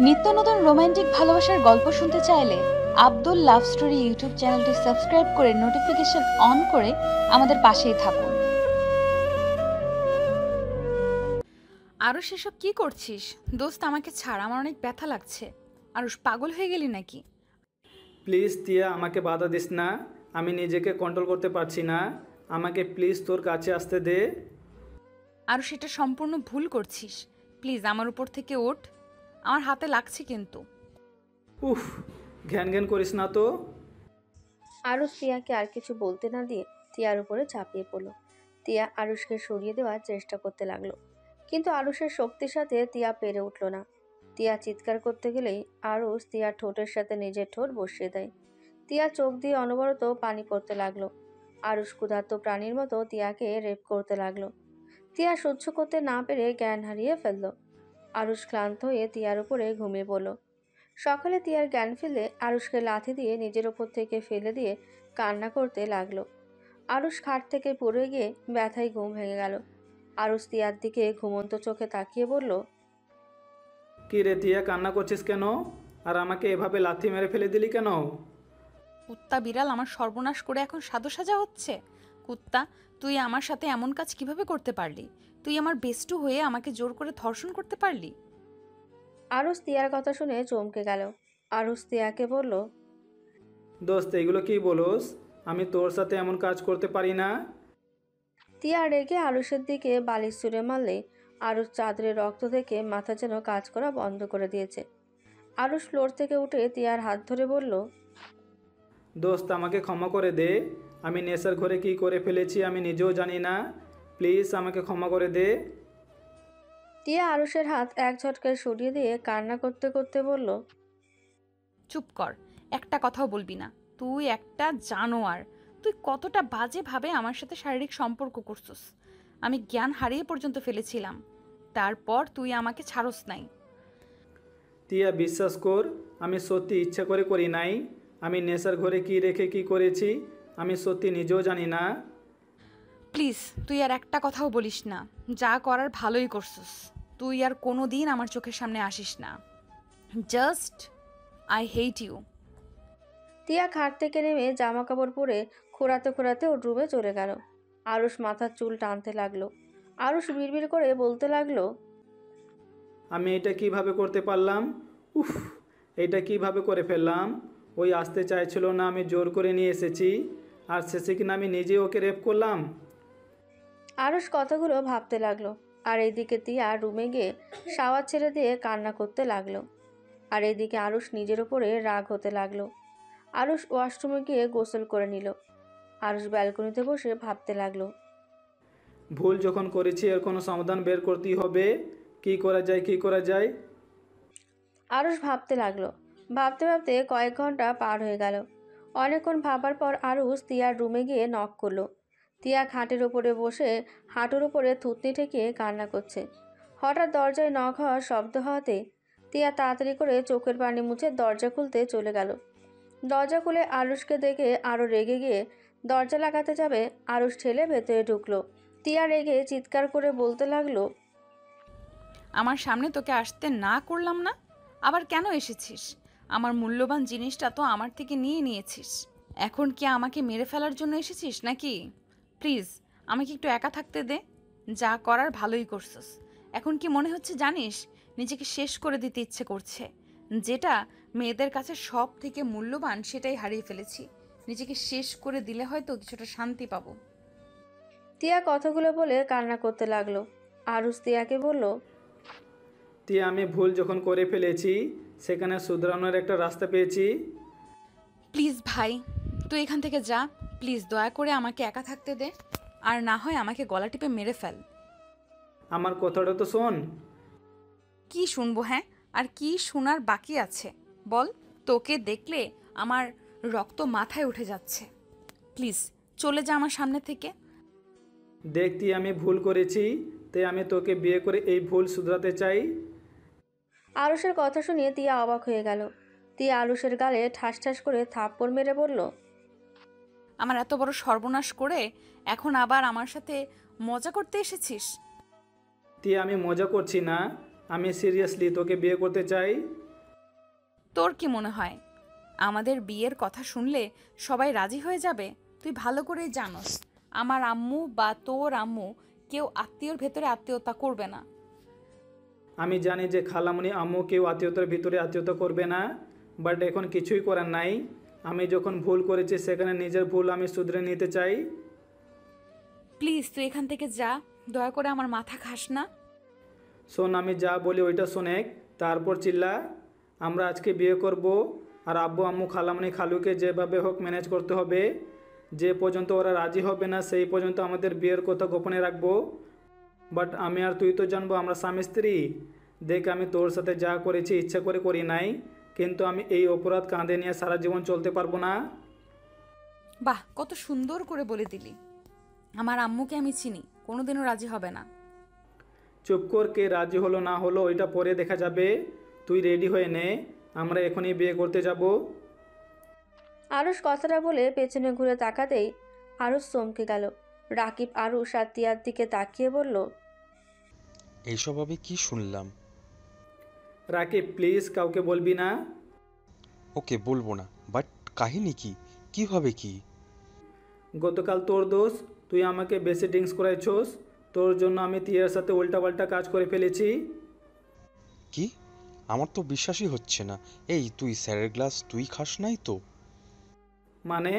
নিত্য নতুন রোমান্টিক ভালোবাসার গল্প শুনতে চাইলে আব্দুল লাভ স্টোরি ইউটিউব চ্যানেলটি সাবস্ক্রাইব করে নোটিফিকেশন অন করে আমাদের পাশেই থাকুন। আরও সেসব কি করছিস? দোস্ত আমাকে ছাড়, আমার অনেক ব্যথা লাগছে। আরুষ পাগল হয়ে গেলি নাকি? প্লিজ তিয়া, আমাকে বাধা দিস না। আমি নিজেকে কন্ট্রোল করতে পারছি না। আমাকে প্লিজ তোর কাছে আসতে দে। আরও সেটা সম্পূর্ণ ভুল করছিস। প্লিজ আমার উপর থেকে ওঠ, আমার হাতে লাগছে কিন্তু। উফ, ঘ্যান ঘ্যান করিস না তো। আরুষ তিয়াকে আর কিছু বলতে না দিয়ে তিয়ার উপরে ঝাঁপিয়ে পড়ল। তিয়া আরুষকে সরিয়ে দেওয়ার চেষ্টা করতে লাগলো, কিন্তু আরুষের শক্তির সাথে তিয়া পেরে উঠল না। তিয়া চিৎকার করতে গেলেই আরুষ তিয়ার ঠোঁটের সাথে নিজের ঠোঁট বসিয়ে দেয়। তিয়া চোখ দিয়ে অনবরত পানি পড়তে লাগলো। আরুষ ক্ষুধার্ত প্রাণীর মতো তিয়াকে রেপ করতে লাগলো। তিয়া সহ্য করতে না পেরে জ্ঞান হারিয়ে ফেলল। আরুষ ক্লান্ত হয়ে তিয়ার উপরে ঘুমিয়ে পড়ল। সকালে তিয়ার জ্ঞান ফিরলে আরুষকে লাথি দিয়ে নিজের ওপর থেকে ফেলে দিয়ে কান্না করতে লাগলো। আরুষ খাট থেকে পড়ে গিয়ে ব্যথায় ঘুম ভেঙে গেল। আরুষ তিয়ার দিকে ঘুমন্ত চোখে তাকিয়ে বলল, কি রে তিয়া, কান্না করছিস কেন? আর আমাকে এভাবে লাথি মেরে ফেলে দিলি কেন? কুত্তা বিড়াল আমার সর্বনাশ করে এখন সাধু সাজা হচ্ছে। কুত্তা, তুই আমার সাথে এমন কাজ কিভাবে করতে পারলি? তুই আমার বেস্টু হয়ে আমাকে জোর করে ধর্ষণ করতে পারলি? আরুষ তিয়ার কথা শুনে চমকে গেল। আরুষ তিয়াকে বলল, দোস্ত, এগুলো কি বলোস? আমি তোর সাথে এমন কাজ করতে পারি না। তিয়া রেগে আরুষের দিকে বালিশ ছুঁড়ে মারলে আরুষ চাদরে রক্ত দেখে মাথা যেন কাজ করা বন্ধ করে দিয়েছে। আরুষ ফ্লোর থেকে উঠে তিয়ার হাত ধরে বলল, দোস্ত, আমাকে ক্ষমা করে দে। আমি নেশার ঘরে কি করে ফেলেছি আমি নিজেও জানি না। প্লিজ আমাকে ক্ষমা করে দে। তিয়া আরুষের হাত এক ঝটকায় সরিয়ে দিয়ে কান্না করতে করতে বলল, চুপ কর, একটা কথাও বলবি না। তুই একটা জানোয়ার। তুই কতটা বাজেভাবে আমার সাথে শারীরিক সম্পর্ক করছিস। আমি জ্ঞান হারিয়ে পর্যন্ত ফেলেছিলাম, তারপর তুই আমাকে ছাড়স নাই। তিয়া, বিশ্বাস কর, আমি সত্যি ইচ্ছা করে করি নাই। আমি নেশার ঘরে কি রেখে কি করেছি আমি সত্যি নিজেও জানি না। প্লিজ তুই আর একটা কথাও বলিস না। যা করার ভালোই করছিস। তুই আর কোনো দিন আমার চোখের সামনে আসিস না। Just I hate you. Tiya খাট থেকে নেমে জামা কাপড় পরে খোঁড়াতে খোঁড়াতে ওর রুমে চলে গেল। আরুষ মাথার চুল টানতে লাগলো। আরুষ বিড়বিড় করে বলতে লাগলো, আমি এটা কিভাবে করতে পারলাম? উফ, এটা কিভাবে করে ফেললাম? ওই আসতে চাইছিল না, আমি জোর করে নিয়ে এসেছি। আর শেষে কিনা আমি নিজেই ওকে রেপ করলাম। আরুষ কথাগুলো ভাবতে লাগলো। আর এইদিকে তিয়া রুমে গিয়ে শাওয়ার ছেড়ে দিয়ে কান্না করতে লাগলো। আর এইদিকে আরুষ নিজের ওপরে রাগ হতে লাগলো। আরুষ ওয়াশরুমে গিয়ে গোসল করে নিল। আরুষ ব্যালকনিতে বসে ভাবতে লাগলো। ভুল যখন করেছি এর কোনো সমাধান বের করতেই হবে। কি করা যায়, কি করা যায়? আরুষ ভাবতে লাগলো। ভাবতে ভাবতে কয়েক ঘন্টা পার হয়ে গেল। অনেকক্ষণ ভাবার পর আরুষ তিয়ার রুমে গিয়ে নক করলো। তিয়া খাটের ওপরে বসে হাঁটুর উপরে থুতনি ঠেকিয়ে কান্না করছে। হঠাৎ দরজায় নক হওয়ার শব্দ হওয়াতে তিয়া তাড়াতাড়ি করে চোখের পানি মুছে দরজা খুলতে চলে গেল। দরজা খুলে আরুষকে দেখে আরও রেগে গিয়ে দরজা লাগাতে যাবে, আরুষ ঠেলে ভেতরে ঢুকলো। তিয়া রেগে চিৎকার করে বলতে লাগলো, আমার সামনে তোকে আসতে না করলাম না, আবার কেন এসেছিস? আমার মূল্যবান জিনিসটা তো আমার থেকে নিয়ে নিয়েছিস। এখন কি আমাকে মেরে ফেলার জন্য এসেছিস নাকি? প্লিজ আমাকে একটু একা থাকতে দে। যা করার ভালোই করছিস। এখন কি মনে হচ্ছে জানিস, নিজেকে শেষ করে দিতে ইচ্ছে করছে। যেটা মেয়েদের কাছে সব থেকে মূল্যবান সেটাই হারিয়ে ফেলেছি। নিজেকে শেষ করে দিলে হয়তো কিছুটা শান্তি পাবো। তিয়া কথাগুলো বলে কান্না করতে লাগলো। আরুষ তিয়াকে বলল, তিয়া, আমি ভুল যখন করে ফেলেছি সেখানে শুধরানোর একটা রাস্তা পেয়েছি। প্লিজ ভাই, তুই এখান থেকে যা। প্লিজ দয়া করে আমাকে একা থাকতে দে। আর না হয় আমাকে গলা টিপে মেরে ফেল। আমার কথাটা তো শোন। কি শুনবো? হ্যাঁ, আর কি শোনার বাকি আছে বল। তোকে দেখলে আমার রক্ত মাথায় উঠে যাচ্ছে। প্লিজ চলে যা আমার সামনে থেকে। দেখতি আমি ভুল করেছি, তাই আমি তোকে বিয়ে করে এই ভুল শুধরাতে চাই। আরুষের কথা শুনিয়ে তিয়া অবাক হয়ে গেল। তিয়া আরুষের গালে ঠাস ঠাস করে থাপ্পড় মেরে বলল, আমার এত বড় সর্বনাশ করে এখন আবার আমার সাথে মজা করতে এসেছিস? তিয়া, আমি মজা করছি না। আমি সিরিয়াসলি তোকে বিয়ে করতে চাই। তোর কি মনে হয় আমাদের বিয়ের কথা শুনলে সবাই রাজি হয়ে যাবে? তুই ভালো করেই জানোস আমার আম্মু বা তোর আম্মু কেউ আত্মীয়র ভেতরে আত্মীয়তা করবে না। আমি জানি যে খালামণি আম্মু কেউ আত্মীয়তার ভিতরে আত্মীয়তা করবে না, বাট এখন কিছুই করার নাই। আমি যখন ভুল করেছি সেখানে নিজের ভুল আমি শুধরে নিতে চাই। প্লিজ তুই এখান থেকে যা, দয়া করে আমার মাথা খাস না। শোন, আমি যা বলি ওইটা শোনেক, তারপর চিল্লা। আমরা আজকে বিয়ে করব, আর আব্বু আম্মু খালামণি খালুকে যেভাবে হোক ম্যানেজ করতে হবে। যে পর্যন্ত ওরা রাজি হবে না সেই পর্যন্ত আমাদের বিয়ের কথা গোপনে রাখবো। বাট আমি আর তুই তো জানবো আমরা স্বামী স্ত্রী। দেখ, আমি তোর সাথে যা করেছি ইচ্ছা করে করি নাই, কিন্তু আমি এই অপরাধ কাঁধে নিয়ে সারা জীবন চলতে পারবো না। বাহ, কত সুন্দর করে বলে দিলি। আমার আম্মুকে আমি চিনি, কোনোদিনও রাজি হবে না। চুপ কর, কে রাজি হলো না হলো ওইটা পরে দেখা যাবে। তুই রেডি হয়ে নে, আমরা এখনই বিয়ে করতে যাব। আরুষ কথাটা বলে পেছনে ঘুরে তাকাতেই আরুষ চমকে গেল। রাকিব আরুষ আর তিয়ার দিকে তাকিয়ে বলল, এইসব আমি কি শুনলাম? রাকিব প্লিজ কাউকে বলবি না। ওকে, বলবো না, বাট কাহিনী কি, কিভাবে কি? গতকাল তোর দোষ, তুই আমাকে বেশি ড্রিঙ্কস করাইছোস। তোর জন্য আমি তিয়ার সাথে উল্টাপাল্টা কাজ করে ফেলেছি। কি? আমার তো বিশ্বাসই হচ্ছে না। এই, তুই স্যারের গ্লাস তুই খাস নাই তো? মানে?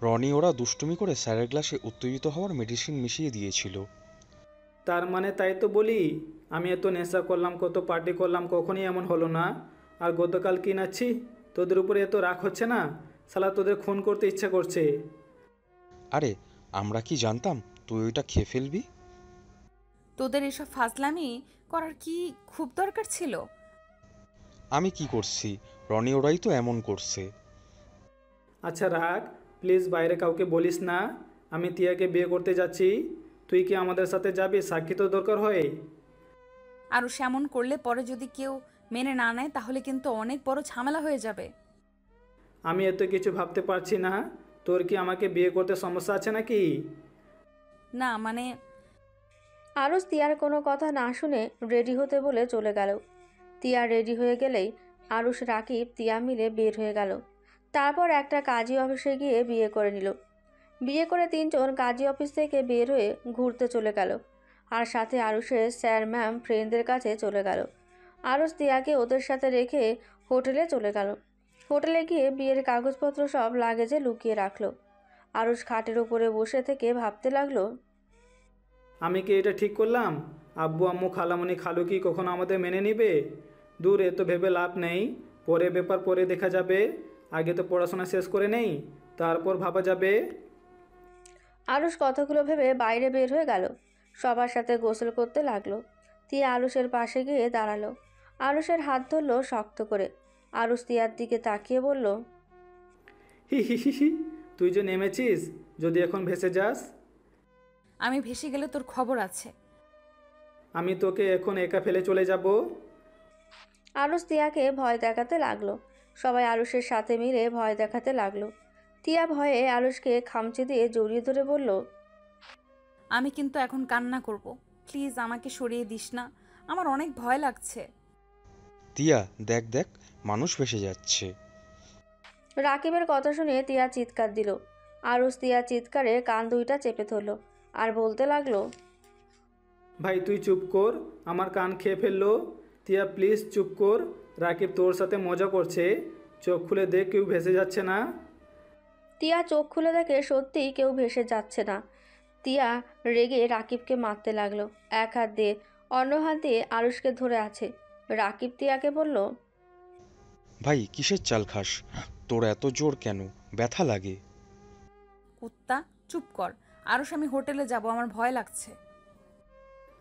রনি ওরা দুষ্টুমি করে স্যারের গ্লাসে উত্তেজিত হওয়ার মেডিসিন মিশিয়ে দিয়েছিল। তার মানে তাই তো বলি, আমি এত নেশা করলাম, কত পার্টি করলাম, কখনই এমন হলো না। আর গতকাল কি নাচ্ছি, তোদের উপরে এত রাগ হচ্ছে না? শালা তোদের খুন করতে ইচ্ছা করছে। আরে, আমরা কি জানতাম তুই ওইটা খেয়ে ফেলবি? তোদের এসব ফাজলামি করার কি খুব দরকার ছিল? আমি কি করছি? রনি ওরাই তো এমন করছে। আচ্ছা রাগ, প্লিজ বাইরে কাউকে বলিস না। আমি তিয়াকে বিয়ে করতে যাচ্ছি। তুই কি আমাদের সাথে যাবি? সাক্ষী তো দরকার হয়। আরও সেমন করলে পরে যদি কেউ মেনে না নেয় তাহলে কিন্তু অনেক বড় ঝামেলা হয়ে যাবে। আমি এত কিছু ভাবতে পারছি না। তোর কি আমাকে বিয়ে করতে সমস্যা আছে নাকি? না মানে আরুষ তিয়ার কোনো কথা না শুনে রেডি হতে বলে চলে গেল। তিয়া রেডি হয়ে গেলেই আরুষ রাকিব তিয়া মিলে বের হয়ে গেল। তারপর একটা কাজী অফিসে গিয়ে বিয়ে করে নিল। বিয়ে করে তিনজন কাজী অফিস থেকে বের হয়ে ঘুরতে চলে গেল, আর সাথে আরুষের স্যার ম্যাম ফ্রেন্ডদের কাছে চলে গেল। আরুষ তিয়াকে ওদের সাথে রেখে হোটেলে চলে গেল। হোটেলে গিয়ে বিয়ের কাগজপত্র সব লাগেজে লুকিয়ে রাখলো। আরুষ খাটের উপরে বসে থেকে ভাবতে লাগলো, আমি কি এটা ঠিক করলাম? আব্বু আম্মু খালামণি খালু কি কখনো আমাদের মেনে নিবে? দূর, এত ভেবে লাভ নেই। পরে ব্যাপার পরে দেখা যাবে। আগে তো পড়াশোনা শেষ করে নেই, তারপর ভাবা যাবে। আরুষ কথাগুলো ভেবে বাইরে বের হয়ে গেল। সবার সাথে গোসল করতে লাগলো। তিয়া আরুষের পাশে গিয়ে দাঁড়ালো। আরুষের হাত ধরলো শক্ত করে। আরুষ তিয়ার দিকে তাকিয়ে বলল, হি হি হি হি, তুই যে নেমেছিস, যদি এখন ভেসে যাস? আমি ভেসে গেলে তোর খবর আছে। আমি তোকে এখন একা ফেলে চলে যাব। আরুষ তিয়াকে ভয় দেখাতে লাগলো। সবাই আরুষের সাথে মিলে ভয় দেখাতে লাগলো। তিয়া ভয়ে আরুষকে খামচে দিয়ে জড়িয়ে ধরে বলল, আমি কিন্তু এখন কান্না করব, প্লিজ আমাকে সরিয়ে দিস না, আমার অনেক ভয় লাগছে। তিয়া, দেখ দেখ, মানুষ ভেসে যাচ্ছে। রাকিবের কথা শুনে তিয়া চিৎকার দিল। আরুষ তিয়া চিৎকারে কান দুইটা চেপে ধরল আর বলতে লাগলো, ভাই তুই চুপ কর, আমার কান খেয়ে ফেললো। তিয়া প্লিজ চুপ কর, রাকিব তোর সাথে মজা করছে। চোখ খুলে দেখ, কেউ ভেসে যাচ্ছে না। তিয়া চোখ খুলে দেখে সত্যিই কেউ ভেসে যাচ্ছে না। তিয়া রেগে রাকিবকে মারতে লাগলো। এক হাত দিয়ে অন্য হাত দিয়ে আরুষকে ধরে আছে। রাকিব তিয়াকে বলল, ভাই, কিসের চাল খাস? তোর এত জোর কেন? ব্যথা লাগে? কুত্তা, চুপ কর। আরও আমি হোটেলে যাব, আমার ভয় লাগছে।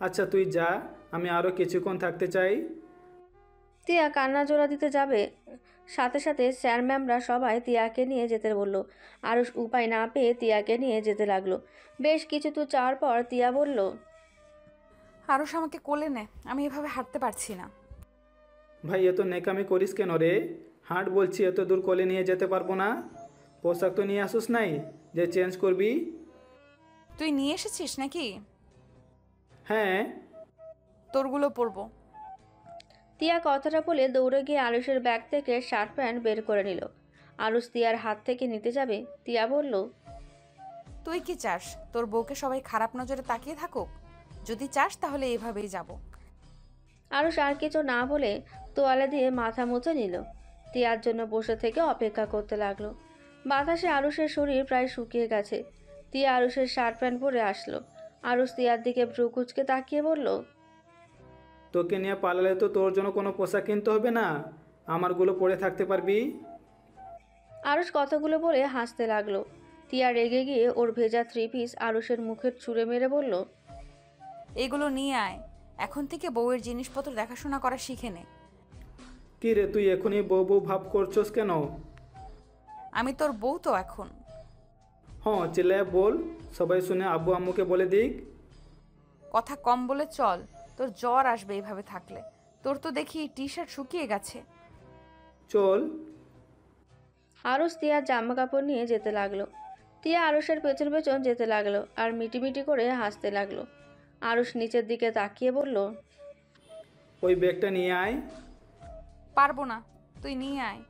আচ্ছা তুই যা, আমি আরও কিছুক্ষণ থাকতে চাই। তিয়া কান্না জোড়া দিতে যাবে, সাথে সাথে স্যার ম্যামরা সবাই তিয়াকে নিয়ে যেতে বলল। আরুষ উপায় না পেয়ে তিয়াকে নিয়ে যেতে লাগলো। বেশ কিছু দূর যাওয়ার পর তিয়া বলল, আরও আমাকে কোলে নে, আমি এভাবে হাঁটতে পারছি না। ভাই এত নেকামি করিস কেন রে? হাঁট বলছি, এত দূর কোলে নিয়ে যেতে পারবো না। পোশাক তো নিয়ে আসুস নাই যে চেঞ্জ করবি? তুই নিয়ে এসেছিস নাকি? হ্যাঁ। তোরগুলো পরবো। তিয়া কথাটা বলে দৌড়ে গিয়ে আরুষের ব্যাগ থেকে শার্ট প্যান্ট বের করে নিল। আরুষ তিয়ার হাত থেকে নিতে যাবে, তিয়া বলল, তুই কি চাস তোর বউকে সবাই খারাপ নজরে তাকিয়ে থাকুক? যদি চাস তাহলে এভাবেই যাব। আরুষ আর কিছু না বলে তোয়ালে দিয়ে মাথা মুছে নিল। তিয়ার জন্য বসে থেকে অপেক্ষা করতে লাগলো। বাতাসে আরুষের শরীর প্রায় শুকিয়ে গেছে। তিয়া আরুষের শার্ট প্যান্ট পরে আসলো। আরুষ তিয়ার দিকে ভ্রু কুঁচকে তাকিয়ে বলল, তোকে নিয়ে পালালে তো তোর জন্য কোনো পোশাক কিনতে হবে না, আমারগুলো পরে থাকতে পারবি। আরুষ কথাগুলো বলে হাসতে লাগলো। তিয়া রেগে গিয়ে ওর ভেজা 3 পিস আরুষের মুখের ছুঁড়ে মেরে বলল, এগুলো নিয়ে আয়, এখন থেকে বউয়ের জিনিসপত্র দেখাশোনা করা শিখে নে। কি রে, তুই এখনই বউ বউ ভাব করছস কেন? আমি তোর বউ তো এখন। হ্যাঁ, চিল্লায় বল, সবাই শুনে আব্বু আম্মুকে বলে দিক। কথা কম বলে চল, তোর জ্বর আসবে এইভাবে থাকলে। তোর তো দেখি টি শার্ট শুকিয়ে গেছে। চল। আরুষ তিয়ার জামা কাপড় নিয়ে যেতে লাগলো। তিয়া আরুষের পেছন পেছন যেতে লাগলো আর মিটিমিটি করে হাসতে লাগলো। আরুষ নিচের দিকে তাকিয়ে বলল, ওই ব্যাগটা নিয়ে আয়। পারবো না, তুই নিয়ে আয়।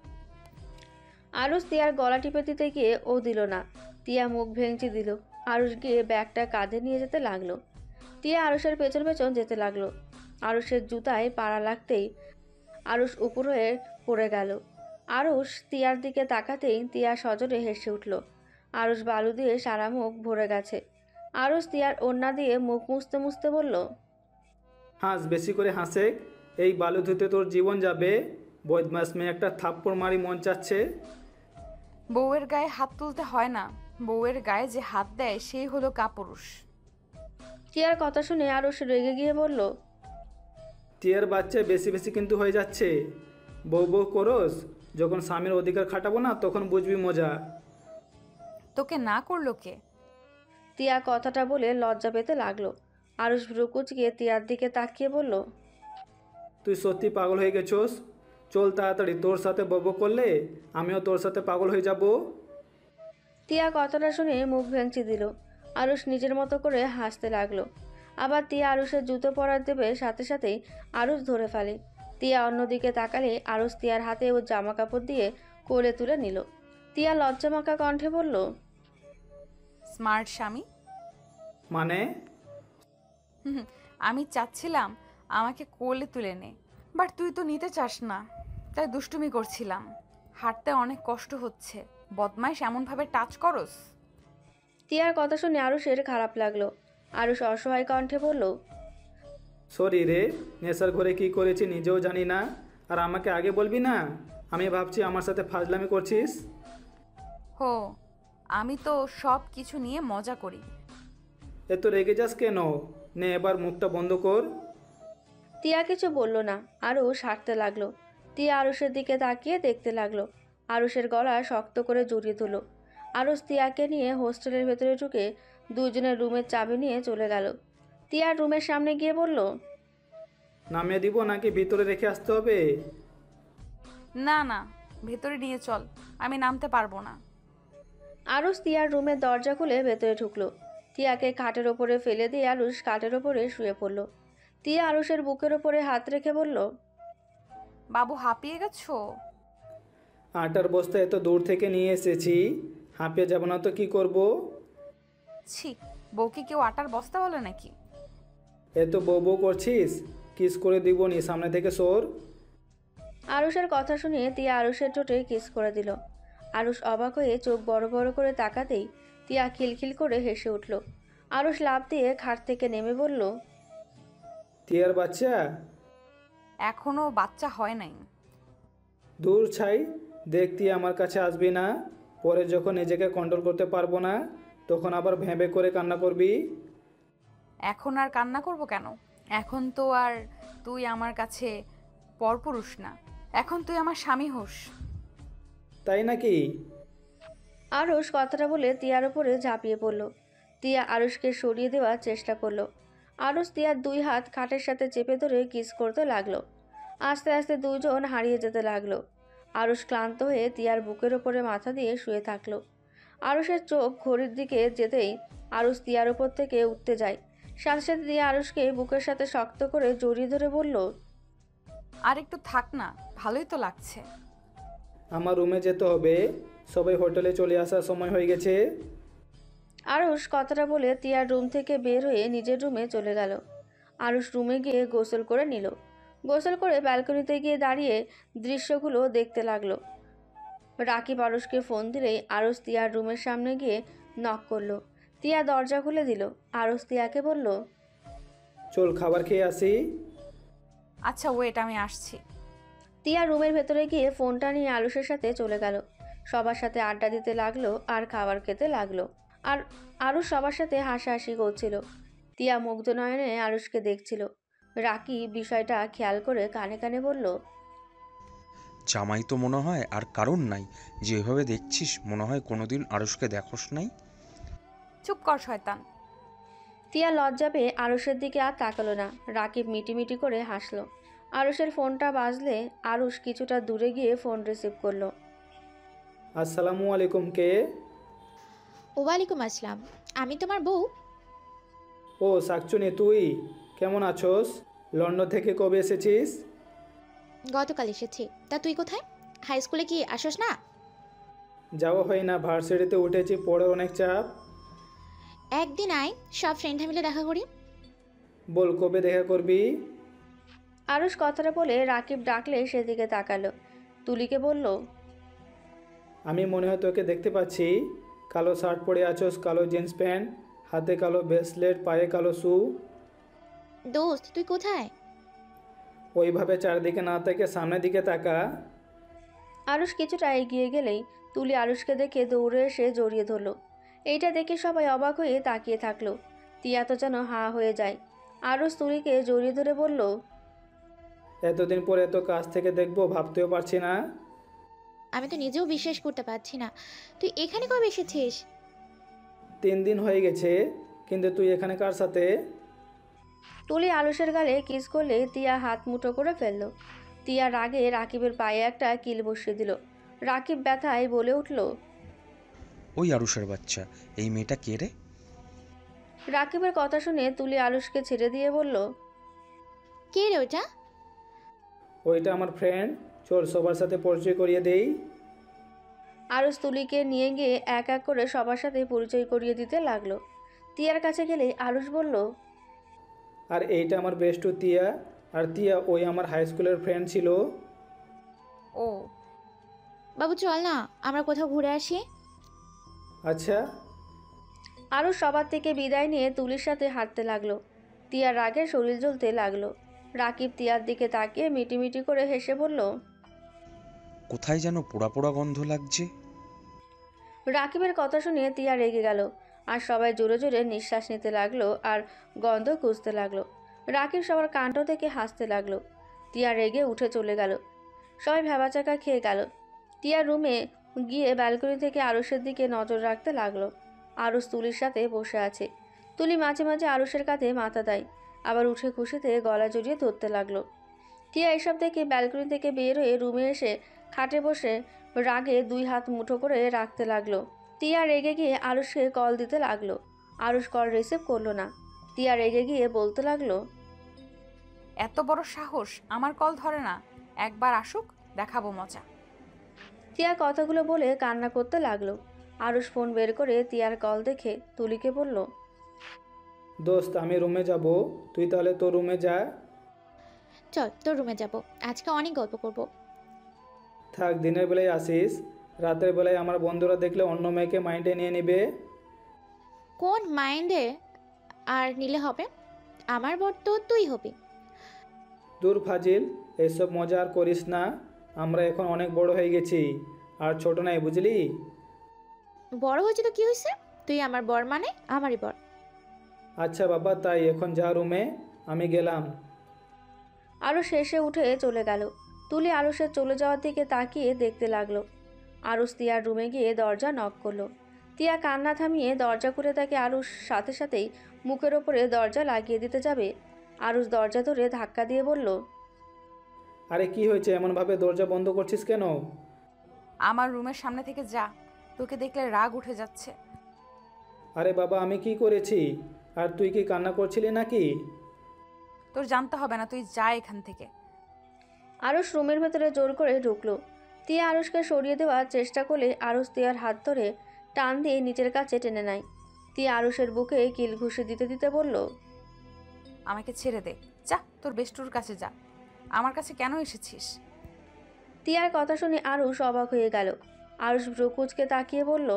আরুষ তিয়ার গলা টিপে দিতে গিয়ে ও দিল না। তিয়া মুখ ভেঙচি দিল। আরুষ গিয়ে ব্যাগটা কাঁধে নিয়ে যেতে লাগলো। তিয়া আরুষের পেছন পেছন যেতে লাগলো। আরুষের জুতায় পাড়া লাগতেই আরুষ উপর হয়ে পড়ে গেল। আরুষ তিয়ার দিকে তাকাতেই তিয়া সজোরে হেসে উঠল। আরুষ বালু দিয়ে সারা মুখ ভরে গেছে। আরুষ তিয়ার ওড়না দিয়ে মুখ মুছতে মুছতে বলল, হাস, বেশি করে হাসে, এই বালু ধুতে তোর জীবন যাবে। বদমাস মেয়ে একটা, থাপ্পড় মারি মন চাচ্ছে। বউয়ের গায়ে হাত তুলতে হয় না, বউয়ের গায়ে যে হাত দেয় সেই হলো কাপুরুষ। তিয়ার কথা শুনে আরুষ রেগে গিয়ে বলল, টিয়ার বাচ্চা বেশি বেশি কিন্তু হয়ে যাচ্ছে। বউ বউ করস, যখন স্বামীর অধিকার খাটাবো না তখন বুঝবি মজা। তোকে না করলো কে? তিয়া কথাটা বলে লজ্জা পেতে লাগলো। আরুষ ভ্রু কুঁচকে তিয়ার দিকে তাকিয়ে বলল, তুই সত্যি পাগল হয়ে গেছোস। চল তাড়াতাড়ি, তোর সাথে বউ বউ করলে আমিও তোর সাথে পাগল হয়ে যাব। তিয়া কথাটা শুনে মুখ ভেঙচি দিল। আরুষ নিজের মতো করে হাসতে লাগলো। আবার তিয়া আরুষের জুতো পরার দেবে, সাথে সাথেই আরুষ ধরে ফেলে। তিয়া অন্যদিকে তাকালে আরুষ তিয়ার হাতে ওর জামা কাপড় দিয়ে কোলে তুলে নিল। তিয়া লজ্জামাখা কণ্ঠে বলল, স্মার্ট স্বামী। মানে? হুম, আমি চাচ্ছিলাম আমাকে কোলে তুলে নে, বাট তুই তো নিতে চাস না, তাই দুষ্টুমি করছিলাম। হাঁটতে অনেক কষ্ট হচ্ছে, বদমাইশ এমনভাবে টাচ করস। তিয়ার কথা শুনে আরুষের খারাপ লাগলো। আরুষ অসহায় কণ্ঠে বলল, সরি রে, নেশার ঘরে কি করেছি নিজেও জানি না, আর আমাকে আগে বলবি না? আমি ভাবছি আমার সাথে ফাজলামি করছিস। হো, আমি তো সব কিছু নিয়ে মজা করি। এত রেগে যাস কেন? নে এবার মুখটা বন্ধ কর। তিয়া কিছু বলল না। আরুষ হাঁটতে লাগলো। তিয়া আরুষের দিকে তাকিয়ে দেখতে লাগলো। আরুষের গলা শক্ত করে জড়িয়ে ধরল। আরুষ তিয়াকে নিয়ে হোস্টেলের ভেতরে ঢুকে দুজনের রুমের চাবি নিয়ে চলে গেল। তিয়ার রুমের সামনে গিয়ে বলল, নামিয়ে দিব নাকি ভিতরে রেখে আসতে হবে? না না, ভেতরে নিয়ে চল, আমি নামতে পারবো না। আরুষ তিয়ার রুমের দরজা খুলে ভেতরে ঢুকলো। তিয়াকে খাটের ওপরে ফেলে দিয়ে আরুষ খাটের ওপরে শুয়ে পড়ল। তিয়া আরুষের বুকের ওপরে হাত রেখে বলল, বাবু হাঁপিয়ে গেছো? আটার বস্তা এত দূর থেকে নিয়ে এসেছি, হাঁপিয়ে যাব না তো কি করব? ছি, বউকে কেউ আটার বস্তা বলে নাকি? এত বউ বউ করছিস, কিস করে দিব নি, সামনে থেকে সর। আরুষের কথা শুনে তিয়া আরুষের ঠোঁটে কিস করে দিল। আরুষ অবাক হয়ে চোখ বড় বড় করে তাকাতেই তিয়া খিলখিল করে হেসে উঠল। আরুষ লাফ দিয়ে খাট থেকে নেমে বলল, টিয়ার বাচ্চা? এখনো বাচ্চা হয় নাই। দূর ছাই, দেখতি আমার কাছে আসবি না, পরে যখন নিজেকে কন্ট্রোল করতে পারবো না তখন আবার ভেবে করে কান্না করবি। এখন আর কান্না করব কেন? এখন তো আর তুই আমার কাছে পরপুরুষ না, এখন তুই আমার স্বামী হোস। তাই নাকি? আরুষ কথাটা বলে তিয়ার উপরে ঝাঁপিয়ে পড়ল। তিয়া আরুষকে সরিয়ে দেওয়ার চেষ্টা করলো। আরুষ তিয়ার 2 হাত খাটের সাথে চেপে ধরে কিস করতে লাগলো। আস্তে আস্তে দুজন হারিয়ে যেতে লাগলো। আরুষ ক্লান্ত হয়ে তিয়ার বুকের ওপরে মাথা দিয়ে শুয়ে থাকলো। আরুষের চোখ ঘড়ির দিকে যেতেই আরুষ তিয়ার উপর থেকে উঠতে যায়। সাথে সাথে তিয়া আরুষকে বুকের সাথে শক্ত করে জড়িয়ে ধরে বলল, আর একটু থাক না, ভালোই তো লাগছে। আমার রুমে যেতে হবে, সবাই হোটেলে চলে আসার সময় হয়ে গেছে। আরুষ কথাটা বলে তিয়ার রুম থেকে বের হয়ে নিজের রুমে চলে গেল। আরুষ রুমে গিয়ে গোসল করে নিল। গোসল করে ব্যালকনিতে গিয়ে দাঁড়িয়ে দৃশ্যগুলো দেখতে লাগলো। রাকিব আরুষকে ফোন দিলেই আরুষ তিয়ার রুমের সামনে গিয়ে নক করলো। তিয়া দরজা খুলে দিল। আরুষ তিয়াকে বলল, চল খাবার খেয়ে আসি। আচ্ছা ওয়েট, আমি আসছি। তিয়া রুমের ভেতরে গিয়ে ফোনটা নিয়ে আরুষের সাথে চলে গেল। সবার সাথে আড্ডা দিতে লাগলো আর খাবার খেতে লাগলো। আর আরুষ সবার সাথে হাসাহাসি করছিল। তিয়া মুগ্ধ নয়নে আরুষকে দেখছিল। রাকিব বিষয়টা খেয়াল করে কানে কানে বলল, জামাই তো মনে হয় আর কারণ নাই, যেভাবে দেখছিস মনে হয় কোনোদিন আরুষকে দেখোস নাই। চুপ কর শয়তান। তিয়া লজ্জা পেয়ে আরুষের দিকে আর তাকালো না। রাকিব মিটিমিটি করে হাসলো। আরুষের ফোনটা বাজলে আরুষ কিছুটা দূরে গিয়ে ফোন রিসিভ করলো। আসসালামু আলাইকুম, কে? ওয়ালাইকুম আসসালাম, আমি তোমার বউ। ও শাকচুনি, তুই কেমন আছোস? লন্ডন থেকে কবে এসেছিস? গতকাল এসেছি। তা তুই কোথায়? হাই স্কুলে কি আসোস না? যাওয়া হয় না, ভার্সিটিতে উঠেছি, পড়ে অনেক চাপ। একদিন আয়, সব ফ্রেন্ডরা মিলে দেখা করি। বল কবে দেখা করবি? আরুষ কথাটা বলে রাকিব ডাকলে সেদিকে তাকালো। তুলিকে বলল, আমি মনে হয় তোকে দেখতে পাচ্ছি। কালো শার্ট পরে আছোস, কালো জিন্স প্যান্ট, হাতে কালো ব্রেসলেট, পায়ে কালো শু। দোস্ত তুই কোথায়? ওইভাবে চারদিকে না থেকে সামনের দিকে তাকা। আরুষ কিছুটা এগিয়ে গেলেই তুলি আরুষকে দেখে দৌড়ে এসে জড়িয়ে ধরলো। এইটা দেখে সবাই অবাক হয়ে তাকিয়ে থাকলো। তিয়া তো যেন হাঁ হয়ে যায়। আরুষ তুলিকে জড়িয়ে ধরে বলল, এতদিন পরে এত কাছ থেকে দেখবো ভাবতেও পারছি না। আমি তো নিজেও বিশ্বাস করতে পারছি না। তুই এখানে কবে এসেছিস? 3 দিন হয়ে গেছে, কিন্তু তুই এখানে কার সাথে? তুলি আরুষের গালে কিস করলে তিয়া হাত মুঠো করে ফেললো। তিয়া রাগে রাকিবের পায়ে একটা কিল বসিয়ে দিল। রাকিব ব্যথায় বলে উঠল, ওই আরুষের বাচ্চা, এই মেয়েটা কে রে? রাকিবের কথা শুনে তুলি আরুষকে ছেড়ে দিয়ে বলল, কে রে ওটা? ওইটা আমার ফ্রেন্ড, চল সবার সাথে পরিচয় করিয়ে দেই। আরুষ তুলিকে নিয়ে গিয়ে এক এক করে সবার সাথে পরিচয় করিয়ে দিতে লাগলো। তিয়ার কাছে গেলে আরুষ বলল, আর এইটা আমার বেস্টু তিয়া, আর তিয়া ওই আমার হাই স্কুলের ফ্রেন্ড ছিল। ও বাবু চল না, আমরা কোথাও ঘুরে আসি। আচ্ছা। আরুষ সবার থেকে বিদায় নিয়ে তুলির সাথে হাঁটতে লাগলো। তিয়ার রাগে শরীর জ্বলতে লাগলো। রাকিব তিয়ার দিকে তাকিয়ে মিটিমিটি করে হেসে বলল, কোথায় যেন পোড়া পোড়া গন্ধ লাগছে। রাকিবের কথা শুনে তিয়া রেগে গেল। আর সবাই জোরে জোরে নিঃশ্বাস নিতে লাগলো আর গন্ধ খুঁজতে লাগলো। রাকিব সবার কাণ্ড থেকে হাসতে লাগলো। তিয়া রেগে উঠে চলে গেল। সবাই ভ্যাবাচাকা খেয়ে গেল। টিয়া রুমে গিয়ে ব্যালকনি থেকে আরুষের দিকে নজর রাখতে লাগলো। আরুষ তুলির সাথে বসে আছে। তুলি মাঝে মাঝে আরুষের কাঁধে মাথা দেয়, আবার উঠে খুশিতে গলা জড়িয়ে ধরতে লাগলো। টিয়া এসব দেখে ব্যালকনি থেকে বের হয়ে রুমে এসে খাটে বসে রাগে 2 হাত মুঠো করে রাখতে লাগলো। টিয়া রেগে গিয়ে আরুষকে কল দিতে লাগলো। আরুষ কল রিসিভ করলো না। টিয়া রেগে গিয়ে বলতে লাগলো, এত বড় সাহস, আমার কল ধরে না। একবার আসুক, দেখাবো মজা। টিয়া কথাগুলো বলে কান্না করতে লাগলো। আরুষ ফোন বের করে টিয়ার কল দেখে তুলিকে বলল, দোস্ত আমি রুমে যাব, তুই তাহলে তোর রুমে যা। চল তোর রুমে যাব, আজকে অনেক গল্প করব। থাক, দিনের বেলায় আসিস, রাতের বেলায় আমার বন্ধুরা দেখলে অন্য মেয়েকে মাইন্ডে নিয়ে নেবে। কোন মাইন্ডে আর নিলে হবে? আমার বর তো তুই হবি। দূর ফাজিল, এইসব মজা আর করিস না। আমরা এখন অনেক বড় হয়ে গেছি, আর ছোট নাই, বুঝলি? বড় হয়েছে তো কি হয়েছে? তুই আমার বর মানে আমারই বর। আচ্ছা বাবা, তাই এখন যা রুমে, আমি গেলাম। আরুষ শেষে উঠে চলে গেল। তুলি আরুষের চলে যাওয়ার দিকে তাকিয়ে দেখতে লাগলো। আরুষ তিয়ার রুমে গিয়ে দরজা নক করলো। তিয়া কান্না থামিয়ে দরজা খুলে তাকে আরুষ সাথে সাথেই মুখের ওপরে দরজা লাগিয়ে দিতে যাবে। আরুষ দরজা ধরে ধাক্কা দিয়ে বলল, আরে কি হয়েছে, এমনভাবে দরজা বন্ধ করছিস কেন? আমার রুমের সামনে থেকে যা, তোকে দেখলে রাগ উঠে যাচ্ছে। আরে বাবা, আমি কি করেছি? আর তুই কি কান্না করছিলি নাকি? তোর জানতে হবে না, তুই যা এখান থেকে। আরুষ রুমের ভেতরে জোর করে ঢুকলো। তিয়া আরুষকে সরিয়ে দেওয়ার চেষ্টা করলে আরুষ তিয়ার হাত ধরে টান দিয়ে নিজের কাছে টেনে নেয়। তিয়া আরুষের বুকে কিল ঘুষি দিতে দিতে বলল, আমাকে ছেড়ে দে, যা তোর বেষ্টুর কাছে যা। আমার কাছে কেন এসেছিস? তিয়ার কথা শুনে আরুষ অবাক হয়ে গেল। আরুষ ভ্রুকুচকে তাকিয়ে বলল,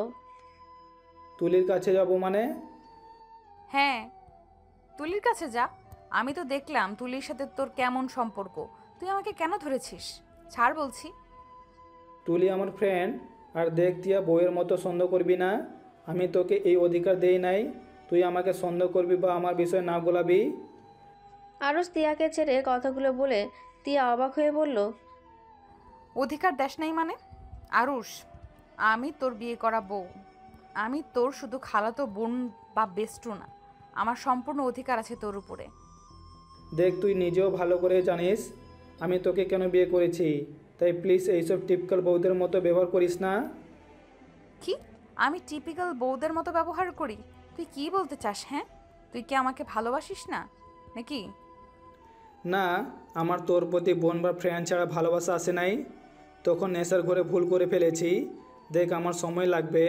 তুলির কাছে যাব মানে? হ্যাঁ, তুলির কাছে যা। আমি তো দেখলাম তুলির সাথে তোর কেমন সম্পর্ক। তুই আমাকে কেন ধরেছিস? ছাড় বলছি। তুলি আমার ফ্রেন্ড, আর দেখ তিয়া বউয়ের মতো সন্দেহ করবি না। আমি তোকে এই অধিকার দেই নাই তুই আমাকে সন্দেহ করবি বা আমার বিষয়ে না গোলাবি। আরুষ তিয়াকে ছেড়ে কথাগুলো বলে তিয়া অবাক হয়ে বলল, অধিকার দেশ নাই মানে? আরুষ, আমি তোর বিয়ে করা বউ। আমি তোর শুধু খালাতো বোন বা বেষ্টু না। আমার সম্পূর্ণ অধিকার আছে তোর উপরে। দেখ তুই নিজেও ভালো করে জানিস আমি তোকে কেন বিয়ে করেছি, তাই প্লিজ এইসব টিপিক্যাল বউদের মতো ব্যবহার করিস না। কি? আমি টিপিক্যাল বউদের মতো ব্যবহার করি? তুই কি বলতে চাস? হ্যাঁ, তুই কি আমাকে ভালোবাসিস না নাকি? না, আমার তোর প্রতি বোন বা ফ্রেন্ড ছাড়া ভালোবাসা আসে নাই। তখন নেশার ঘরে ভুল করে ফেলেছি। দেখ আমার সময় লাগবে,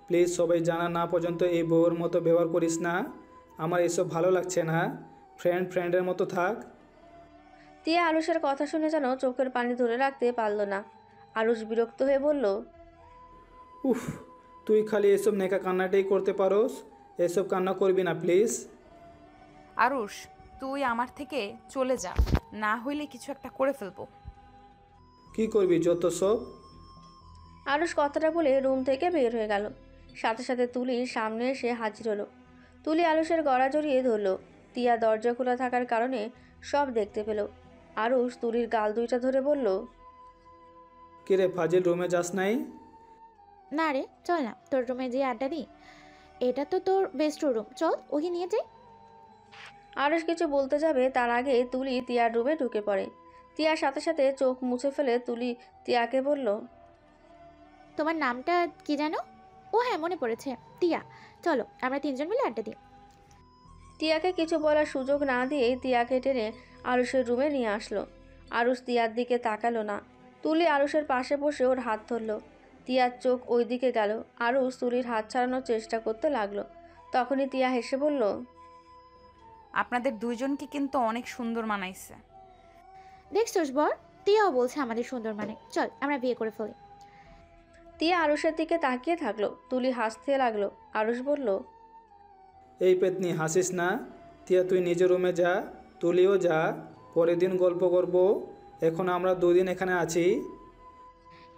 প্লিজ সবাই জানা না পর্যন্ত এই বউয়ের মতো ব্যবহার করিস না। আমার এসব ভালো লাগছে না। ফ্রেন্ডের মতো থাক। তিয়া আরুষের কথা শুনে যেন চোখের পানি ধরে রাখতে পারল না। আরুষ বিরক্ত হয়ে বলল, উফ, তুই খালি এসব নেকা কান্নাটাই করতে পারোস। এসব কান্না করবি না প্লিজ। আরুষ, তুই আমার থেকে চলে যা, না হইলে কিছু একটা করে ফেলবো। কি করবি যত সব? আরুষ কথাটা বলে রুম থেকে বের হয়ে গেল। সাথে সাথে তুলি সামনে এসে হাজির হলো। তুলি আরুষের গলা জড়িয়ে ধরল। তিয়া দরজা খোলা থাকার কারণে সব দেখতে পেল। আরুষ তুলির গাল দুইটা ধরে বলল, কিরে ফাজিল, রুমে যাস নাই? না রে, চল না তোর রুমে যেয়ে আড্ডা দিই। এটা তো তোর বেস্ট রুম, চল ওকে নিয়ে যাই। আরুষ কিছু বলতে যাবে তার আগে তুলি তিয়ার রুমে ঢুকে পড়ে। তিয়ার সাথে সাথে চোখ মুছে ফেলে তুলি তিয়াকে বলল, তোমার নামটা কি জানো? ও হ্যাঁ, মনে পড়েছে, টিয়া। চলো আমরা তিনজন মিলে আড্ডা দিই। তিয়াকে কিছু বলার সুযোগ না দিয়েই তিয়াকে টেনে আরুষের রুমে নিয়ে আসলো। আরুষ তিয়ার দিকে তাকালো না। তুলি আরুষের পাশে বসে ওর হাত ধরলো। তিয়ার চোখ ওই দিকে গেল। আরুষ তুলির হাত ছাড়ানোর চেষ্টা করতে লাগলো। তখনই তিয়া হেসে বলল, আপনাদের দুইজনকে কিন্তু অনেক সুন্দর মানাইছে। দেখছোস বর, টিয়াও বলছে আমাদের সুন্দর মানে। চল আমরা বিয়ে করে ফেলি। তিয়া আরুষের দিকে তাকিয়ে থাকলো। তুলি হাসতে লাগলো। আরুষ বলল, এই পেতনি হাসিস না। তিয়া তুই নিজের রুমে যা, তুলিও যা, পরের দিন গল্প করব। এখন আমরা দুদিন এখানে আছি।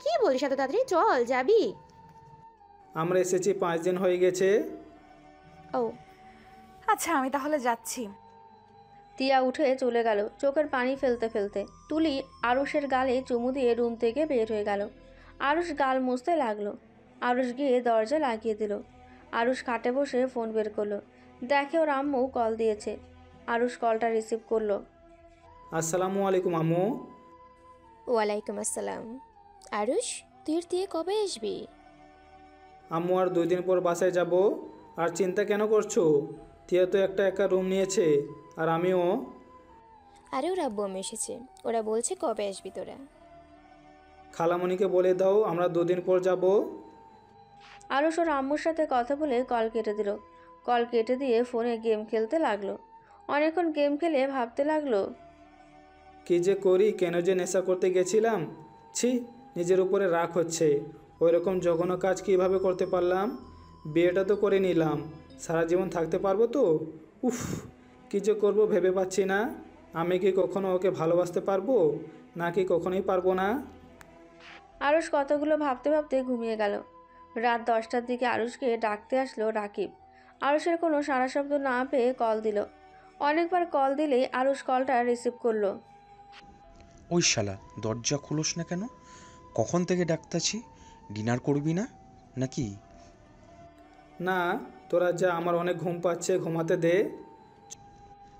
কি বলিস এত তাড়াতাড়ি? চল, যাবি? আমরা এসেছি 5 দিন হয়ে গেছে। ও আচ্ছা, আমি তাহলে যাচ্ছি। তিয়া উঠে চলে গেল চোখের পানি ফেলতে ফেলতে। তুলি আরুষের গালে চুমু দিয়ে রুম থেকে বের হয়ে গেল। আরুষ গাল মুছতে লাগলো। আরুষ গিয়ে দরজা লাগিয়ে দিল। আরুষ খাটে বসে ফোন বের করলো। দেখে ওর আম্মু কল দিয়েছে। আরুষ কলটা রিসিভ করলো। আসসালামু আলাইকুম আম্মু। ওয়ালাইকুম আসসালাম। আরুষ, তুই দিয়ে কবে আসবি? আম্মু আর 2 দিন পর বাসায় যাব। আর চিন্তা কেন করছো? তিয়া তো একটা একা রুম নিয়েছে, আর আমিও। আরে ওর আব্বু আম্মু এসেছে, ওরা বলছে কবে আসবি তোরা। খালামণিকে বলে দাও আমরা 2 দিন পর যাব। আরুষ ওর আম্মুর সাথে কথা বলে কল কেটে দিল। কল কেটে দিয়ে ফোনে গেম খেলতে লাগলো। অনেকক্ষণ গেম খেলে ভাবতে লাগলো, কী যে করি, কেন যে নেশা করতে গেছিলাম। ছি, নিজের উপরে রাগ হচ্ছে। ওই রকম জঘন্য কাজ কীভাবে করতে পারলাম। বিয়েটা তো করে নিলাম, সারা জীবন থাকতে পারবো তো? উফ, কী যে করবো ভেবে পাচ্ছি না। আমি কি কখনো ওকে ভালোবাসতে পারবো, নাকি কখনোই পারবো না? আরুষ কতগুলো ভাবতে ভাবতে ঘুমিয়ে গেল। রাত 10টার দিকে আরুষকে ডাকতে আসলো রাকিব। আরুষের কোনো সাড়া শব্দ না পেয়ে কল দিল। অনেকবার কল দিলেই আরুষ কলটা রিসিভ করলো। ওই শালা, দরজা খুলোস না কেন? কখন থেকে ডাকতাছি? ডিনার করবি না নাকি? না, তোরা যা, আমার অনেক ঘুম পাচ্ছে, ঘুমাতে দে।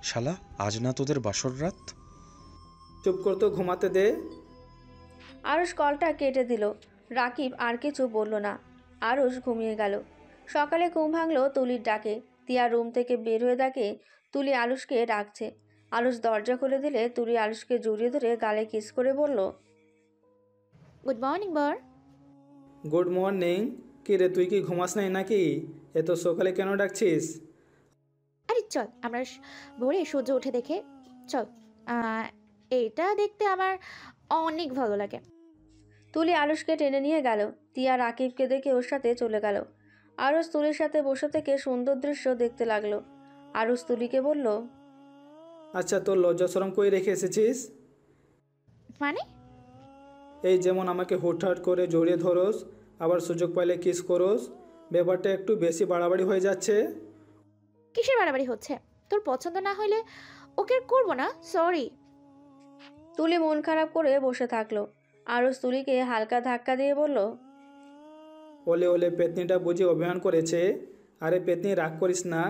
শালা, আজ না তোদের বাসর রাত? চুপ কর তো, ঘুমাতে দে। আরুষ কলটা কেটে দিল। রাকিব আর কিছু বলল না। আরুষ ঘুমিয়ে গেল। সকালে ঘুম ভাঙলো তুলির ডাকে। তিয়া রুম থেকে বের হয়ে দেখে তুলি আরুষকে ডাকছে। আরুষ দরজা খুলে দিলে তুলি আরুষকে জড়িয়ে ধরে গালে কিস করে বলল, গুড মর্নিং বর। Good morning. কি রে, তুই কি ঘুমাস নাই নাকি? এত সকালে কেন ডাকছিস? আরে চল আমরা ভোরে সূর্য উঠে দেখে চল। এইটা দেখতে আমার অনেক ভালো লাগে। তুলি আরুষকে টেনে নিয়ে গেল। তিয়া রাকিবকে দেখে ওর সাথে চলে গেল। আরুষ তুলির সাথে বসে থেকে সুন্দর দৃশ্য দেখতে লাগলো। আরুষ তুলিকে বলল, আচ্ছা, তোর লজ্জা শরম কই রেখে এসেছিস? মানে? এই যেমন আমাকে হুটহাট করে জড়িয়ে ধরোস, আবার সুযোগ পাইলে কিস করোস, ব্যাপারটা একটু বেশি বাড়াবাড়ি হয়ে যাচ্ছে। কিসের বাড়াবাড়ি হচ্ছে? তোর পছন্দ না হলে ওকে আর করবো না, সরি। তুলি মন খারাপ করে বসে থাকলো। আরুষ তুলিকে হালকা ধাক্কা দিয়ে বলল, ওলে ওলে, পেতনিটা বুঝি অভিমান করেছে। আরে পেতনি, রাগ করিস না।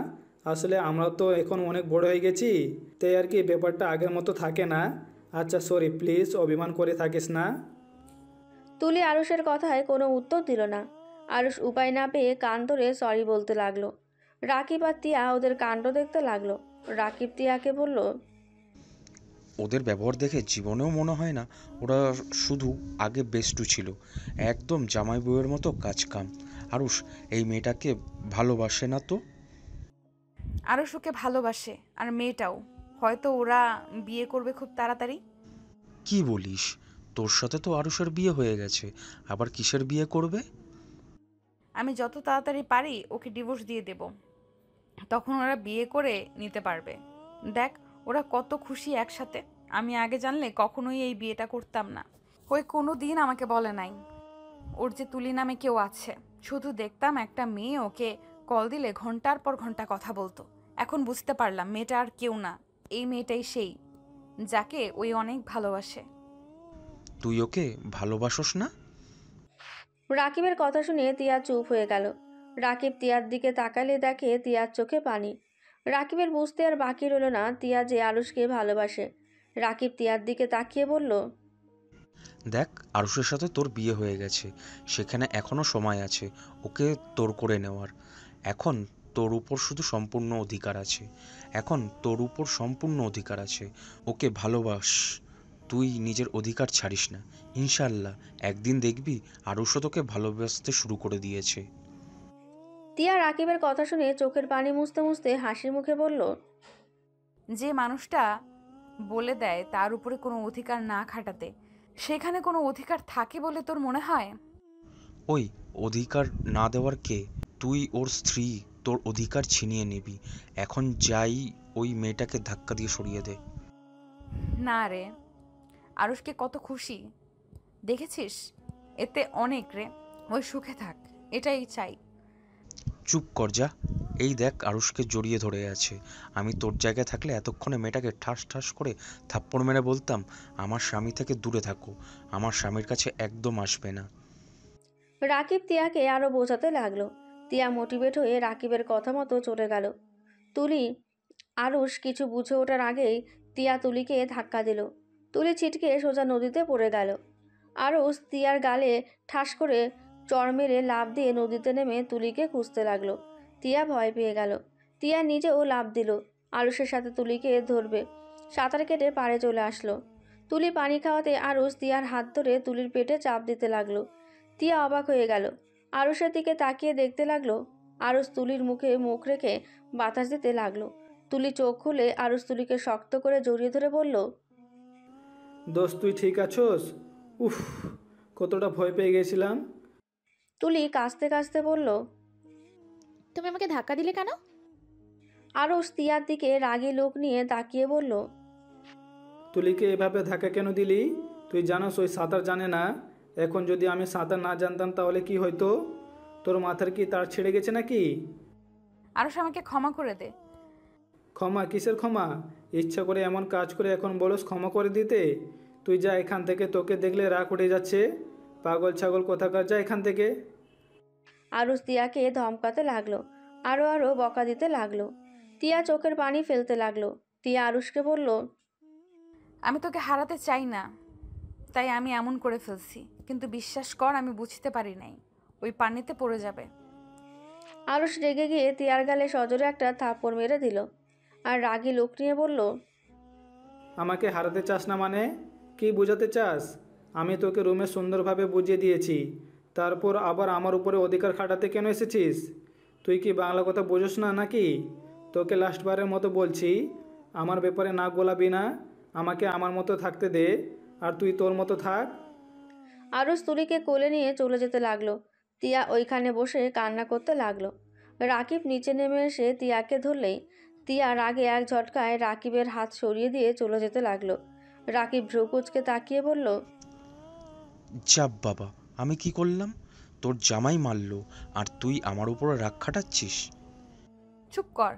আসলে আমরা তো এখন অনেক বড় হয়ে গেছি, তাই আর কি ব্যাপারটা আগের মতো থাকে না। আচ্ছা সরি, প্লিজ অভিমান করে থাকিস না। তুলি আরুষের কথায় কোনো উত্তর দিল না। আরুষ উপায় না পেয়ে কান ধরে সরি বলতে লাগলো। রাকিব আর তিয়া ওদের কাণ্ড দেখতে লাগলো। রাকিব তিয়াকে বলল, ওদের ব্যবহার দেখে জীবনেও মনে হয় না ওরা শুধু আগে বেস্টু ছিল, একদম জামাই বউয়ের মতো কাজ কাম। আরুষ এই মেয়েটাকে ভালোবাসে না তো? আরুষ ওকে ভালোবাসে, আর মেয়েটাও। হয়তো ওরা বিয়ে করবে খুব তাড়াতাড়ি। কি বলিস? তোর সাথে তো আরুষের বিয়ে হয়ে গেছে, আবার কিসের বিয়ে করবে? আমি যত তাড়াতাড়ি পারি ওকে ডিভোর্স দিয়ে দেব, তখন ওরা বিয়ে করে নিতে পারবে। দেখ ওরা কত খুশি একসাথে। আমি আগে জানলে কখনোই এই বিয়েটা করতাম না। ওই কোনো দিন আমাকে বলে নাই ওর যে তুলি নামে কেউ আছে। শুধু দেখতাম একটা মেয়ে ওকে কল দিলে ঘন্টার পর ঘন্টা কথা বলতো। এখন বুঝতে পারলাম মেয়েটা আর কেউ না, এই মেয়েটাই সেই যাকে ওই অনেক ভালোবাসে। তুই ওকে ভালোবাসোস না? রাকিবের কথা শুনে তিয়া চুপ হয়ে গেল। রাকিব তিয়ার দিকে তাকালে দেখে তিয়ার চোখে পানি। রাকিবের বুঝতে আর বাকি রইল না তিয়া যে আরুষকে ভালোবাসে। রাকিব তিয়ার দিকে তাকিয়ে বলল, দেখ, আরুষের সাথে তোর বিয়ে হয়ে গেছে, সেখানে এখনো সময় আছে ওকে তোর করে নেওয়ার। এখন তোর উপর শুধু সম্পূর্ণ অধিকার আছে, এখন তোর উপর সম্পূর্ণ অধিকার আছে। ওকে ভালোবাস, তুই নিজের অধিকার ছাড়িস না। ইনশাল্লাহ একদিন দেখবি আরুষও তোকে ভালোবাসতে শুরু করে দিয়েছে। তিয়া রাকিবের কথা শুনে চোখের পানি মুছতে মুছতে হাসি মুখে বলল, যে মানুষটা বলে দেয় তার উপরে কোনো অধিকার না খাটাতে, সেখানে কোনো অধিকার থাকে বলে তোর মনে হয়? ওই অধিকার না দেওয়ার কে? তুই ওর স্ত্রী, তোর অধিকার ছিনিয়ে নিবি। এখন যাই, ওই মেয়েটাকে ধাক্কা দিয়ে সরিয়ে দে। না রে, আরুষকে কত খুশি দেখেছিস? এতে অনেক রে। ওই সুখে থাক, এটাই চাই। চুপ কর যা। এই দেখ আরুষকে জড়িয়ে ধরে আছে। আমি তোর জায়গায় থাকলে এতক্ষণে মেয়েটাকে ঠাস ঠাস করে থাপ্পড় মেরে বলতাম, আমার স্বামী থেকে দূরে থাকো, আমার স্বামীর কাছে একদম আসবে না। রাকিব তিয়াকে আরো বোঝাতে লাগলো। তিয়া মোটিভেট হয়ে রাকিবের কথা মতো চলে গেল। তুলি আরুষ কিছু বুঝে ওঠার আগেই তিয়া তুলিকে ধাক্কা দিল। তুলি ছিটকে সোজা নদীতে পড়ে গেল। আরুষ তিয়ার গালে ঠাস করে চড় মেরে লাফ দিয়ে নদীতে নেমে তুলিকে খুঁজতে লাগলো। তিয়া ভয় পেয়ে গেল। তিয়া নিজেও লাফ দিল আরুষের সাথে তুলিকে ধরবে। সাঁতার কেটে পাড়ে চলে আসলো। তুলি পানি খাওয়াতে আরুষ তিয়ার হাত ধরে তুলির পেটে চাপ দিতে লাগলো। তিয়া অবাক হয়ে গেল। আরুষের দিকে তাকিয়ে দেখতে লাগলো। আরুষ তুলির মুখে মুখ রেখে বাতাস দিতে লাগলো। তুলি চোখ খুলে আরুষ তুলিকে শক্ত করে জড়িয়ে ধরে বলল, দোস্ত, তুই ঠিক আছোস? উফ, কতটা ভয় পেয়ে গেছিলাম। তুলি কাঁচতে কাঁচতে বলল, তুমি আমাকে ধাক্কা দিলে কেন? আরুষ তিয়ার দিকে রাগী লোক নিয়ে তাকিয়ে বলল, তুলিকে এভাবে ধাক্কা কেন দিলি? তুই জানোস ওই সাঁতার জানে না। এখন যদি আমি সাঁতার না জানতাম তাহলে কি হইতো? তোর মাথার কি তার ছেড়ে গেছে নাকি? আরুষ আমাকে ক্ষমা করে দে। ক্ষমা? কিসের ক্ষমা? ইচ্ছা করে এমন কাজ করে এখন বলস ক্ষমা করে দিতে? তুই যা এখান থেকে, তোকে দেখলে রাগ উঠে যাচ্ছে। পাগল ছাগল কোথাকার, যা এখান থেকে। আরুষ তিয়াকে ধমকাতে লাগলো। আরো বকা দিতে লাগলো। তিয়া চোখের পানি ফেলতে লাগলো। তিয়া আরুষকে বলল, আমি তোকে হারাতে চাই না, তাই আমি এমন করে ফেলছি। কিন্তু বিশ্বাস কর, আমি বুঝতে পারি নাই ওই পানিতে পড়ে যাবে। আরুষ রেগে গিয়ে তিয়ার গালে সজোরে একটা থাপ্পড় মেরে দিল আর রাগী লোক নিয়ে বলল, আমাকে হারাতে চাস না মানে? কি বোঝাতে চাস? আমি তোকে রুমে সুন্দরভাবে বুঝিয়ে দিয়েছি, তারপর আবার আমার উপরে অধিকার খাটাতে কেন এসেছিস? তুই কি বাংলা কথা বোঝোস না নাকি? তোকে লাস্টবারের মতো বলছি, আমার ব্যাপারে নাক গলাবি না। আমাকে আমার মতো থাকতে দে, আর তুই তোর মতো থাক। আরুষ তুলিকে কোলে নিয়ে চলে যেতে লাগলো। তিয়া ওইখানে বসে কান্না করতে লাগলো। রাকিব নিচে নেমে এসে তিয়াকে ধরলেই তিয়া রাগে এক ঝটকায় রাকিবের হাত সরিয়ে দিয়ে চলে যেতে লাগলো। রাকিব ভ্রুকুচকে তাকিয়ে বলল, যাব বাবা, আমি কি করলাম? তোর জামাই মারলো, আর তুই আমার উপরে রাগ খাটাচ্ছিস? চুপ কর।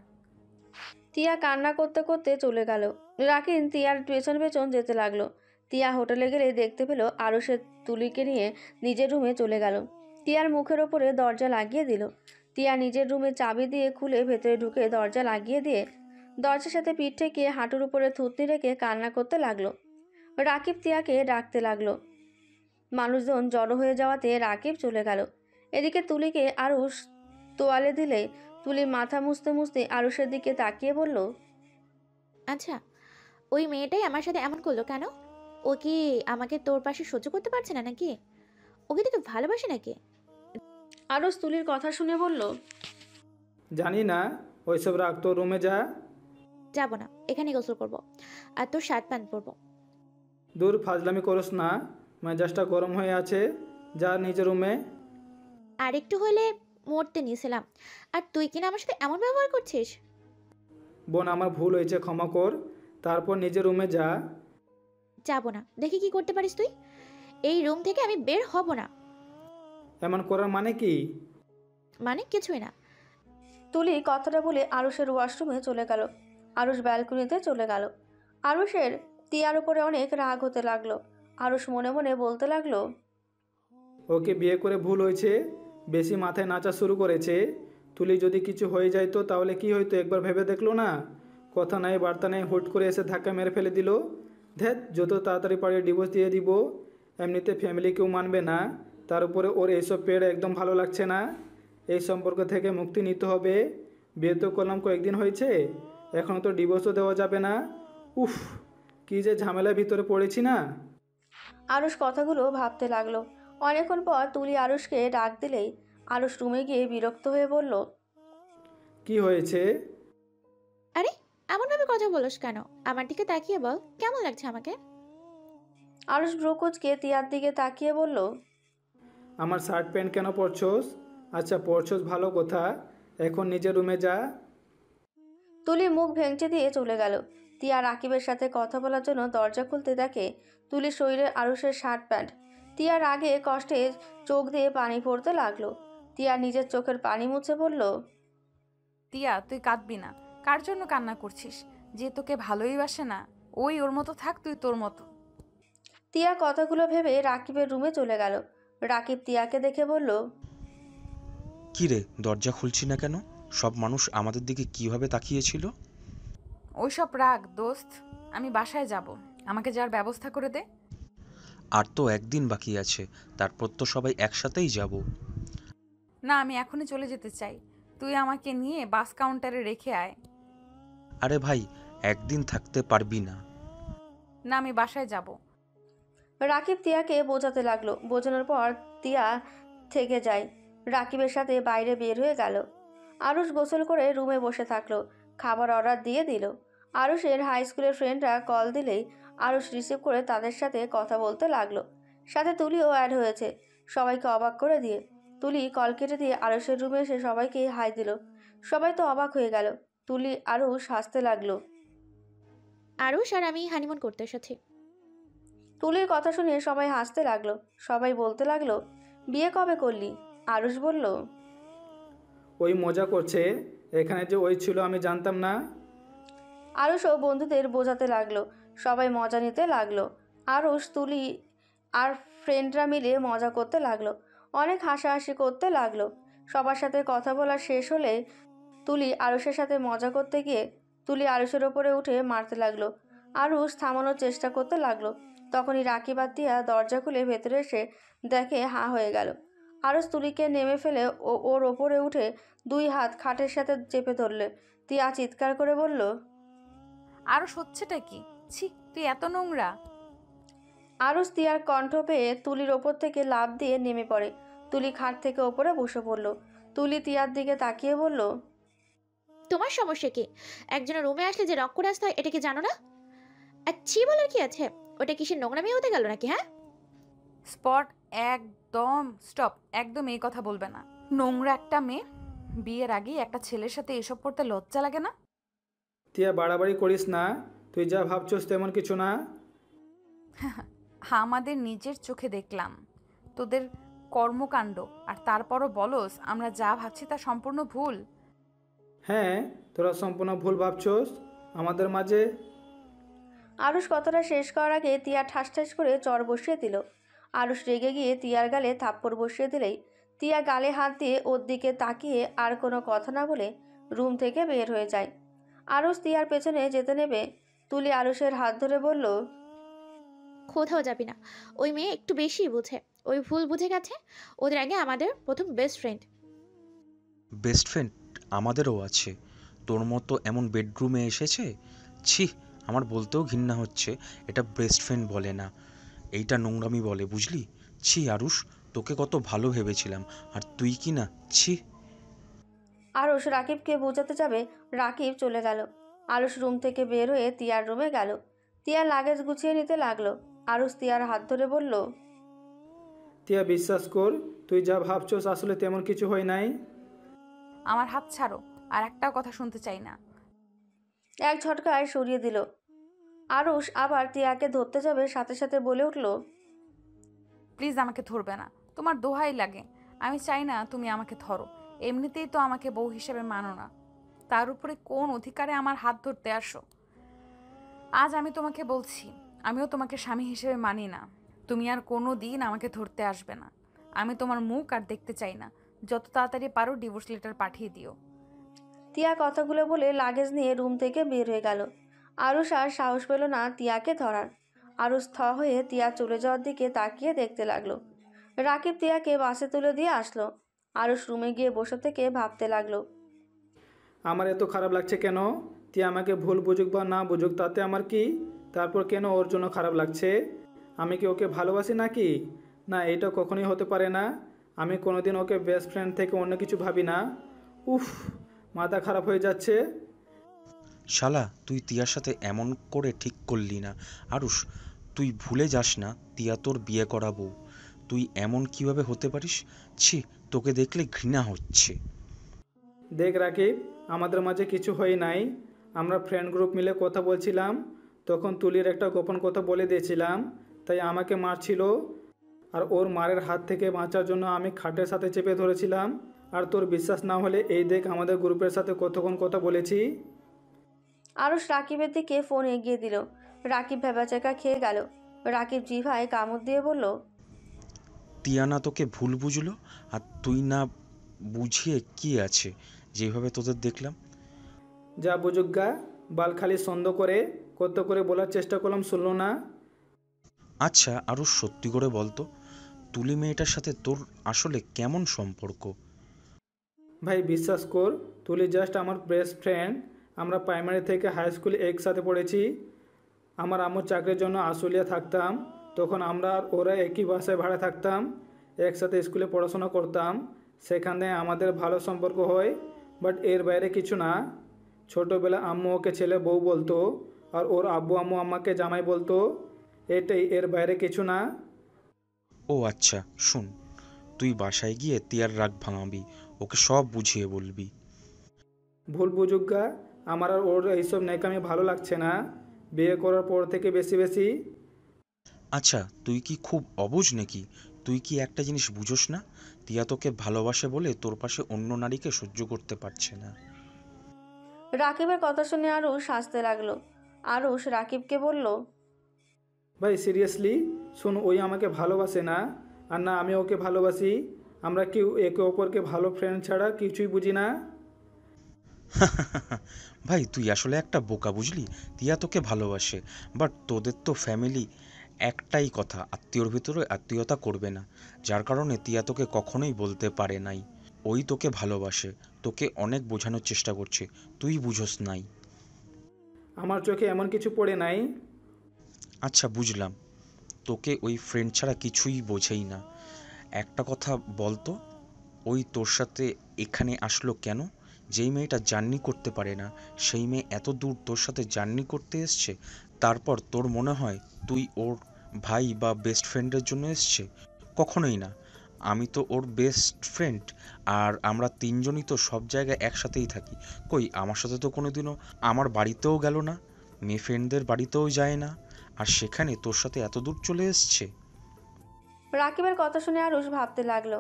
তিয়া কান্না করতে করতে চলে গেল। রাকিব তিয়ার পেছন পেছন যেতে লাগলো। তিয়া হোটেলে গেলে দেখতে পেল আরুষের তুলিকে নিয়ে নিজের রুমে চলে গেল। তিয়ার মুখের ওপরে দরজা লাগিয়ে দিল। তিয়া নিজের রুমে চাবি দিয়ে খুলে ভেতরে ঢুকে দরজা লাগিয়ে দিয়ে দরজার সাথে পিঠ ঠেকিয়ে হাঁটুর উপরে থুতনি রেখে কান্না করতে লাগলো। রাকিব তিয়াকে ডাকতে লাগলো। মানুষজন জড়ো হয়ে যাওয়াতে রাকিব চলে গেল। এদিকে তুলিকে আরুষ তোয়ালে দিলে তুলি মাথা মুছতে মুছতে আরুষের দিকে তাকিয়ে বলল, আচ্ছা, ওই মেয়েটাই আমার সাথে এমন করলো কেন? ও কি আমাকে তোর পাশে সহ্য করতে পারছে না নাকি? ওকে তো ভালোবাসে নাকি? আরুষ তুলির কথা শুনে বলল, জানি না, ওইসব রাখ, তোর রুমে যা। যাবো না, এখানে গোসল করবো আর তোর শার্ট প্যান্ট পরবো। দূর, ফাজলামি করস না, মেজাজটা গরম হয়ে আছে। যা নিজের রুমে। আর একটু হলে মরতে নিয়েছিলাম, আর তুই কিনা আমার সাথে এমন ব্যবহার করছিস? বোন, আমার ভুল হয়েছে, ক্ষমা কর। তারপর নিজের রুমে যা। যাবো না, দেখি কি করতে পারিস তুই। এই রুম থেকে আমি বের হব না। এমন করার মানে কি? মানে কিছুই না। তুলি কথাটা বলে আরুষের ওয়াশরুমে চলে গেল। আরুষ ব্যালকনিতে চলে গেল। আরুষের তিয়ার উপরে অনেক রাগ হতে লাগলো। আরুষ মনে মনে বলতে লাগলো, ওকে বিয়ে করে ভুল হয়েছে, বেশি মাথায় নাচা শুরু করেছে। তুলি যদি কিছু হয়ে যায় তো তাহলে কি হয়তো একবার ভেবে দেখলো না? কথা নাই বার্তা নাই, হুট করে এসে ধাক্কা মেরে ফেলে দিল। ধ্যাত, যত তাড়াতাড়ি পারে ডিভোর্স দিয়ে দিব। এমনিতে ফ্যামিলি কেউ মানবে না, তার উপরে ওর এইসব পেড় একদম ভালো লাগছে না। এই সম্পর্ক থেকে মুক্তি নিতে হবে। বিয়ে তো করলাম কয়েকদিন হয়েছে, এখনও তো ডিভোর্সও দেওয়া যাবে না। উফ, কী যে ঝামেলার ভিতরে পড়েছি না। আরুষ কথাগুলো ভাবতে লাগলো। অনেকক্ষণ পর তুলি আরুষকে ডাক দিলেই আরুষ রুমে গিয়ে বিরক্ত হয়ে বলল, কি হয়েছে? আরে, এমনভাবে কথা বলিস কেন? আমার দিকে তাকিয়ে বল, কেমন লাগছে আমাকে? আরুষ ব্রুকুচকে তিয়ার দিকে তাকিয়ে বলল, আমার শার্ট প্যান্ট কেন পরছস? আচ্ছা, পরছস ভালো কথা, এখন নিজের রুমে যা। তুলি মুখ ভেঙচে দিয়ে চলে গেল। তিয়া রাকিবের সাথে কথা বলার জন্য দরজা খুলতে দেখে তুলির শরীরে আরুষের শার্ট প্যান্ট। তিয়ার আগে কষ্টে চোখ দিয়ে পানি পড়তে লাগলো। তিয়া নিজের চোখের পানি মুছে বলল, তিয়া, তুই কাঁদবি না। কার জন্য কান্না করছিস? যে তোকে ভালোই বাসে না, ওই ওর মতো থাক, তুই তোর মতো। তিয়া কথাগুলো ভেবে রাকিবের রুমে চলে গেল। রাকিব তিয়াকে দেখে বলল, কি রে, দরজা খুলছি না কেন? সব মানুষ আমাদের দিকে কিভাবে তাকিয়েছিল। ওইসব রাগ দোস্ত, আমি বাসায় যাব, আমাকে যার ব্যবস্থা করে দে। আর তো একদিন বাকি আছে, তারপর তো সবাই একসাথেই যাব। না, আমি এখনই চলে যেতে চাই। তুই আমাকে নিয়ে বাস কাউন্টারে রেখে আয়। আরে ভাই, একদিন থাকতে পারবি না? না, আমি বাসায় যাব। রাকিব তিয়াকে বোঝাতে লাগলো। বোঝানোর পর তিয়া থেকে যায়। রাকিবের সাথে বাইরে বের হয়ে গেল। আরুষ গোসল করে রুমে বসে থাকলো। খাবার অর্ডার দিয়ে দিল। আরুষের হাই স্কুলের ফ্রেন্ডরা কল দিলেই আরুষ রিসিভ করে তাদের সাথে কথা বলতে লাগলো। সাথে তুলিও অ্যাড হয়েছে, সবাইকে অবাক করে দিয়ে। তুলি কল কেটে দিয়ে আরুষের রুমে এসে সবাইকে হাই দিল। সবাই তো অবাক হয়ে গেল। তুলি আরুষ হাসতে লাগলো। আরুষ আর আমি হানিমুন করতে এসেছি। তুলির কথা শুনে সবাই হাসতে লাগলো। সবাই বলতে লাগলো, বিয়ে কবে করলি? আরুষ বলল, ওই মজা করছে, এখানে যে ওই ছিল আমি জানতাম না। আরুষও বন্ধুদের বোঝাতে লাগলো। সবাই মজা নিতে লাগলো। আরুষ, তুলি আর ফ্রেন্ডরা মিলে মজা করতে লাগলো। অনেক হাসাহাসি করতে লাগলো। সবার সাথে কথা বলা শেষ হলে তুলি আরুষের সাথে মজা করতে গিয়ে তুলি আরুষের ওপরে উঠে মারতে লাগলো। আরুষ থামানোর চেষ্টা করতে লাগলো। তখনই রাকিব আর তিয়া দরজা খুলে ভেতরে এসে দেখে হাঁ হয়ে গেল। আরুষ তুলিকে নেমে ফেলে ওর ওপরে উঠে দুই হাত খাটের সাথে চেপে ধরলে। তিয়া চিৎকার করে বলল, আরও হচ্ছেটা কি? ছি, তুই তুই এত নোংরা? আরুষ তিয়ার কণ্ঠ পেয়ে তুলির ওপর থেকে লাফ দিয়ে নেমে পড়ে। তুলি খাট থেকে ওপরে বসে পড়ল। তুলি তিয়ার দিকে তাকিয়ে বলল, তোমার সমস্যা কি? একজনের রুমে আসলে যে রক করে আসতে হয় এটা কি জানো না? আচ্ছি বলার কি আছে? ওটা কিসের নোংরামি হতে গেল নাকি? হ্যাঁ, স্পট, একদম স্টপ, একদম এই কথা বলবে না। নোংরা একটা মেয়ে, বিয়ের আগেই একটা ছেলের সাথে এসব করতে লজ্জা লাগে না? তিয়া বাড়াবাড়ি করিস না, তুই যা ভাবছস তেমন কিছু না। আমাদের নিজের চোখে দেখলাম তোদের কর্মকাণ্ড, আর তারপরও বলস আমরা যা ভাবছি তা সম্পূর্ণ ভুল। হ্যাঁ, তোরা সম্পূর্ণ ভুল ভাবছস। আমাদের মাঝে আরুষ কথাটা শেষ করার আগে তিয়া ঠাস ঠাস করে চর বসিয়ে দিল। আরুষ রেগে গিয়ে তিয়ার গালে থাপ্পড় বসিয়ে দিলেই তিয়া গালে হাত দিয়ে ওর দিকে তাকিয়ে আর কোনো কথা না বলে রুম থেকে বের হয়ে যায়। আরুষ তিয়ার পেছনে যেতে নেবে তুলি আরুষের হাত ধরে বলল, কোথাও যাবি না। ওই মেয়ে একটু বেশি বুঝে, ওই ভুল বুঝে গেছে। ওদের আগে আমাদের প্রথম বেস্ট ফ্রেন্ড। বেস্ট ফ্রেন্ড আমাদেরও আছে। তোর মতো এমন বেডরুমে এসেছে? ছি, আমার বলতেও ঘৃণা হচ্ছে। এটা বেস্ট ফ্রেন্ড বলে না, এইটা নোংরামি বলে, বুঝলি? ছি আরুষ, তোকে কত ভালো ভেবেছিলাম, আর তুই কি না, ছি। আরুষ রাকিবকে বোঝাতে যাবে, রাকিব চলে গেল। আরুষ রুম থেকে বের হয়ে তিয়ার রুমে গেল। তিয়ার লাগেজ গুছিয়ে নিতে লাগলো। আরুষ তিয়ার হাত ধরে বলল, তিয়া বিশ্বাস কর, তুই যা ভাবছস আসলে তেমন কিছু হয় নাই। আমার হাত ছাড়ো, আর একটাও কথা শুনতে চাই না। এক ঝটকায় সরিয়ে দিল। আরুষ আবার তিয়াকে ধরতে যাবে, সাথে সাথে বলে উঠল, প্লিজ আমাকে ধরবে না, তোমার দোহাই লাগে। আমি চাই না তুমি আমাকে ধরো, এমনিতেই তো আমাকে বউ হিসেবে মানো না, তার উপরে কোন অধিকারে আমার হাত ধরতে আসো? আজ আমি তোমাকে বলছি, আমিও তোমাকে স্বামী হিসেবে মানি না। তুমি আর কোনো দিন আমাকে ধরতে আসবে না। আমি তোমার মুখ আর দেখতে চাই না। যত তাড়াতাড়ি পারো ডিভোর্স লেটার পাঠিয়ে দিও। তিয়া কথাগুলো বলে লাগেজ নিয়ে রুম থেকে বের হয়ে গেল। আরুষ আর সাহস পেল না তিয়াকে ধরার। আরুষ থ হয়ে তিয়া চলে যাওয়ার দিকে তাকিয়ে দেখতে লাগলো। রাকিব তিয়াকে বাসে তুলে দিয়ে আসলো। আরুষ রুমে গিয়ে বসে থেকে ভাবতে লাগলো, আমার এত খারাপ লাগছে কেন? তিয়া আমাকে ভুল বুঝুক বা না বুঝুক তাতে আমার কি? তারপর কেন ওর জন্য খারাপ লাগছে? আমি কি ওকে ভালোবাসি নাকি? না, এটা কখনোই হতে পারে না। আমি কোনোদিন ওকে বেস্ট ফ্রেন্ড থেকে অন্য কিছু ভাবি না। উফ, মাথা খারাপ হয়ে যাচ্ছে। শালা, তুই তিয়ার সাথে এমন করে ঠিক করলি না। আরুষ, তুই ভুলে যাস না তিয়া তোর বিয়ে করা বউ। তুই এমন কিভাবে হতে পারিস? ছি, তোকে দেখলে ঘৃণা হচ্ছে। দেখ রাকিব, আমাদের মাঝে কিছু হয় নাই। আমরা ফ্রেন্ড গ্রুপ মিলে কথা বলছিলাম, তখন তুলির একটা গোপন কথা বলে দিয়েছিলাম, তাই আমাকে মারছিল। আর ওর মারের হাত থেকে বাঁচার জন্য আমি খাটের সাথে চেপে ধরেছিলাম। আর তোর বিশ্বাস না হলে এই দেখ আমাদের গ্রুপের সাথে কতক্ষণ কথা বলেছি। আরুষ রাকিবের দিকে ফোন এগিয়ে দিল। রাকিব ভেবাচাকা খেয়ে গেল। রাকিব জিভায় কামড় দিয়ে বলল, তিয়া না তোকে ভুল বুঝলো, আর তুই না বুঝিয়ে কি আছে, যেভাবে তোদের দেখলাম। যা বুঝুক গা, বাল খালি সন্দেহ করে কত করে বলার চেষ্টা করলাম, শুনলো না। আচ্ছা আরও সত্যি করে বলতো, তুলি মেয়েটার সাথে তোর আসলে কেমন সম্পর্ক? ভাই বিশ্বাস কর, তুলি জাস্ট আমার বেস্ট ফ্রেন্ড। আমরা প্রাইমারি থেকে হাই স্কুলে একসাথে পড়েছি। আমার আম্মুর চাকরির জন্য আশুলিয়া থাকতাম, তখন আমরা আর ওরা একই বাসায় ভাড়া থাকতাম, একসাথে স্কুলে পড়াশোনা করতাম। সেখানে আমাদের ভালো সম্পর্ক হয়, বাট এর বাইরে কিছু না। ছোটোবেলা আম্মু ওকে ছেলে বউ বলতো, আর ওর আব্বু আম্মু আমাকে জামাই বলতো। এটাই, এর বাইরে কিছু না। ও আচ্ছা, শুন, তুই বাসায় গিয়ে তিয়ার রাগ ভাঙাবি, ওকে সব বুঝিয়ে বলবি। ভুল বুঝুক গা, আমার আর ওর এইসব ন্যাকামি ভালো লাগছে না বিয়ে করার পর থেকে বেশি বেশি। আচ্ছা, তুই কি খুব অবুঝ নাকি? তুই কি একটা জিনিস বুঝোস না? তিয়া তোকে ভালোবাসে বলে তোর পাশে অন্য নারীকে সহ্য করতে পারছে না। রাকিবের কথা শুনে আরুষ হাসতে লাগলো। আরুষ রাকিবকে বলল, ভাই সিরিয়াসলি শোন, ওই আমাকে ভালোবাসে না, আর না আমি ওকে ভালোবাসি। আমরা কেউ একে অপরকে ভালো ফ্রেন্ড ছাড়া কিছুই বুঝি না। ভাই তুই আসলে একটা বোকা, বুঝলি? তিয়া তোকে ভালোবাসে, বাট তোদের তো ফ্যামিলি একটাই কথা, আত্মীয়র ভিতরে আত্মীয়তা করবে না, যার কারণে তিয়া তোকে কখনোই বলতে পারে নাই ওই তোকে ভালোবাসে। তোকে অনেক বোঝানোর চেষ্টা করছে, তুই বুঝোস নাই। আমার চোখে এমন কিছু পড়ে নাই। আচ্ছা বুঝলাম, তোকে ওই ফ্রেন্ড ছাড়া কিছুই বোঝেই না। একটা কথা বলতো, ওই তোর সাথে এখানে আসলো কেন? যেই মেয়েটা জার্নি করতে পারে না, সেই মেয়ে এত দূর তোর সাথে জার্নি করতে এসছে, তারপর তোর মনে হয় তুই ওর ভাই বা বেস্ট ফ্রেন্ডের জন্য এসছে? কখনোই না। আমি তো ওর বেস্ট ফ্রেন্ড, আর আমরা তিনজনই তো সব জায়গায় একসাথেই থাকি। কই, আমার সাথে তো কোনোদিনও আমার বাড়িতেও গেল না, মেয়ে ফ্রেন্ডদের বাড়িতেও যায় না, আর সেখানে তোর সাথে এত দূর চলে এসছে। রাকিবের কথা শুনে আরুষ ভাবতে লাগলো।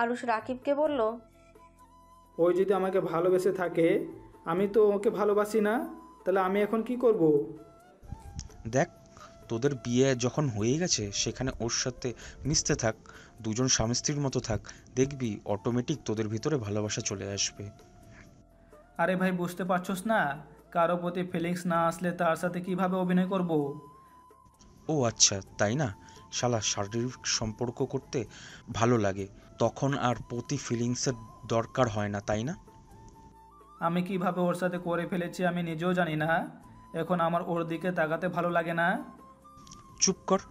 আরুষ রাকিবকে বলল, ওই যদি আমাকে ভালোবেসে থাকে, আমি তো ওকে ভালোবাসি না, তাহলে আমি এখন কি করব? দেখ, তোদের বিয়ে যখন হয়ে গেছে সেখানে ওর সাথে মিশতে থাক, দুজন স্বামী স্ত্রীর মতো থাক, দেখবি অটোমেটিক তোদের ভিতরে ভালোবাসা চলে আসবে। আরে ভাই, বুঝতে পারছোস না? কারো প্রতি ফিলিংস না আসলে তার সাথে কিভাবে অভিনয় করব? ও আচ্ছা, তাই না? শালা, শারীরিক সম্পর্ক করতে ভালো লাগে, তখন আর প্রতি ফিলিংসের দরকার হয় না, তাই না? আমি কিভাবে ওর সাথে করে ফেলেছি আমি নিজেও জানি না। এখন আমার ওর দিকে তাকাতে ভালো লাগে না। চুপ কর,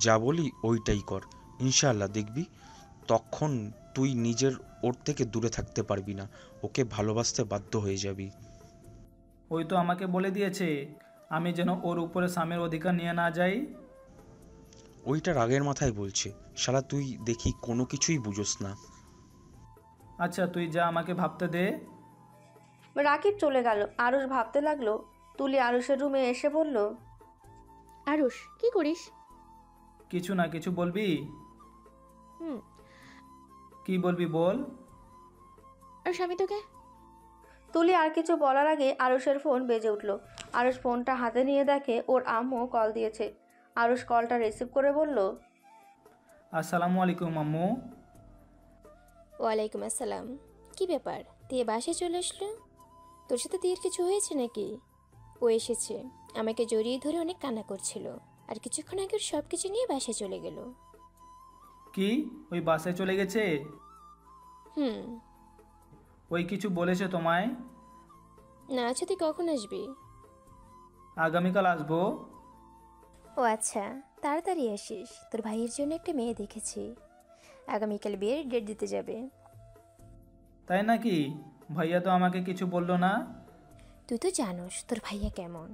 যা বলি ওইটাই কর। ইনশাআল্লাহ দেখবি তখন তুই নিজের ওর থেকে দূরে থাকতে পারবি না, ওকে ভালোবাসতে বাধ্য হয়ে যাবি। ওই তো আমাকে বলে দিয়েছে আমি যেন ওর উপরে স্বামীর অধিকার নিয়ে না যাই। ওইটা রাগের মাথায় বলছে। শালা, তুই দেখি কোনো কিছুই বুঝোস না। আচ্ছা তুই যা, আমাকে ভাবতে দে। রাকিব চলে গেল। আরুষ ভাবতে লাগলো। তুলি আরুষের রুমে এসে বলল, আরুষ, কি করিস? কিছু না, কিছু বলবি? হুম। কি বলবি বল। আরুষ, আমি তোকে তুলি আর কিছু বলার আগে আরুষের ফোন বেজে উঠল। আরুষ ফোনটা হাতে নিয়ে দেখে ওর আম্মু কল দিয়েছে। আরুষ কলটা রিসিভ করে বলল, আসসালামু আলাইকুম আম্মু। ওয়ালাইকুম আসসালাম। কি ব্যাপার, দিয়ে বাসায় চলে আসলো? তোর সাথে দিয়ের কিছু হয়েছে নাকি? ও এসেছে, আমাকে জড়িয়ে ধরে অনেক কান্না করছিল, আর কিছুক্ষণ আগে ওর সব কিছু নিয়ে বাসায় চলে গেল। কি, ওই বাসে চলে গেছে? হুম। ওই কিছু বলেছে তোমায়? না, আচ্ছা তুই কখন আসবি? আগামীকাল আসবো। ও আচ্ছা, তাড়াতাড়ি আসিস, তোর ভাইয়ের জন্য একটা মেয়ে দেখেছি, আগামীকাল বিয়ের ডেট দিতে যাবে। তাই নাকি? ভাইয়া তো আমাকে কিছু বললো না। তুই তো জানোস তোর ভাইয়া কেমন।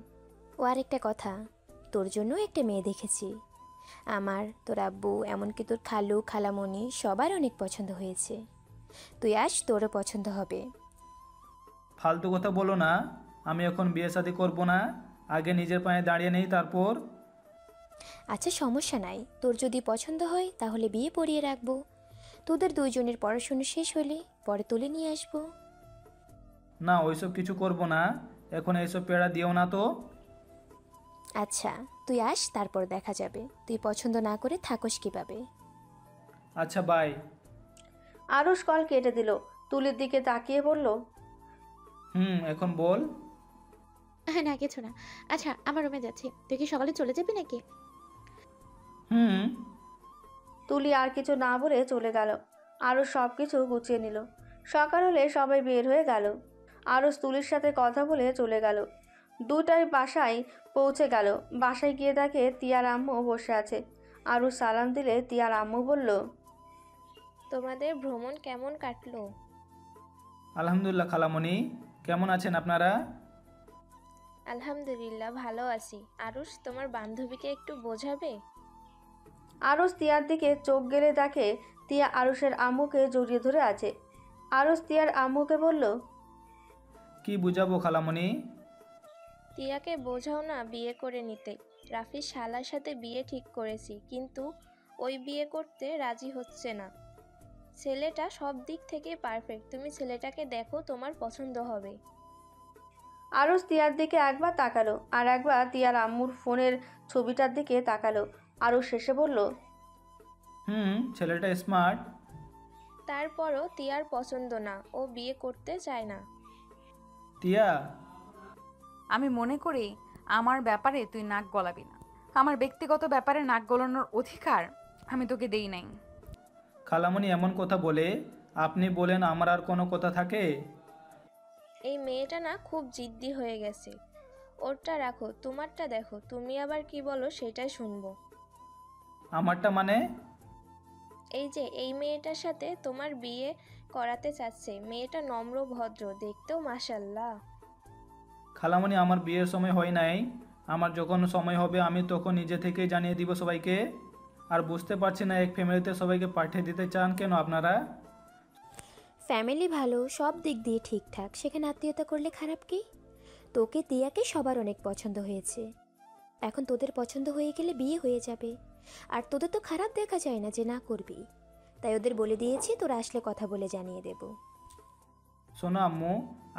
ও আরেকটা কথা, তোর জন্য একটা মেয়ে দেখেছি, আমার, তোর আব্বু, এমনকি তোর খালু খালামণি সবার অনেক পছন্দ হয়েছে। তুই আস, তোরও পছন্দ হবে। ফালতু কথা বলো না। আমি এখন বিয়ে শাদী করবো না, আগে নিজের পায়ে দাঁড়িয়ে নেই তারপর। আচ্ছা সমস্যা নাই, তোর যদি পছন্দ হয় তাহলে বিয়ে পড়িয়ে রাখবো। তোদের দুইজনের পড়াশোনা শেষ হলে পরে তুলে নিয়ে আসবো। না, ওইসব কিছু করব না, এখন এইসব পেড়া দিও না তো। আচ্ছা তুই আস, তারপর দেখা যাবে। তুই পছন্দ না করে থাকোস কিভাবে। আচ্ছা বাই। আরুষ কল কেটে দিল। তুলির দিকে তাকিয়ে বলল, এখন বল। না, কিছু না। আচ্ছা, আমার রুমে যাচ্ছি। তুই কি সকালে চলে যাবি নাকি? হুম। তুলি আর কিছু না বলে চলে গেল। আরুষ সব কিছু গুছিয়ে নিল। সকাল হলে সবাই বের হয়ে গেল। আরুষ তুলির সাথে কথা বলে চলে গেল। দুটাই বাসায় পৌঁছে গেল। বাসায় গিয়ে দেখে তিয়ার আম্মু বসে আছে। আরুষ সালাম দিলে তিয়ার আম্মু বলল, তোমাদের ভ্রমণ কেমন কাটলো? আলহামদুলিল্লাহ খালামণি, কেমন আছেন আপনারা? আলহামদুলিল্লাহ ভালো আছি। আরুষ, তোমার বান্ধবীকে একটু বোঝাবে? আরুষ তিয়ার দিকে চোখ গেলে দেখে তিয়া আরুষের আম্মুকে জড়িয়ে ধরে আছে। আরুষ তিয়ার আম্মুকে বলল, কি বুঝাবো খালামণি? টিয়াকে বোঝাও না বিয়ে করে নিতে। রাফির শালার সাথে বিয়ে ঠিক করেছি, কিন্তু ওই বিয়ে করতে রাজি হচ্ছে না। ছেলেটা সব দিক থেকে পারফেক্ট, তুমি ছেলেটাকে দেখো, তোমার পছন্দ হবে। আরুষ তিয়ার দিকে একবার তাকালো আর একবার তিয়ার আম্মুর ফোনের ছবিটার দিকে তাকালো। আরুষ শেষে বলল, ছেলেটা স্মার্ট। তারপরও টিয়ার পছন্দ না, ও বিয়ে করতে চায় না। টিয়া, আমি মনে করি আমার ব্যাপারে তুই নাক গলাবি না। আমার ব্যক্তিগত ব্যাপারে নাক গলানোর অধিকার আমি তোকে দেই নাই। খালামণি এমন কথা বলে আপনি বলেন আমার আর কোনো কথা থাকে? এই মেয়েটা না খুব জিদ্দি হয়ে গেছে। ওরটা রাখো, তোমারটা দেখো, তুমি আবার কি বলো সেটাই শুনবো। আমারটা মানে? এই যে এই মেয়েটার সাথে তোমার বিয়ে করাতে চাচ্ছে, মেয়েটা নম্র ভদ্র, দেখতেও মাশাল্লাহ। খালামণি, আমার বিয়ের সময় হয় নাই। আমার যখন সময় হবে আমি তখন নিজে থেকেই জানিয়ে দিব সবাইকে। আর বুঝতে পারছি না এক ফ্যামিলিতে সবাইকে পাঠিয়ে দিতে চান কেন আপনারা? ফ্যামিলি ভালো, সব দিক দিয়ে ঠিকঠাক, সেখানে আত্মীয়তা করলে খারাপ কি? তোকে তিয়াকে সবার অনেক পছন্দ হয়েছে, এখন তোদের পছন্দ হয়ে গেলে বিয়ে হয়ে যাবে। আর তোদের তো খারাপ দেখা যায় না যে না করবি, তাই ওদের বলে দিয়েছি তোরা আসলে কথা বলে জানিয়ে দেব। শোনো আম্মু,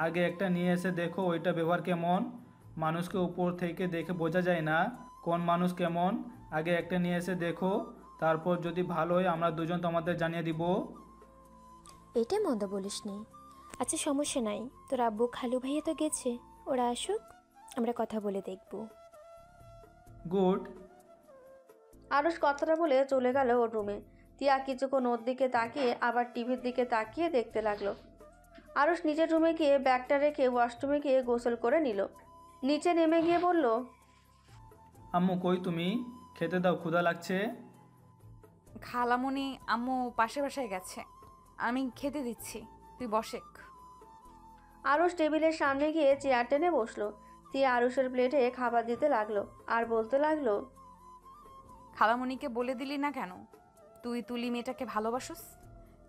আগে একটা নিয়ে এসে দেখো ওইটা ব্যবহার কেমন। মানুষকে উপর থেকে দেখে বোঝা যায় না কোন মানুষ কেমন। আগে একটা নিয়ে এসে দেখো, তারপর যদি ভালো হয় আমরা দুজন তোমাদের জানিয়ে দিব। এটা মন্দ বলিসনি। আচ্ছা সমস্যা নাই, তোর আব্বু খালু ভাইয়া তো গেছে, ওরা আসুক, আমরা কথা বলে দেখব। গুড। আরুষ কথাটা বলে চলে গেল ওর রুমে। তিয়া কিছুক্ষণ ওর দিকে তাকিয়ে আবার টিভির দিকে তাকিয়ে দেখতে লাগলো। আরুষ নিজের রুমে গিয়ে ব্যাগটা রেখে ওয়াশরুমে গিয়ে গোসল করে নিল। নিচে নেমে গিয়ে বলল, আম্মু কই তুমি? খেতে দাও, ক্ষুধা লাগছে। খালামণি আম্মু পাশে বাসায় গেছে, আমি খেতে দিচ্ছি, তুই বসেক। আরুষ টেবিলের সামনে গিয়ে চেয়ার টেনে বসলো। তিয়া আরুষের প্লেটে খাবার দিতে লাগলো আর বলতে লাগলো, খালামণিকে বলে দিলি না কেন তুই তুলি মেয়েটাকে ভালোবাসোস?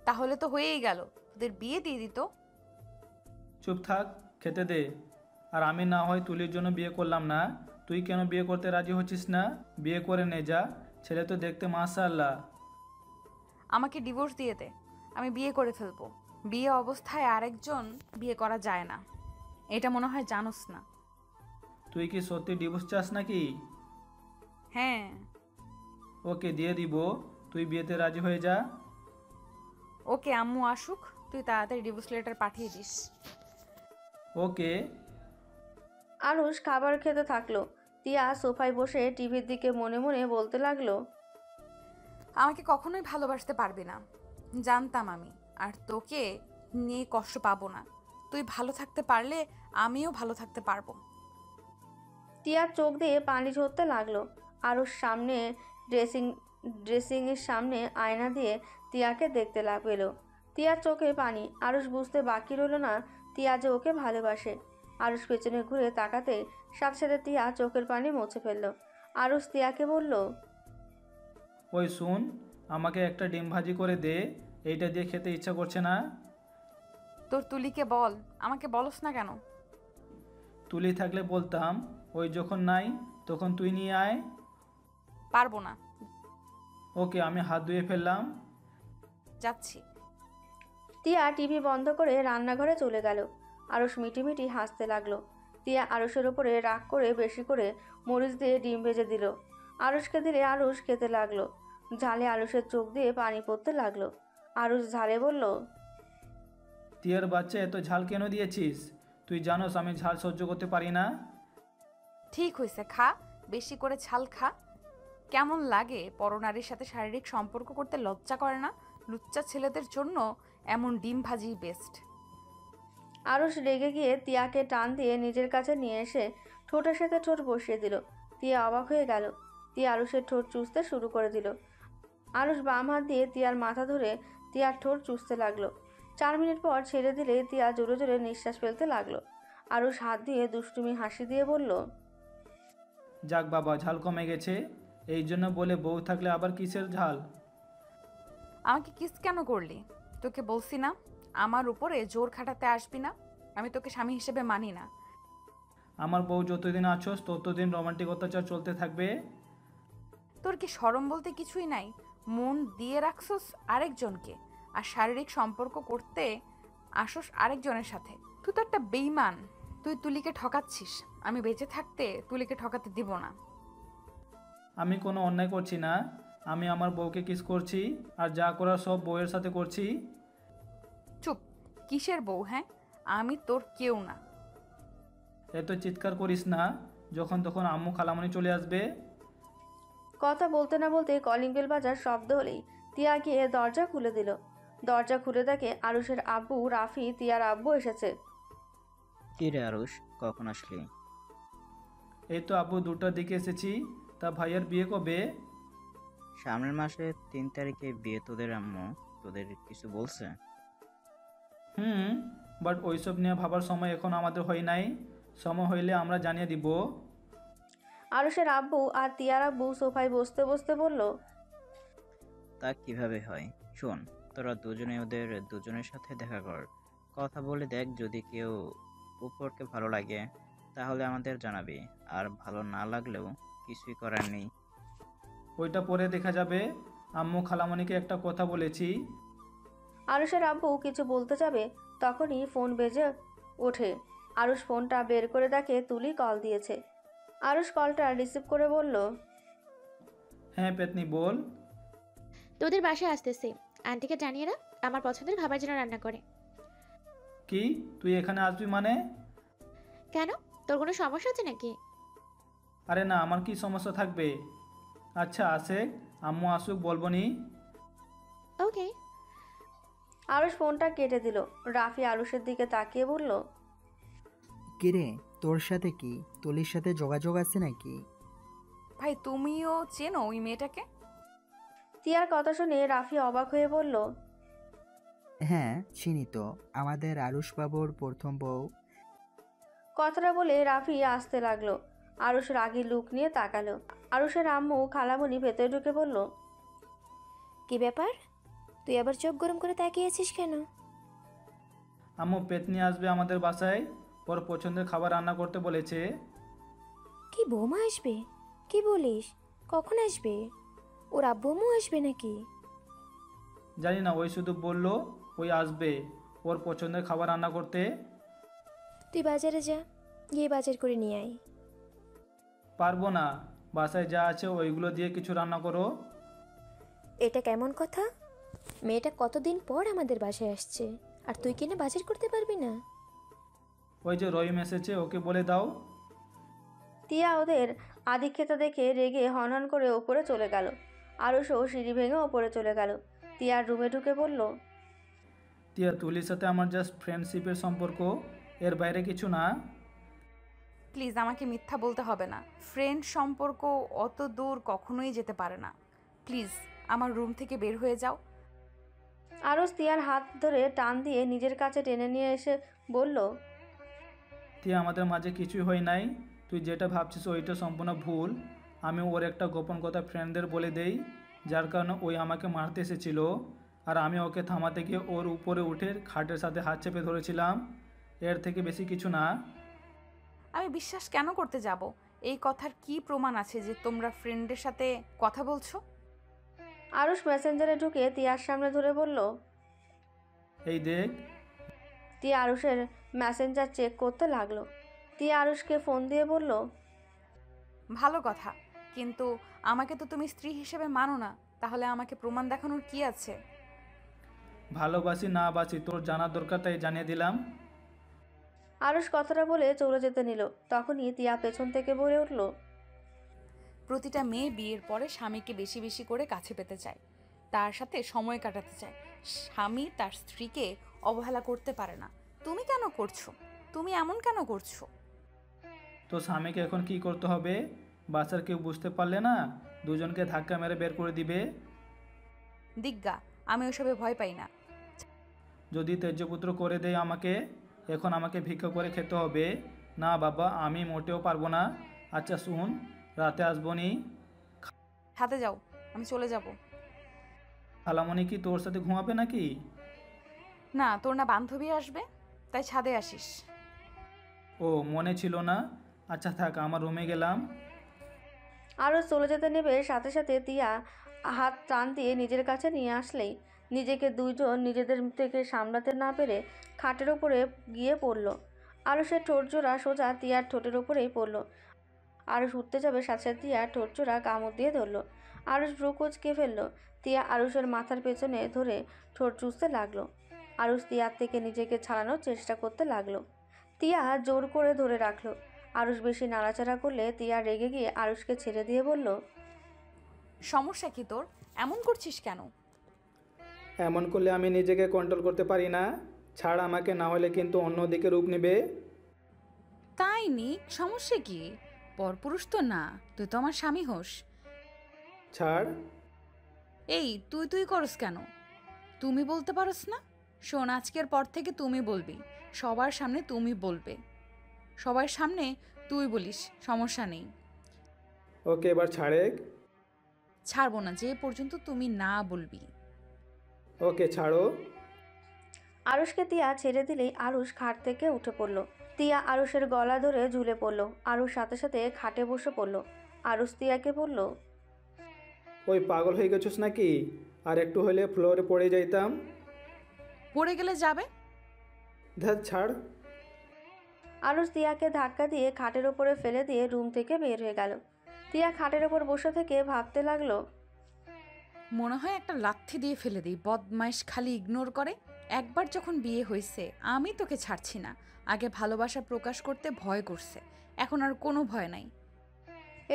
তাহলে তো হয়েই গেল, তোদের বিয়ে দিয়ে দিত। চুপ থাক, খেতে দে। আর আমি না হয় তুলির জন্য বিয়ে করলাম না, তুই কেন বিয়ে করতে রাজি হচ্ছিস না? বিয়ে করে নে যা, ছেলে তো দেখতে মাশাআল্লাহ। আমাকে ডিভোর্স দিয়ে দে, আমি বিয়ে করে ফেলবো। বিয়ে অবস্থায় আরেকজন বিয়ে করা যায় না, এটা মনে হয় জানোস না। তুই কি সত্যি ডিভোর্স চাস নাকি? হ্যাঁ। ওকে দিয়ে দিব, তুই বিয়েতে রাজি হয়ে যা। ওকে, আম্মু আসুক, তুই তাড়াতাড়ি ডিভোর্স লেটার পাঠিয়ে দিস। ওকে। আরুষ খাবার খেতে থাকলো। তিয়া সোফায় বসে টিভির দিকে মনে মনে বলতে লাগলো, আমাকে কখনোই ভালোবাসতে পারবি না, জানতাম আমি। আর তোকে নিয়ে কষ্ট পাবো না, তুই ভালো থাকতে পারলে আমিও ভালো থাকতে পারবো। তিয়ার চোখ দিয়ে পানি ঝরতে লাগলো। আরুষ সামনে ড্রেসিংয়ের সামনে আয়না দিয়ে তিয়াকে দেখতে লাগলো। তিয়ার চোখে পানি। আরুষ বুঝতে বাকি রইল না তিয়া যে ওকে ভালোবাসে। আরুষ পেছনে ঘুরে তাকাতে সাথে সাথে তিয়া চোখের পানি মুছে ফেলল। আরুষ তিয়াকে বলল, ওই শুন, আমাকে একটা ডিম ভাজি করে দে, এইটা দিয়ে খেতে ইচ্ছা করছে না। তোর তুলিকে বল, আমাকে বলস না কেন? তুলি থাকলে বলতাম, ওই যখন নাই তখন তুই নিয়ে আয়। পারবো না। ওকে, আমি হাত ধুয়ে ফেললাম। যাচ্ছি। তিয়া টিভি বন্ধ করে রান্নাঘরে চলে গেল। আরুষ মিটিমিটি হাসতে লাগলো। তিয়া আরুষের উপরে রাগ করে বেশি করে মরিচ দিয়ে ডিম ভেজে দিল। আরুষকে দিলে আরুষ খেতে লাগলো। ঝালে আরুষের চোখ দিয়ে পানি পড়তে লাগলো। আরুষ ঝালে বলল, তিয়ার বাচ্চা, এত ঝাল কেন দিয়েছিস? তুই জানোস আমি ঝাল সহ্য করতে পারি না। ঠিক হয়েছে, খা, বেশি করে ঝাল খা। কেমন লাগে পরনারীর সাথে শারীরিক সম্পর্ক করতে? লজ্জা করে না? লুচ্চা ছেলেদের জন্য এমন ডিম ভাজি বেস্ট। আরুষ রেগে গিয়ে তিয়াকে টান দিয়ে নিজের কাছে নিয়ে এসে ঠোঁটের সাথে ঠোঁট বসিয়ে দিল। তিয়া অবাক হয়ে গেল। তিয়া আরুষের ঠোঁট চুষতে শুরু করে দিল। আরুষ বাম হাত দিয়ে তিয়ার মাথা ধরে তিয়ার ঠোঁট চুষতে লাগলো। 4 মিনিট পর ছেড়ে দিলে তিয়া জোরে জোরে নিঃশ্বাস ফেলতে লাগলো। আরুষ হাত দিয়ে দুষ্টুমি হাসি দিয়ে বলল, যাক বাবা, ঝাল কমে গেছে। এই জন্য বলে বউ থাকলে আবার কিসের ঝাল? আমাকে কিস কেন করলি? তোকে বলছি না আমার উপরে জোর খাটাতে আসবি না, আমি তোকে স্বামী হিসেবে মানি না। আমার বউ যতদিন আছোস ততদিন রোমান্টিক অত্যাচার চলতে থাকবে। তোর কি শরম বলতে কিছুই নাই? মন দিয়ে রাখছস আরেকজনকে, আর শারীরিক সম্পর্ক করতে আসস আরেকজনের সাথে। তুই তো একটা বেইমান। তুই তুলিকে ঠকাচ্ছিস, আমি বেঁচে থাকতে তুলিকে ঠকাতে দিব না। আমি কোনো অন্যায় করছি না, আমি আমার বউকে কিস করছি, আর যা করার সব বউয়ের সাথে করছি। চুপ, কিসের বউ? হ্যাঁ, আমি তোর কেউ না। এত চিৎকার করিস না, যখন তখন আম্মু খালামণি চলে আসবে। কথা বলতে না বলতে কলিং বেল বাজার শব্দ হলেই তিয়া গিয়ে দরজা খুলে দিল। দরজা খুলে দেখে আরুষের আব্বু রাফি তিয়ার আব্বু এসেছে। কি রে আরুষ, কখন আসলি? এই তো আব্বু 2টার দিকে এসেছি। তা ভাইয়ের বিয়ে কবে? সামনের মাসে 3 তারিখে বিয়ে তোদের আম্মু। তোদের কিছু বলছে? বাট ওইসব নিয়ে ভাবার সময় এখন আমাদের হয় নাই। সময় হইলে আমরা জানিয়ে দিব। আরুষের আব্বু আর তিয়ার আব্বু সোফায় বসতে বসতে বলল, তা কিভাবে হয়? শোন, তোরা দুজনে ওদের দুজনের সাথে দেখা কর, কথা বলে দেখ, যদি কেউ উপরকে ভালো লাগে তাহলে আমাদের জানাবি, আর ভালো না লাগলেও কিছুই করার নেই। ওইটা পরে দেখা যাবে। আম্মু খালামণিকে একটা কথা বলেছি। আরুষের আব্বু কিছু বলতে যাবে তখনই ফোন বেজে ওঠে। আরুষ ফোনটা বের করে দেখে তুলি কল দিয়েছে। আরুষ কলটা রিসিভ করে বলল, হ্যাঁ পেতনি বল। তোদের বাসায় আসতেছি, আন্টিকে জানিয়ে না আমার পছন্দের খাবার যেন রান্না করে। কি তুই এখানে আসবি মানে? কেন, তোর কোনো সমস্যা আছে নাকি? আরে না, আমার কি সমস্যা থাকবে? আচ্ছা আসে, আম্মু আসুক বলবো নি। ওকে। আরুষ ফোনটা কেটে দিল। রাফি আরুষের দিকে তাকিয়ে বলল, কিরে, তোর সাথে কি তুলির সাথে যোগাযোগ আছে নাকি? ভাই তুমিও চেনো ওই মেয়েটাকে? তিয়ার কথা শুনে রাফি অবাক হয়ে বলল, হ্যাঁ চিনি তো, আমাদের আরুষ বাবুর প্রথম বউ। কথাটা বলে রাফি আসতে লাগলো। আরুষ রাগী লুক নিয়ে তাকালো। আরুষের আম্মু খালামণি ভেতরে ঢুকে বলল, কি ব্যাপার, তুই আবার চোখ গরম করে তাকিয়েছিস কেন? আম্মু পেতনি আসবে আমাদের বাসায়, ওর পছন্দের খাবার রান্না করতে বলেছে। কি বৌমা আসবে? কি বলিস, কখন আসবে? ওর আব্বু আসবে নাকি? জানি না, ওই শুধু বললো ওই আসবে ওর পছন্দের খাবার রান্না করতে। তুই বাজারে যা, গিয়ে বাজার করে নিয়ে আয়। পারবো না, বাসায় যা আছে ওইগুলো দিয়ে কিছু রান্না করো। এটা কেমন কথা? মেয়েটা কতদিন পর আমাদের বাসায় আসছে, আর তুই কিনা বাজার করতে পারবি না? ওই যে রহিম এসেছে, ওকে বলে দাও। তিয়া ওদের আধিক্যতা দেখে রেগে হনহন করে ওপরে চলে গেল। আরুষও সিঁড়ি ভেঙে ওপরে চলে গেল। তিয়ার রুমে ঢুকে বলল, তিয়া তুলির সাথে আমার জাস্ট ফ্রেন্ডশিপের সম্পর্ক, এর বাইরে কিছু না। প্লিজ আমাকে মিথ্যা বলতে হবে না, ফ্রেন্ড সম্পর্ক অত দূর কখনোই যেতে পারে না। প্লিজ আমার রুম থেকে বের হয়ে যাও। আরুষ তিয়ার হাত ধরে টান দিয়ে নিজের কাছে টেনে নিয়ে এসে বলল, তিয়া আমাদের মাঝে কিছুই হয় নাই, তুই যেটা ভাবছিস ওইটা সম্পূর্ণ ভুল। আমি ওর একটা গোপন কথা ফ্রেন্ডদের বলে দেই, যার কারণে ওই আমাকে মারতে এসেছিল, আর আমি ওকে থামাতে গিয়ে ওর উপরে উঠে খাটের সাথে হাত চেপে ধরেছিলাম। এর থেকে বেশি কিছু না। আমি বিশ্বাস কেন করতে যাব? এই কথার কি প্রমাণ আছে যে তোমরা ফ্রেন্ডের সাথে কথা বলছো? আরুষ মেসেঞ্জারে ঢুকে তিয়ার সামনে ধরে বলল, এই দেখ। তিয়া আরুষের মেসেঞ্জার চেক করতে লাগলো। তিয়া আরুষকে ফোন দিয়ে বলল, ভালো কথা, কিন্তু আমাকে তো তুমি স্ত্রী হিসেবে মানো না, তাহলে আমাকে প্রমাণ দেখানোর কি আছে? ভালোবাসি না বাসি তোর জানার দরকার, তাই জানিয়ে দিলাম। আরুষ কথাটা বলে চলে যেতে নিল। তখনই তিয়া পেছন থেকে বলে উঠল, প্রতিটা মেয়ে বিয়ের পরে স্বামীকে বেশি বেশি করে কাছে পেতে চায়, তার সাথে সময় কাটাতে চায়। স্বামী তার স্ত্রীকে অবহেলা করতে পারে না। তুমি কেন করছো? তুমি এমন কেন করছো? তো স্বামীকে এখন কি করতে হবে? বাসার কেউ বুঝতে পারলে না দুজনকে ধাক্কা মেরে বের করে দিবে। দিগ্গা, আমি ওসবে ভয় পাই না। যদি ত্যায্যপুত্র করে দেয় আমাকে, এখন আমাকে ভিক্ষা করে খেতে হবে? না বাবা, আমি মোটেও পারবো না। আচ্ছা শুন, রাতে আসবো নি। ছাদে যাও, আমি চলে যাব। খালামণি কি তোর সাথে ঘুমাবে নাকি? না, তোর না বান্ধবী আসবে, তাই ছাদে আসিস। ও মনে ছিল না। আচ্ছা থাক, আমার রুমে গেলাম। আরুষ চলে যেতে নেবে, সাথে সাথে তিয়া হাত টান দিয়ে নিজের কাছে নিয়ে আসলেই নিজেকে দুইজন নিজেদের থেকে সামলাতে না পেরে খাটের ওপরে গিয়ে পড়ল। আরুষের ঠোঁটজোড়া সোজা তিয়ার ঠোঁটের ওপরেই পড়ল। আরুষ উঠতে যাবে, সাথে সাথে তিয়া ঠোঁটজোড়া কামড় দিয়ে ধরল। আরুষ ভ্রু কুঁচকে ফেলল। তিয়া আরুষের মাথার পেছনে ধরে ঠোঁট চুষতে লাগলো। আরুষ তিয়ার থেকে নিজেকে ছাড়ানোর চেষ্টা করতে লাগলো। তিয়া জোর করে ধরে রাখলো। আরুষ বেশি নাড়াচাড়া করলে তিয়া রেগে গিয়ে আরুষকে ছেড়ে দিয়ে বলল, সমস্যা কি তোর? এমন করছিস কেন? এমন করলে আমি নিজেকে কন্ট্রোল করতে পারি না। ছাড় আমাকে, না হলে কিন্তু অন্যদিকে রূপ নেবে। তাই নি, সমস্যা কি? পরপুরুষ তো না, তুই তো আমার স্বামী হোস। ছাড়। এই তুই তুই করস কেন? তুমি বলতে পারস না? শোন, আজকের পর থেকে তুমি বলবি, সবার সামনে তুমি বলবে, সবার সামনে তুই বলিস, সমস্যা নেই। ওকে, এবার ছাড়েক। ছাড়বো না যে পর্যন্ত তুমি না বলবি। ওকে, ছাড়ো। আরুষকে তিয়া ছেড়ে দিলেই আরুষ খাট থেকে উঠে পড়ল। তিয়া আরুষের গলা ধরে ঝুলে পড়ল। আরুষ সাথে সাথে খাটে বসে পড়ল। আরুষ তিয়াকে বলল, ওই পাগল হয়ে গেছিস নাকি? আর একটু হলে ফ্লোরে পড়ে যাইতাম। পড়ে গেলে যাবে। ধ্যাৎ, ছাড়। আরুষ তিয়াকে ধাক্কা দিয়ে খাটের ওপরে ফেলে দিয়ে রুম থেকে বের হয়ে গেল। তিয়া খাটের ওপর বসে থেকে ভাবতে লাগলো, মনে হয় একটা লাথি দিয়ে ফেলে দিই, বদমাইশ খালি ইগনোর করে। একবার যখন বিয়ে হয়েছে আমি তোকে ছাড়ছি না। আগে ভালোবাসা প্রকাশ করতে ভয় করছে, এখন আর কোনো ভয় নাই।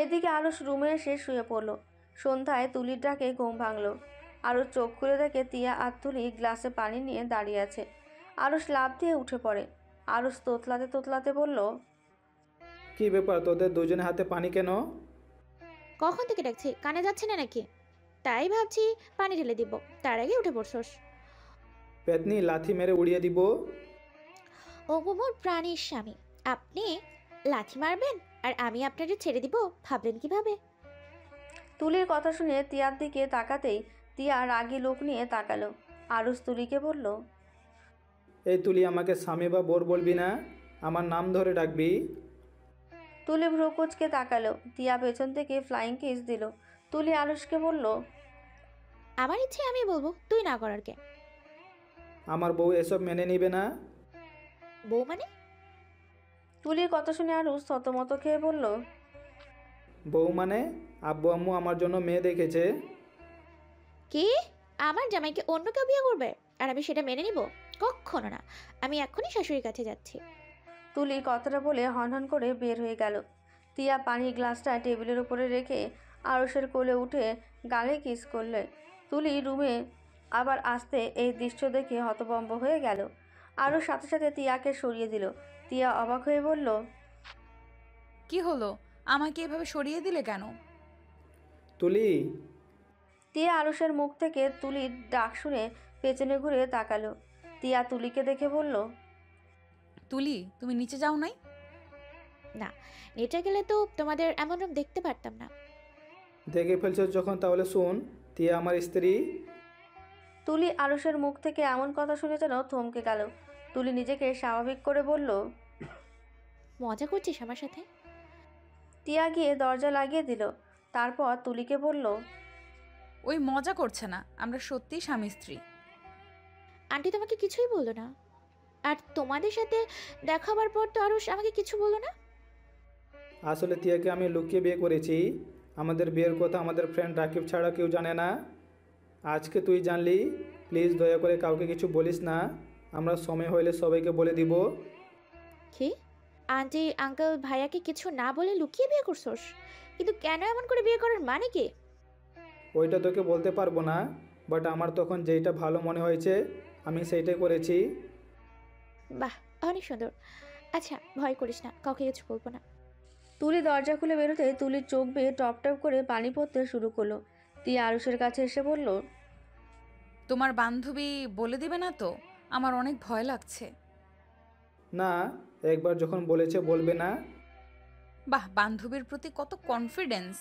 এদিকে আরুষ রুমে এসে শুয়ে পড়ল। সন্ধ্যায় তুলির ডাকে ঘুম ভাঙল। আরুষ চোখ খুলে দেখে তিয়া আর তুলি গ্লাসে পানি নিয়ে দাঁড়িয়ে আছে। আরুষ লাফ দিয়ে উঠে পড়ে। আরুষ তোতলাতে তোতলাতে বলল, কি ব্যাপার, তোদের দুজনে হাতে পানি কেন? কখন থেকে ডাকছি, কানে যাচ্ছে না নাকি? তাই ভাবছি পানি ঢেলে দিব, তার আগে উঠে পড়ছস। পেতনি, লাথি মেরে উড়িয়ে দিব। ও মোর প্রাণীর স্বামী, আপনি লাথি মারবেন আর আমি আপনাকে ছেড়ে দিব, ভাবলেন কিভাবে? তুলির কথা শুনে তিয়ার দিকে তাকাতেই তিয়া রাগী লোক নিয়ে তাকালো। আরুষ তুলিকে বলল, এই তুলি, আমাকে স্বামী বা বোর বলবি না, আমার নাম ধরে ডাকবি। তুলি ভ্রুকুচকে তাকালো। তিয়া পেছন থেকে ফ্লাইং কিস দিল। তুলি আরুষকে বলল, আমার ইচ্ছে আমি বলবো, তুই না করার কে? আমার বউ এসব মেনে নিবে না। বউ মানে? তুলির কথা শুনে আরুষ থতমত খেয়ে বলল, বউ মানে আব্বু আম্মু আমার জন্য মেয়ে দেখেছে। কি? আমার জামাইকে অন্য কেউ বিয়ে করবে আর আমি সেটা মেনে নিব? কখনো না, আমি এখনই শাশুড়ির কাছে যাচ্ছি। তুলি কথাটা বলে হনহন করে বের হয়ে গেল। তিয়া পানির গ্লাসটা টেবিলের উপরে রেখে আরুষের কোলে উঠে গালে কিস করলে। তুলি রুমে আবার আসতে এই দৃশ্য দেখে হতভম্ব হয়ে গেল। আরুষ সাথে সাথে তিয়াকে সরিয়ে দিল। তিয়া অবাক হয়ে বলল, কি হলো, আমাকে এভাবে সরিয়ে দিলে কেন? তুলি। তিয়া আরুষের মুখ থেকে তুলির ডাক শুনে পেছনে ঘুরে তাকালো। তিয়া তুলিকে দেখে বলল, তুলি, তুমি নিচে যাও নাই? না, নিচে গেলে তো তোমাদের এমন রূপ দেখতে পারতাম না। দেখে ফেলছ যখন, তাহলে শোন, তিয়া আমার স্ত্রী। তুলি আরুষের মুখ থেকে এমন কথা শুনে যেন থমকে গেল। তুলি নিজেকে স্বাভাবিক করে বলল, মজা করছিস আমার সাথে? তিয়া গিয়ে দরজা লাগিয়ে দিল। তারপর তুলিকে বলল, ওই মজা করছে না, আমরা সত্যিই স্বামী স্ত্রী। আন্টি তোমাকে কিছুই বললো না? আর তোমাদের সাথে দেখা হবার পর তো আরুষ আমাকে কিছু বললো না। আসলে তিয়াকে আমি লুকিয়ে বিয়ে করেছি। আমাদের বিয়ের কথা আমাদের ফ্রেন্ড রাকিব ছাড়া কেউ জানে না। আজকে তুই জানলি। প্লিজ দয়া করে কাউকে কিছু বলিস না। আমরা সময় হইলে সবাইকে বলে দিব। কি? আন্টি আঙ্কেল ভাইয়াকে কিছু না বলে লুকিয়ে বিয়ে করছোস? কিন্তু কেন এমন করে বিয়ে করার মানে কি? ওইটা তোকে বলতে পারবো না, বাট আমার তখন যেইটা ভালো মনে হয়েছে আমি সেইটাই করেছি। বাহ, অনেক সুন্দর। আচ্ছা, ভয় করিস না, কাউকে কিছু বলবো না। তুলি দরজা খুলে বেরোতে তুলির চোখ বেয়ে টপ টপ করে পানি পড়তে শুরু করলো। তিয়া আরুষের কাছে এসে বলল, তোমার বান্ধবী বলে দিবে না তো? আমার অনেক ভয় লাগছে। না, একবার যখন বলেছে বলবে না। বাহ, বান্ধবীর প্রতি কত কনফিডেন্স!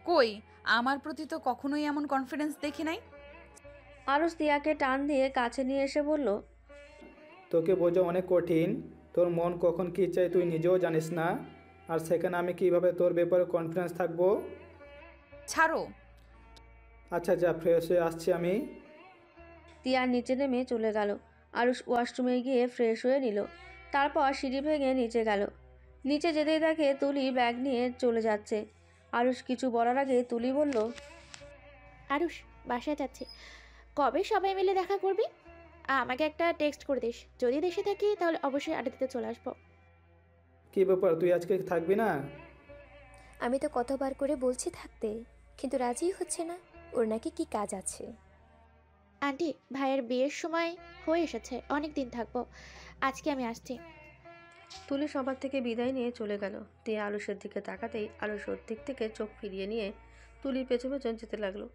কই, আমার প্রতি তো কখনোই এমন কনফিডেন্স দেখি নাই। আরুষ তিয়াকে টান দিয়ে কাছে নিয়ে এসে বলল, তোকে বোঝা অনেক কঠিন। তোর মন কখন কী চাই তুই নিজেও জানিস না, আর সেখানে আমি কিভাবে তোর ব্যাপারে কনফিডেন্স থাকবো? ছাড়ো। আচ্ছা, যা, ফ্রেশ হয়ে আসছি আমি। তিয়া নিচে নেমে চলে গেল। আরুষ ওয়াশরুমে গিয়ে ফ্রেশ হয়ে নিল। তারপর সিঁড়ি ভেঙে নিচে গেল। নিচে যেতেই দেখে তুলি ব্যাগ নিয়ে চলে যাচ্ছে। আরুষ কিছু বলার আগে তুলি বলল, আরুষ, বাসায় যাচ্ছি, কবে সবাই মিলে দেখা করবি? আমাকে একটা টেক্সট করে দিস, যদি দেশে থাকি তাহলে অবশ্যই আড্ডা দিতে চলে আসবো। কী ব্যাপার, তুই আজকে থাকবি না? আমি তো কতবার করে বলছি থাকতে, কিন্তু রাজিই হচ্ছে না। ওর নাকি কি কাজ আছে। আন্টি, ভাইয়ের বিয়ের সময় হয়ে এসেছে, অনেক দিন থাকবো। আজকে আমি আসছি। তুলি সবার থেকে বিদায় নিয়ে চলে গেল। তিয়া আরুষের দিকে তাকাতেই আরুষ ওর দিক থেকে চোখ ফিরিয়ে নিয়ে তুলির পেছন পেছন যেতে লাগলো।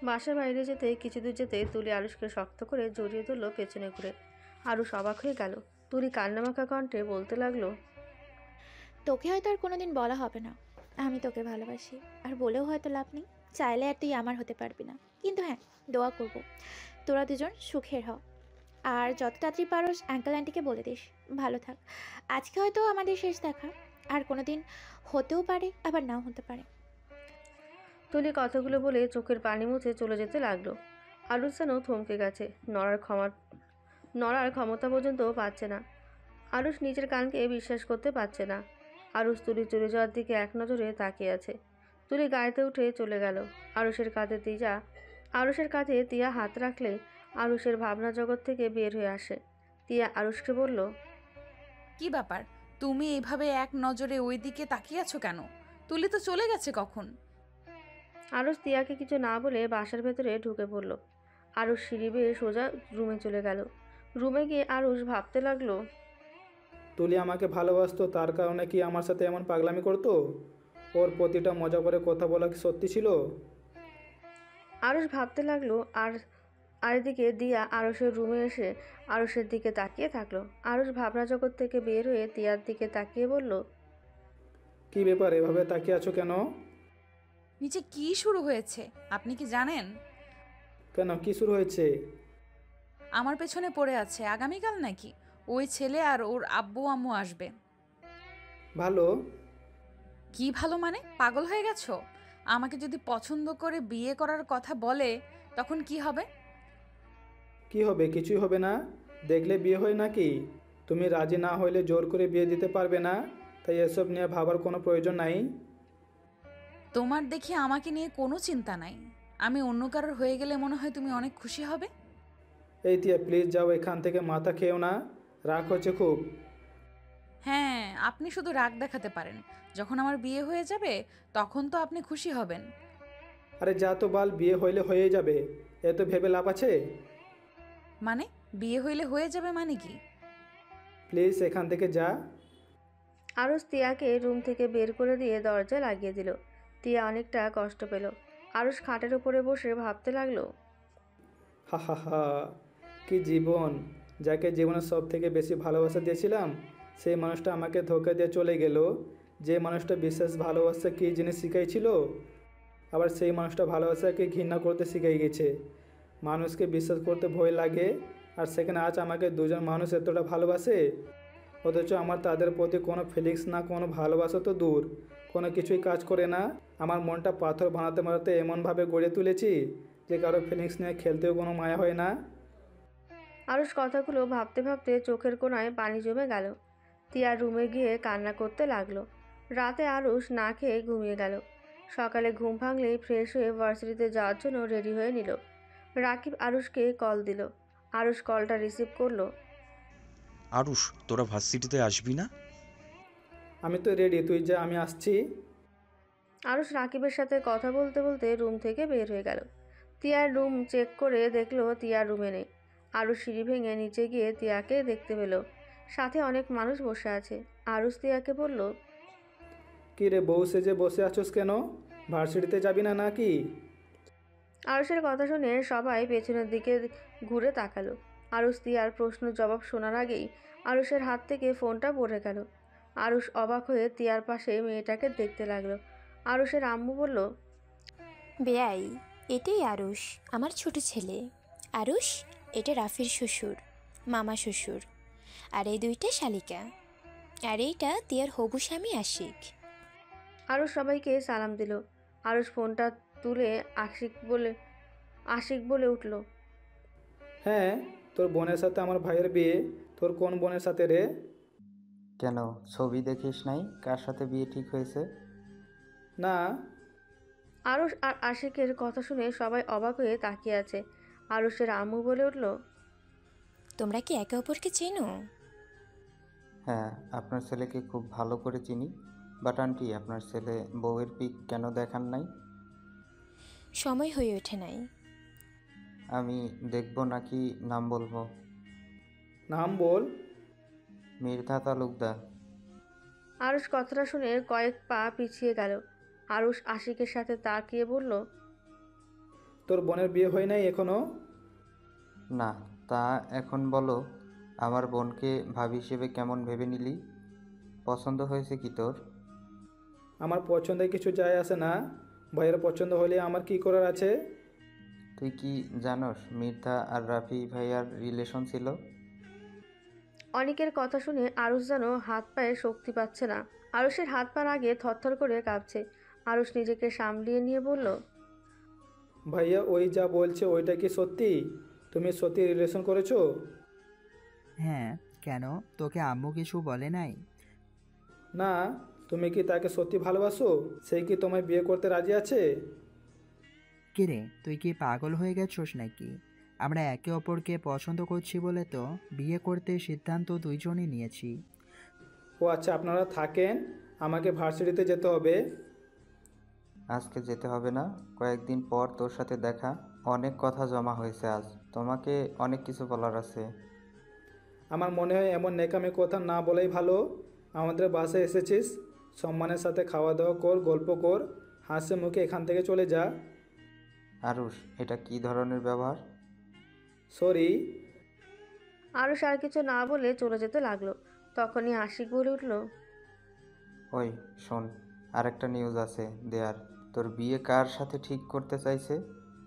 বাসার বাইরে যেতে কিছু দূর যেতে তুলি আরুষকে শক্ত করে জড়িয়ে ধরলো পেছনে ঘুরে। আরুষ অবাক হয়ে গেল। তুলি কান্নামাখা কণ্ঠে বলতে লাগলো, তোকে হয়তো আর কোনোদিন বলা হবে না আমি তোকে ভালোবাসি, আর বলেও হয়তো লাভ নেই। চাইলে আর তুই আমার হতে পারবি না, কিন্তু হ্যাঁ, দোয়া করব তোরা দুজন সুখের হ। আর যত তাড়াতাড়ি পারোস আঙ্কেল আন্টিকে বলে দিস ভালো থাক। আজকে হয়তো আমাদের শেষ দেখা, আর কোনোদিন হতেও পারে আবার নাও হতে পারে। তুলি কথাগুলো বলে চোখের পানি মুছে চলে যেতে লাগলো। আরুষ যেন থমকে গেছে, নড়ার ক্ষমতা পর্যন্ত পাচ্ছে না। আরুষ নিজের কানকে বিশ্বাস করতে পারছে না। আরুষ তুলি চলে যাওয়ার দিকে এক নজরে তাকিয়ে আছে। তুলি গাড়িতে উঠে চলে গেল। আরুষের কাঁধে তিয়া হাত রাখলে আরুষের ভাবনা জগৎ থেকে বের হয়ে আসে। তিয়া আরুষকে বলল, কি ব্যাপার, তুমি এইভাবে এক নজরে ওই দিকে তাকিয়ে আছো কেন? তুলি তো চলে গেছে কখন। আরুষ তিয়াকে কিছু না বলে বাসার ভেতরে ঢুকে পড়ল। আরুষ সিঁড়ি বেয়ে সোজা রুমে চলে গেল। রুমে গিয়ে আরুষ ভাবতে লাগলো, তুলি আমাকে ভালোবাসতো, তার কারণে কি আমার সাথে এমন পাগলামি করতো? ওর প্রতিটা মজা করে কথা বলা কি সত্যি ছিল? আরুষ ভাবতে লাগলো। আর এদিকে দিয়া আরুষের রুমে এসে আরুষের দিকে তাকিয়ে থাকলো। আরুষ ভাবনা জগৎ থেকে বের হয়ে তিয়ার দিকে তাকিয়ে বলল, কি ব্যাপার, এভাবে তাকিয়ে আছো কেন? নিচে কি শুরু হয়েছে আপনি কি জানেন? কেন, কি শুরু হয়েছে? আমার পেছনে পড়ে আছে আগামীকাল নাকি ওই ছেলে আর ওর আব্বু আম্মু আসবে। ভালো। কি ভালো মানে, পাগল হয়ে গেছো? আমাকে যদি পছন্দ করে বিয়ে করার কথা বলে তখন কি হবে? কি হবে? কিছুই হবে না। দেখলে বিয়ে হয় নাকি? তুমি রাজি না হইলে জোর করে বিয়ে দিতে পারবে না, তাই এসব নিয়ে ভাবার কোনো প্রয়োজন নাই। তোমার দেখি আমাকে নিয়ে কোনো চিন্তা নাই। আমি অন্য কারোর হয়ে গেলে মনে হয় তুমি অনেক খুশি হবে। এই তিয়া, প্লিজ যাও এখান থেকে, মাথা খেও না, রাগ হচ্ছে খুব। হ্যাঁ, আপনি শুধু রাগ দেখাতে পারেন, যখন আমার বিয়ে হয়ে যাবে তখন তো আপনি খুশি হবেন। আরে যা তো বাল, বিয়ে হইলে হয়ে যাবে, এত ভেবে লাভ আছে? মানে বিয়ে হইলে হয়ে যাবে মানে কি? প্লিজ এখান থেকে যা। আরুষ তিয়াকে রুম থেকে বের করে দিয়ে দরজা লাগিয়ে দিল। তিয়া অনেকটা কষ্ট পেল। আরুষ খাটের উপরে বসে ভাবতে লাগলো, হা হা হা, কি জীবন! যাকে জীবনের সব থেকে বেশি ভালোবাসা দিয়েছিলাম, সেই মানুষটা আমাকে ধোঁকা দিয়ে চলে গেল। যে মানুষটা বিশেষ ভালোবাসা কী জিনিস শিখাইছিল, আবার সেই মানুষটা ভালোবাসাকে ঘৃণা করতে শিখাই গেছে। মানুষকে বিশ্বাস করতে ভয় লাগে, আর সেখানে আজ আমাকে দুজন মানুষ এতটা ভালোবাসে, অথচ আমার তাদের প্রতি কোনো ফিলিংস না, কোনো ভালোবাসা তো দূর, কোনো কিছুই কাজ করে না। আমার মনটা পাথর বানাতে বানাতে এমনভাবে গড়ে তুলেছি যে কারো ফিলিংস নিয়ে খেলতেও কোনো মায়া হয় না। আরুষ কথাগুলো ভাবতে ভাবতে চোখের কোণায় পানি জমে গেল। তিয়া রুমে গিয়ে কান্না করতে লাগলো। রাতে আরুষ না খেয়ে ঘুমিয়ে গেল। সকালে ঘুম ভাঙলেই ফ্রেশ হয়ে ভার্সিটিতে যাওয়ার জন্য রেডি হয়ে নিল। রাকিব আরুষকে কল দিল। আরুষ কলটা রিসিভ করলো। আরুষ, তোরা ভার্সিটিতে আসবি না? আমি তো রেডি, তুই যা, আমি আসছি। আরুষ রাকিবের সাথে কথা বলতে বলতে রুম থেকে বের হয়ে গেল। তিয়ার রুম চেক করে দেখলো তিয়ার রুমে নেই। আরুষ সিঁড়ি ভেঙে নিচে গিয়ে তিয়াকে দেখতে পেল। সাথে অনেক মানুষ বসে আছে। আরুষ তিয়াকে বলল, কী রে, বউ সেজে বসে আছোস কেন? ভার্সিটিতে যাবি না নাকি? আরুষের কথা শুনে সবাই পেছনের দিকে ঘুরে তাকালো। আরুষ তিয়ার প্রশ্ন জবাব শোনার আগেই আরুষের হাত থেকে ফোনটা পড়ে গেল। আরুষ অবাক হয়ে তিয়ার পাশে মেয়েটাকে দেখতে লাগলো। আরুষের আম্মু বলল, বেয়াই, এটাই আরুষ, আমার ছোট ছেলে। আরুষ, এটা রাফির শ্বশুর, মামা শ্বশুর, আর এই দুইটা শালিকা, আর এইটা তিয়ার হবু স্বামী আশিক। আরুষ সবাইকে সালাম দিল। আরুষ ফোনটা তুলে আশিক বলে উঠল, হ্যাঁ, তোর বোনের সাথে আমার ভাইয়ের বিয়ে। তোর কোন বোনের সাথে রে? কেন, ছবি দেখিস নাই কার সাথে বিয়ে ঠিক হয়েছে? না। আরুষ আর আশিকের কথা শুনে সবাই অবাক হয়ে তাকিয়ে আছে। আরুষের আম্মু বলে উঠল, তোমরা কি একে অপরকে চেনো? হ্যাঁ, আপনার ছেলেকে খুব ভালো করে চিনি। বাট আন্টি, আপনার ছেলে বউয়ের পিক কেন দেখান নাই? সময় হয়ে ওঠে নাই। আমি দেখব নাকি নাম বলবো? নাম বল। মির্ধা তালুকদার। আরুষ কথাটা শুনে কয়েক পা পিছিয়ে গেল। আরুষ আশিকের সাথে তাকিয়ে বলল, তোর বোনের বিয়ে হয় নাই এখনো? না, তা এখন বলো, আমার বোনকে ভাবি হিসেবে কেমন ভেবে নিলি? পছন্দ হয়েছে কি তোর? আমার পছন্দে কিছু যায় আসে না। ভাইয়ের পছন্দ হলে আমার কি করার আছে? তুই কি জানোস মির্জা আর রাফি ভাইয়ার রিলেশন ছিল? অনিকের কথা শুনে আরুষ যেন হাত পায়ে শক্তি পাচ্ছে না। আরুষের হাত পা আগে থরথর করে কাঁপছে। আরুষ নিজেকে সামলিয়ে নিয়ে বলল, ভাইয়া ওই যা বলছে ওইটা কি সত্যি? তুমি সত্যি রিলেশন করেছো? হ্যাঁ, কেন? তোকে আম্মু কিছু বলে নাই? না, তুমি কি তাকে সত্যি ভালোবাসো? সেই কি তোমায় বিয়ে করতে রাজি আছে? কিরে, তুই কি পাগল হয়ে গেছোস নাকি? আমরা একে অপরকে পছন্দ করছি বলে তো বিয়ে করতে সিদ্ধান্ত দুইজনই নিয়েছি। ও আচ্ছা, আপনারা থাকেন, আমাকে ভার্সিটিতে যেতে হবে। আজকে যেতে হবে না, কয়েকদিন পর তোর সাথে দেখা। অনেক কথা জমা হয়েছে আজ, তোমাকে অনেক কিছু বলার আছে। আমার মনে হয় এমন নেকামি কথা না বলাই ভালো। আমাদের বাসায় এসেছিস, সম্মানের সাথে খাওয়া দাওয়া কর, গল্প কর, হাসি মুখে এখান থেকে চলে যা। আরুষ, এটা কি ধরনের ব্যবহার? সরি। আরুষ আর কিছু না বলে চলে যেতে লাগলো। তখনই আশিক বলে উঠল, ওই শোন, আরেকটা নিউজ আছে দেয়ার। তোর বিয়ে কার সাথে ঠিক করতে চাইছে?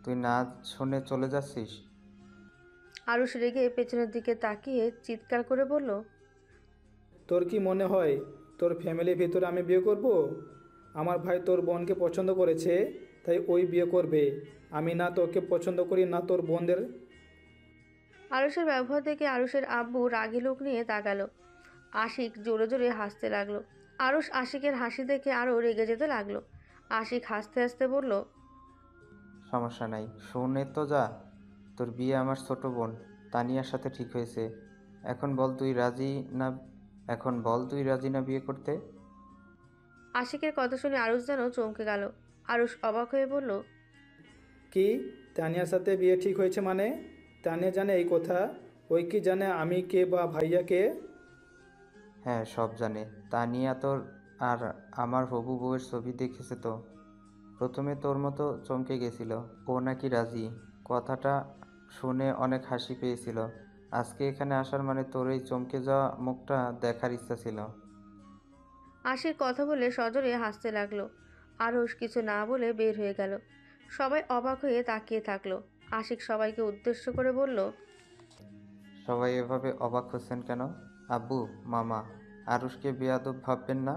তুই না শুনে চলে যাচ্ছিস? আরুষ রেগে পেছনের দিকে তাকিয়ে চিৎকার করে বলল, তোর কি মনে হয় তোর ফ্যামিলির ভিতরে আমি বিয়ে করব? আমার ভাই তোর বোনকে পছন্দ করেছে, তাই ওই বিয়ে করবে। আমি না তোকে পছন্দ করি না তোর বোনদের। আরুষের ব্যবহার দেখে আরুষের আব্বু রাগী লোক নিয়ে তাকালো। আশিক জোরে জোরে হাসতে লাগলো। আরুষ আশিকের হাসি দেখে আরও রেগে যেতে লাগলো। আশিক হাসতে হাসতে বলল, সমস্যা নাই, শুনে তো যা। তোর বিয়ে আমার ছোট বোন তানিয়ার সাথে ঠিক হয়েছে। এখন বল তুই রাজি না? এখন বল তুই রাজি না বিয়ে করতে? আশিকের কথা শুনে আরুষ যেন চমকে গেল। আরুষ অবাক হয়ে বলল, কি? তানিয়ার সাথে বিয়ে ঠিক হয়েছে মানে? তানিয়া জানে এই কথা? ওই কি জানে আমি কে বা ভাইয়া কে? হ্যাঁ, সব জানে। তানিয়া তোর আর আমার হবু বউয়ের ছবি দেখেছে তো। প্রথমে তোর মতো চমকে গেছিল। ও নাকি রাজি। কথাটা শুনে অনেক হাসি পেয়েছিল। আজকে এখানে আসার মানে তোর এই চমকে যাওয়া মুখটা দেখার ইচ্ছা ছিল। আশিক কথা বলে সজোরে হাসতে লাগলো। আরুষ কিছু না বলে বের হয়ে গেল। সবাই অবাক হয়ে তাকিয়ে থাকলো। আশিক সবাইকে উদ্দেশ্য করে বলল, সবাই এভাবে অবাক হচ্ছেন কেন? আব্বু, মামা, আরুষকে বেয়াদব ভাববেন না।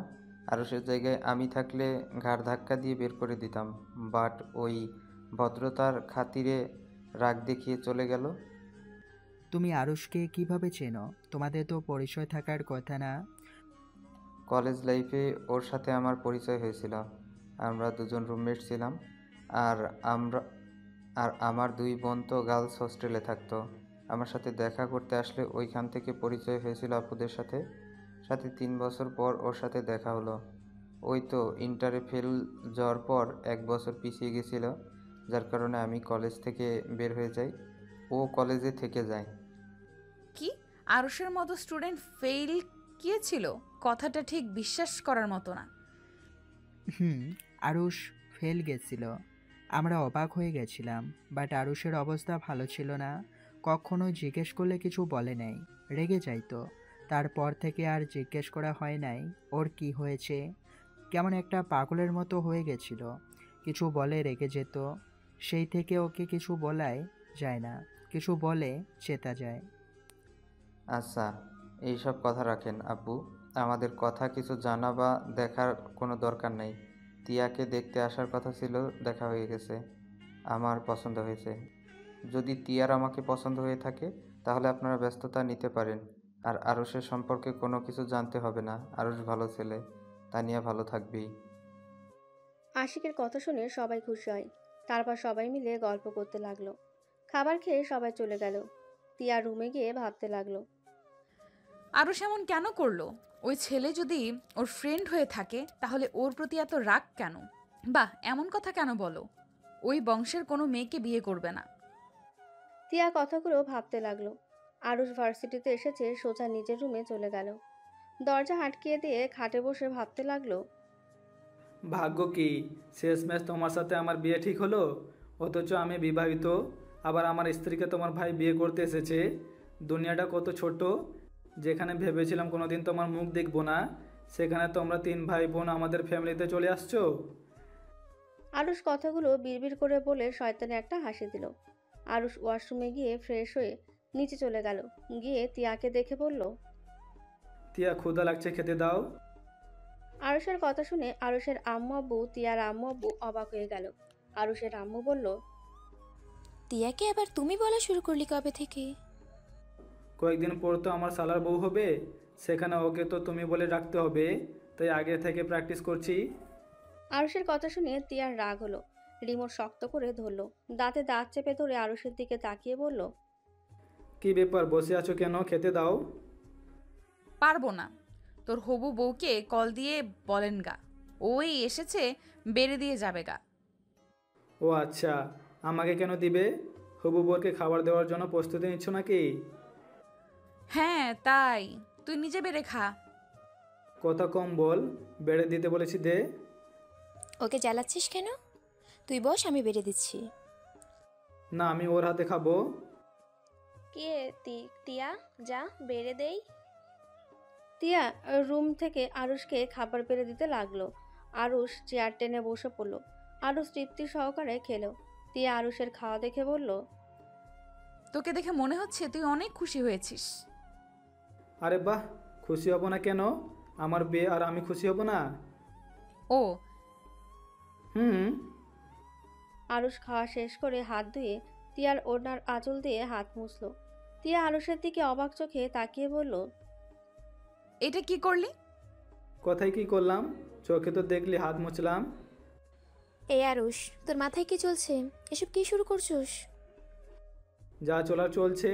আরুষের জায়গায় আমি থাকলে ঘাড় ধাক্কা দিয়ে বের করে দিতাম। বাট ওই ভদ্রতার খাতিরে রাগ দেখিয়ে চলে গেল। তুমি আরুষকে কিভাবে চেনো? তোমাদের তো পরিচয় থাকার কথা না? কলেজ লাইফে ওর সাথে আমার পরিচয় হয়েছিল। আমরা দুজন রুমমেট ছিলাম। আর আমরা আর আমার দুই বোন তো গার্লস হোস্টেলে থাকতো। আমার সাথে দেখা করতে আসলে ওইখান থেকে পরিচয় হয়েছিল আপুদের সাথে। সাথে 3 বছর পর ওর সাথে দেখা হলো। ওই তো ইন্টারে ফেল যাওয়ার পর 1 বছর পিছিয়ে গেছিল, যার কারণে আমি কলেজ থেকে বের হয়ে যাই। ও কলেজে থেকে যায়। কি? আরুষের মতো স্টুডেন্ট ফেল গিয়েছিল? কথাটা ঠিক বিশ্বাস করার মতো না। হুম, আরুষ ফেল গেছিল। আমরা অবাক হয়ে গেছিলাম, বাট আরুষের অবস্থা ভালো ছিল না। কখনো জিজ্ঞেস করলে কিছু বলে নাই, রেগে যাইতো। তারপর থেকে আর জিজ্ঞেস করা হয় নাই ওর কি হয়েছে। কেমন একটা পাগলের মতো হয়ে গেছিল, কিছু বলে রেগে যেত। সেই থেকে ওকে কিছু বলাই যায় না, কিছু বলে চেতা যায়। আচ্ছা, এইসব কথা রাখেন আব্বু। আমাদের কথা কিছু জানা বা দেখার কোনো দরকার নেই। তিয়াকে দেখতে আসার কথা ছিল, দেখা হয়ে গেছে। আমার পছন্দ হয়েছে। যদি তিয়ার আমাকে পছন্দ হয়ে থাকে তাহলে আপনারা ব্যস্ততা নিতে পারেন। আর আরুষের সম্পর্কে কোনো কিছু জানতে হবে না। আরুষ ভালো ছেলে, তানিয়া ভালো থাকবেই। আশিকের কথা শুনে সবাই খুশি হয়। তারপর সবাই মিলে গল্প করতে লাগলো। খাবার খেয়ে সবাই চলে গেল। তিয়া রুমে গিয়ে ভাবতে লাগলো। আরুষ এমন কেন করলো? ওই ছেলে যদি ওর ফ্রেন্ড হয়ে থাকে তাহলে ওর প্রতি এত রাগ কেন? বাহ, এমন কথা কেন বলো? ওই বংশের কোনো মেয়েকে বিয়ে করবে না। তিয়া কথাগুলো ভাবতে লাগলো। আরুষ ভার্সিটিতে এসেছে, সোজা নিজের রুমে চলে গেল। দরজা আটকিয়ে দিয়ে খাটে বসে ভাবতে লাগলো। ভাগ্য কি শেষমেশ তোমার সাথে আমার বিয়ে ঠিক হলো, অথচ আমি বিবাহিত, আবার আমার স্ত্রীকে তোমার ভাই বিয়ে করতে এসেছে। দুনিয়াটা কত ছোট, যেখানে ভেবেছিলাম কোনোদিন তোমার মুখ দেখব না, সেখানে তোমরা 3 ভাই বোন আমাদের ফ্যামিলিতে চলে আসছো। আরুষ কথাগুলো বিড়বিড় করে বলে শয়তানে একটা হাসি দিল। আরুষ ওয়াশরুমে গিয়ে ফ্রেশ হয়ে নিচে চলে গেল। গিয়ে তিয়াকে দেখে বলল, তিয়া ক্ষুধা লাগছে, খেতে দাও। আরুষের কথা শুনে আরুষের আম্মু আব্বু তিয়ার আম্মু আব্বু অবাক হয়ে গেল। আরুষের আম্মু বলল, তিয়াকে আবার তুমি বলা শুরু করলি কবে থেকে? কয়েকদিন পর তো আমার শালার বউ হবে, সেখানে ওকে তো তুমি বলে রাখতে হবে, তাই আগে থেকে প্র্যাকটিস করছি। আরুষের কথা শুনে তিয়ার রাগ হলো। রিমোট শক্ত করে ধরলো, দাঁতে দাঁত চেপে ধরে আরুষের দিকে তাকিয়ে বলল, কি ব্যাপার, বসে আছো কেন? খেতে দাও। পারবো না। তোর হবু বউকে কল দিয়ে বলেন গা, ওই এসেছে, বেড়ে দিয়ে যাবে গা। ও আচ্ছা, আমাকে কেন দিবে? হবু বরকে খাবার দেওয়ার জন্য প্রস্তুতি নিচ্ছ নাকি? হ্যাঁ তাই, তুই নিজে বেড়ে খা। কথা কম বল, বেড়ে দিতে বলেছি দে। ওকে জ্বালাচ্ছিস কেন? তুই বস, আমি বেড়ে দিচ্ছি। না, আমি ওর হাতে খাবো। কে টিয়া, যা বেড়ে দেই। তিয়া রুম থেকে আরুষকে খাবার বেড়ে দিতে লাগলো। আরুষ চেয়ার টেনে বসে পড়ল। আরুষ তৃপ্তি সহকারে খেলো। তিয়া আরুষের খাওয়া দেখে বলল, তোকে দেখে মনে হচ্ছে তুই অনেক খুশি হয়েছিস। আরে বাহ, খুশি হব না কেন? আমার বিয়ে আর আমি খুশি হব না? ও হুম। আরুষ খাওয়া শেষ করে হাত ধুয়ে তিয়ার ওড়নার আঁচল দিয়ে হাত মুছল। তিয়া আরুষের দিকে অবাক চোখে তাকিয়ে বলল, এটা কি করলি? কথায় কি করলাম? চোখে তো দেখলি হাত মুছলাম। এই আরুষ, তোর মাথায় কি চলছে? এসব কি শুরু করছিস? যা চলার চলছে,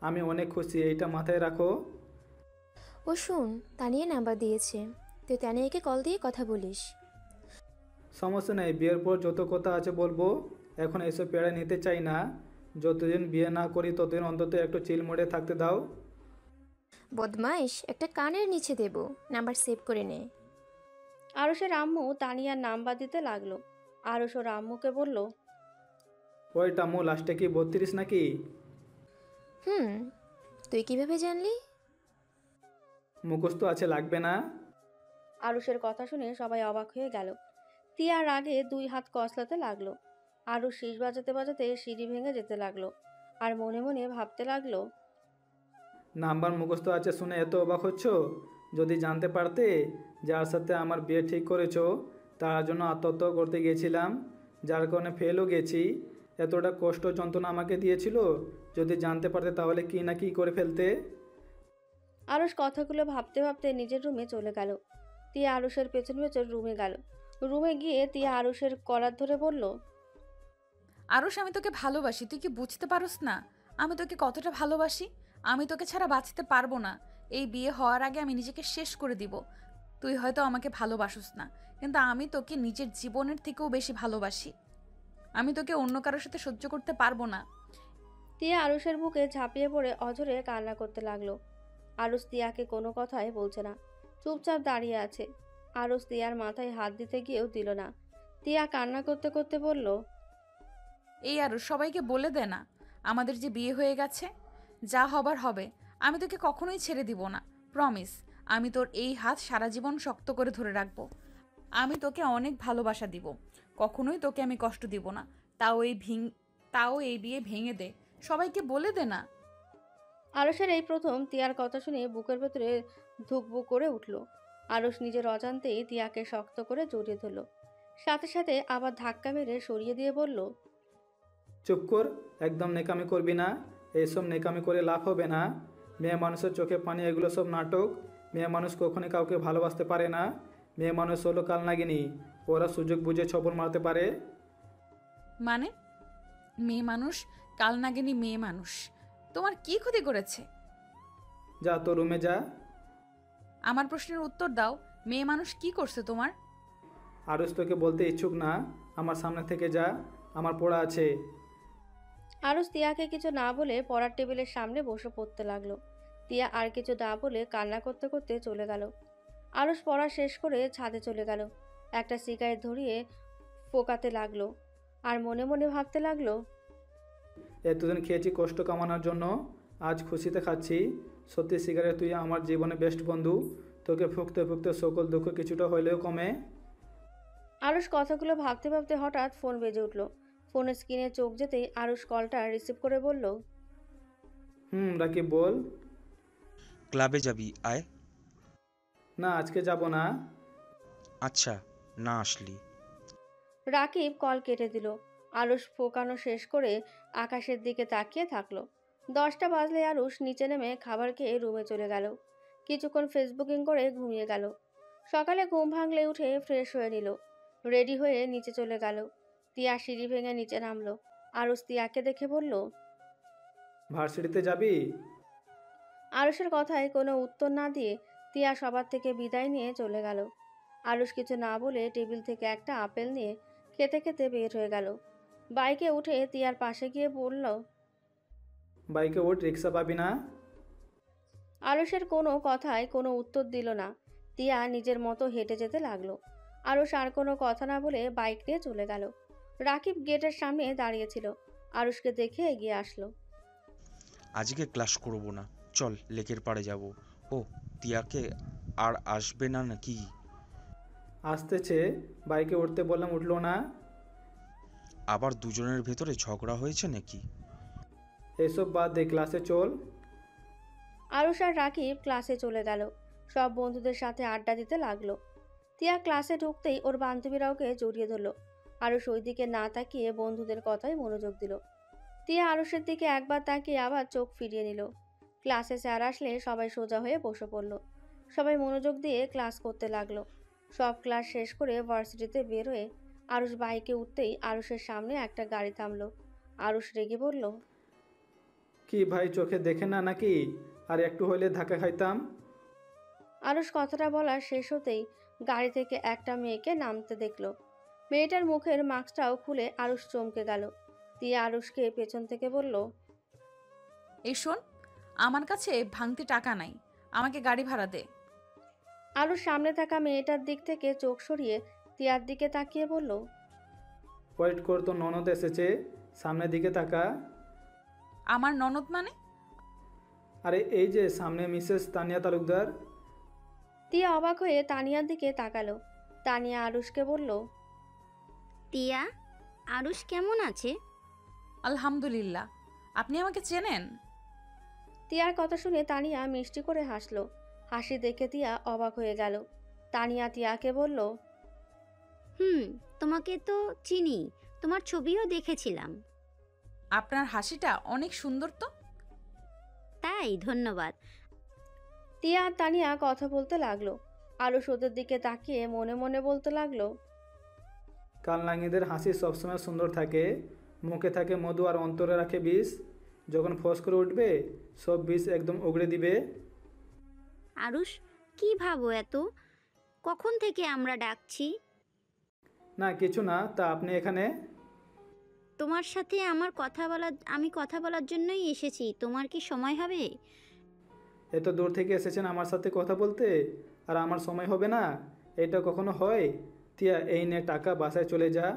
আমি অনেক খুশি, এইটা মাথায় রাখো। ও শুন, তানিয়া নাম্বার দিয়েছে, তুই তানিয়াকে কল দিয়ে কথা বলিস। সমস্যা নেই, বিয়ের পর যত কথা আছে বলবো, এখন এসব পেড়ে নিতে চাই না। যতদিন বিয়ে না করি ততদিন অন্তত একটু চিল মোডে থাকতে দাও। বদমাইশ, একটা কানের নিচে দেব, নাম্বার সেভ করে নে। আরুষের আম্মু তানিয়ার নাম্বার দিতে লাগলো। আরুষ ওর আম্মুকে বলল, ওই টামু, লাস্টে কি 32 নাকি? তুই কিভাবে জানলি? মুখস্থ আছে, লাগবে না? আরুষের কথা শুনে সবাই অবাক হয়ে গেল। তিয়ার আগে 2 হাত কসলাতে লাগলো। আরুষ শীষ বাজাতে বাজাতে সিঁড়ি ভেঙে যেতে লাগলো। আর মনে মনে ভাবতে লাগলো, নাম্বার মুখস্থ আছে শুনে এত অবাক হচ্ছ? যদি জানতে পারতে যার সাথে আমার বিয়ে ঠিক করেছো তার জন্য আত্মহত্যা করতে গিয়েছিলাম, যার কারণে ফেলও গেছি, এতটা কষ্ট যন্ত্রণা আমাকে দিয়েছিল, যদি জানতে পারতে তাহলে কি না কি করে ফেলতে। আরুষ কথাগুলো ভাবতে ভাবতে নিজের রুমে চলে গেল। তিয়া আরুষের পেছন পেছন রুমে গেল। রুমে গিয়ে তিয়া আরুষের কলার ধরে বলল, আরুষ, আমি তোকে ভালোবাসি, তুই কি বুঝতে পারস না আমি তোকে কতটা ভালোবাসি? আমি তোকে ছাড়া বাঁচতে পারবো না। এই বিয়ে হওয়ার আগে আমি নিজেকে শেষ করে দিব। তুই হয়তো আমাকে ভালোবাসিস না, কিন্তু আমি তোকে নিজের জীবনের থেকেও বেশি ভালোবাসি। আমি তোকে অন্য কারোর সাথে সহ্য করতে পারবো না। তিয়া আরুষের বুকে ঝাঁপিয়ে পড়ে অঝরে কান্না করতে লাগলো। আরুষ তিয়াকে কোনো কথাই বলছে না, চুপচাপ দাঁড়িয়ে আছে। আরুষ তিয়ার মাথায় হাত দিতে গিয়েও দিল না। তিয়া কান্না করতে করতে বলল, এই আরুষ, সবাইকে বলে দে না আমাদের যে বিয়ে হয়ে গেছে। যা হবার হবে, আমি তোকে কখনোই ছেড়ে দিব না, প্রমিস। আমি তোর এই হাত সারা জীবন শক্ত করে ধরে রাখবো। আমি তোকে অনেক ভালোবাসা দিব, কখনোই তোকে আমি কষ্ট দিব না। তাও এই বিয়ে ভেঙে দে, সবাইকে বলে দে না। আরুষের এই প্রথম তিয়ার কথা শুনে বুকের ভেতরে ধুকবুক করে উঠল। আরুষ নিজের অজান্তেই তিয়াকে শক্ত করে জড়িয়ে ধরল। সাথে সাথে আবার ধাক্কা মেরে সরিয়ে দিয়ে বলল, চুপ কর, একদম নেকামি করবি না। এইসব নেকামি করে লাভ হবে না। মেয়ে মানুষের চোখে পানি, এগুলো সব নাটক। মেয়ে মানুষ কখনই কাউকে ভালোবাসতে পারে না। মেয়ে মানুষ হলো কালনাগিনী, ওরা সুযোগ বুঝে ছবল মারতে পারে। মানে মেয়ে মানুষ কালনাগিনী? মেয়ে মানুষ তোমার কি ক্ষতি করেছে? যা তো রুমে যা। আমার প্রশ্নের উত্তর দাও, মেয়ে মানুষ কি করছে তোমার? আরুষ তোকে বলতে ইচ্ছুক না, আমার সামনে থেকে যা, আমার পড়া আছে। আরুষ তিয়াকে কিছু না বলে পড়ার টেবিলের সামনে বসে পড়তে লাগলো। তিয়া আর কিছু না বলে কান্না করতে করতে চলে গেল। আরুষ পড়া শেষ করে ছাদে চলে গেল। একটা সিগারেট ধরিয়ে ফোকাতে লাগলো আর মনে মনে ভাবতে লাগলো, এতদিন খেয়েছি কষ্ট কামানোর জন্য, আজ খুশিতে খাচ্ছি। সত্যি সিগারেট, তুই আমার জীবনে বেস্ট বন্ধু। তোকে ফুঁকতে ফুঁকতে সকল দুঃখ কিছুটা হলেও কমে। আরুষ কথাগুলো ভাবতে ভাবতে হঠাৎ ফোন বেজে উঠল। ফোনের স্ক্রিনে চোখ যেতেই আরুষ কলটা রিসিভ করে বলল, রাকিব বল। ক্লাবে যাবি, আয়। না, আজকে যাব না। আচ্ছা, না আসলি। রাকিব কল কেটে দিল। আরুষ ফোকানো শেষ করে আকাশের দিকে তাকিয়ে থাকলো। 10টা বাজলে আরুষ নিচে নেমে খাবার খেয়ে রুমে চলে গেল। কিছুক্ষণ ফেসবুকিং করে ঘুমিয়ে গেল। সকালে ঘুম ভাঙলে উঠে ফ্রেশ হয়ে নিল, রেডি হয়ে নিচে চলে গেল। তিয়া সিঁড়ি ভেঙে নিচে নামলো। আরুষ তিয়াকে দেখে বলল, ভার্সিটিতে যাবি? আরুষের কথায় কোনো উত্তর না দিয়ে তিয়া সবার থেকে বিদায় নিয়ে চলে গেল। আরুষ কিছু না বলে টেবিল থেকে একটা আপেল নিয়ে খেতে খেতে বের হয়ে গেল। বাইকে উঠে তিয়ার পাশে গিয়ে বলল, বাইকে ওঠ, রিক্সা পাবি না? আরুষের কোনো কথায় কোনো উত্তর দিল না। তিয়া নিজের মতো হেঁটে যেতে লাগলো। আরুষ আর কোনো কথা না বলে বাইক নিয়ে চলে গেল। রাকিব গেটের সামনে দাঁড়িয়েছিল। আরুষকে দেখে এগিয়ে আসলো। আজকে ক্লাস করব না, চল লেকের পাড়ে যাব। ও, তিয়াকে আর আসবে না নাকি? আসতেছে, বাইকে উঠতে বললাম উঠলো না। আবার দুজনের ভেতরে ঝগড়া হয়েছে নাকি? এসব বাদ দে, ক্লাসে চল। আরুষ আর রাকিব ক্লাসে চলে গেল। সব বন্ধুদের সাথে আড্ডা দিতে লাগলো। তিয়া ক্লাসে ঢুকতেই ওর বান্ধবীরা ওকে জড়িয়ে ধরলো। আরুষ ওই দিকে না তাকিয়ে বন্ধুদের কথায় মনোযোগ দিল। তিয়া আরুষের দিকে একবার তাকিয়ে আবার চোখ ফিরিয়ে নিল। ক্লাসে স্যার আসলে সবাই সোজা হয়ে বসে পড়ল। সবাই মনোযোগ দিয়ে ক্লাস করতে লাগলো। সব ক্লাস শেষ করে ভার্সিটিতে বের হয়ে আরুষ বাইকে উঠতেই আরুষের সামনে একটা গাড়ি থামলো। আরুষ রেগে বলল, কি ভাই, চোখে দেখে না নাকি? আর একটু হইলে ধাক্কা খাইতাম। আরুষ কথাটা বলা শেষ হতেই গাড়ি থেকে একটা মেয়েকে নামতে দেখলো। মেয়েটার মুখের মাস্কটাও খুলে আরুষ চমকে গেল। তিয়া আরুষকে পেছন থেকে বলল, এই শোন, আমার কাছে ভাঙতি টাকা নাই, আমাকে গাড়ি ভাড়া দে। আরুষ সামনে থাকা মেয়েটার দিক থেকে চোখ সরিয়ে তিয়ার দিকে তাকিয়ে বলল, ওয়েট কর, তো ননদ এসেছে, সামনের দিকে তাকা। আমার ননদ মানে? আরে এই যে সামনে মিসেস তানিয়া তালুকদার। তিয়া অবাক হয়ে তানিয়ার দিকে তাকালো। তানিয়া আরুষকে বলল, তিয়া, আরুষ কেমন আছে? আলহামদুলিল্লাহ। আপনি আমাকে চেনেন? তিয়ার কথা শুনে তানিয়া মিষ্টি করে হাসলো। হাসি দেখে তিয়া অবাক হয়ে গেল। তানিয়া তিয়াকে বলল, তোমাকে তো চিনি, তোমার ছবিও দেখেছিলাম। আপনার হাসিটা অনেক সুন্দর তো। তাই, ধন্যবাদ। তিয়া আর তানিয়া কথা বলতে লাগলো। আরুষ ওদের দিকে তাকিয়ে মনে মনে বলতে লাগলো, কালনাঙ্গিদের হাসি সবসময় সুন্দর থাকে, মুখে থাকে মধু আর অন্তরে রাখে বিষ। যখন ফস করে উঠবে সব বিষ একদম উগড়ে দিবে। আরুষ, কি ভাবো এত? কখন থেকে আমরা ডাকছি? না কিছু না, তা আপনি এখানে? তোমার সাথে আমি কথা বলার জন্যই এসেছি। তোমার কি সময় হবে? এত দূর থেকে এসেছেন আমার সাথে কথা বলতে, আর আমার সময় হবে না? এটা কখনো হয়? তিয়া, এই নে টাকা, বাসায় চলে যা,